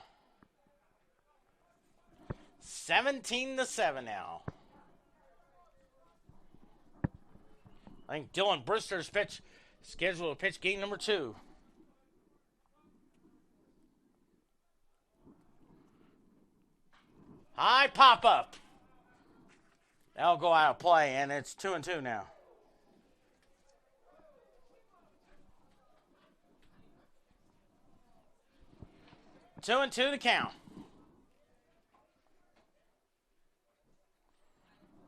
17-7 now. I think Dylan Brister's pitch scheduled to pitch game number 2. High pop up. That'll go out of play, and it's 2-2 now. 2-2 to count.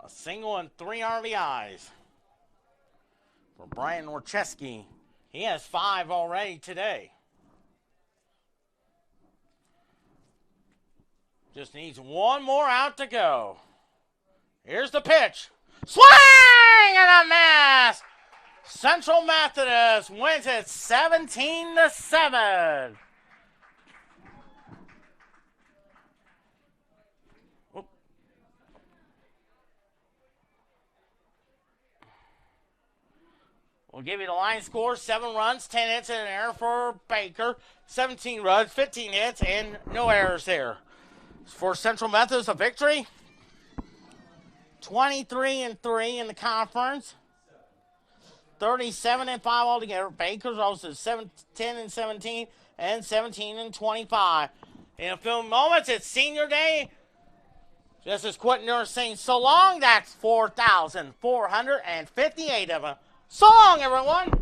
A single and 3 RBIs for Brian Orcheski. He has 5 already today. Just needs one more out to go. Here's the pitch. Swing and a miss! Central Methodist wins it 17-7. We'll give you the line score. 7 runs, 10 hits, and an error for Baker. 17 runs, 15 hits, and no errors there. For Central Methodist, a victory. 23-3 in the conference. 37-5 altogether. Baker's also 10-17 and 17-25. In a few moments, it's senior day. Just as Quentin Nurse saying so long, that's 4,458 of them. So long, everyone.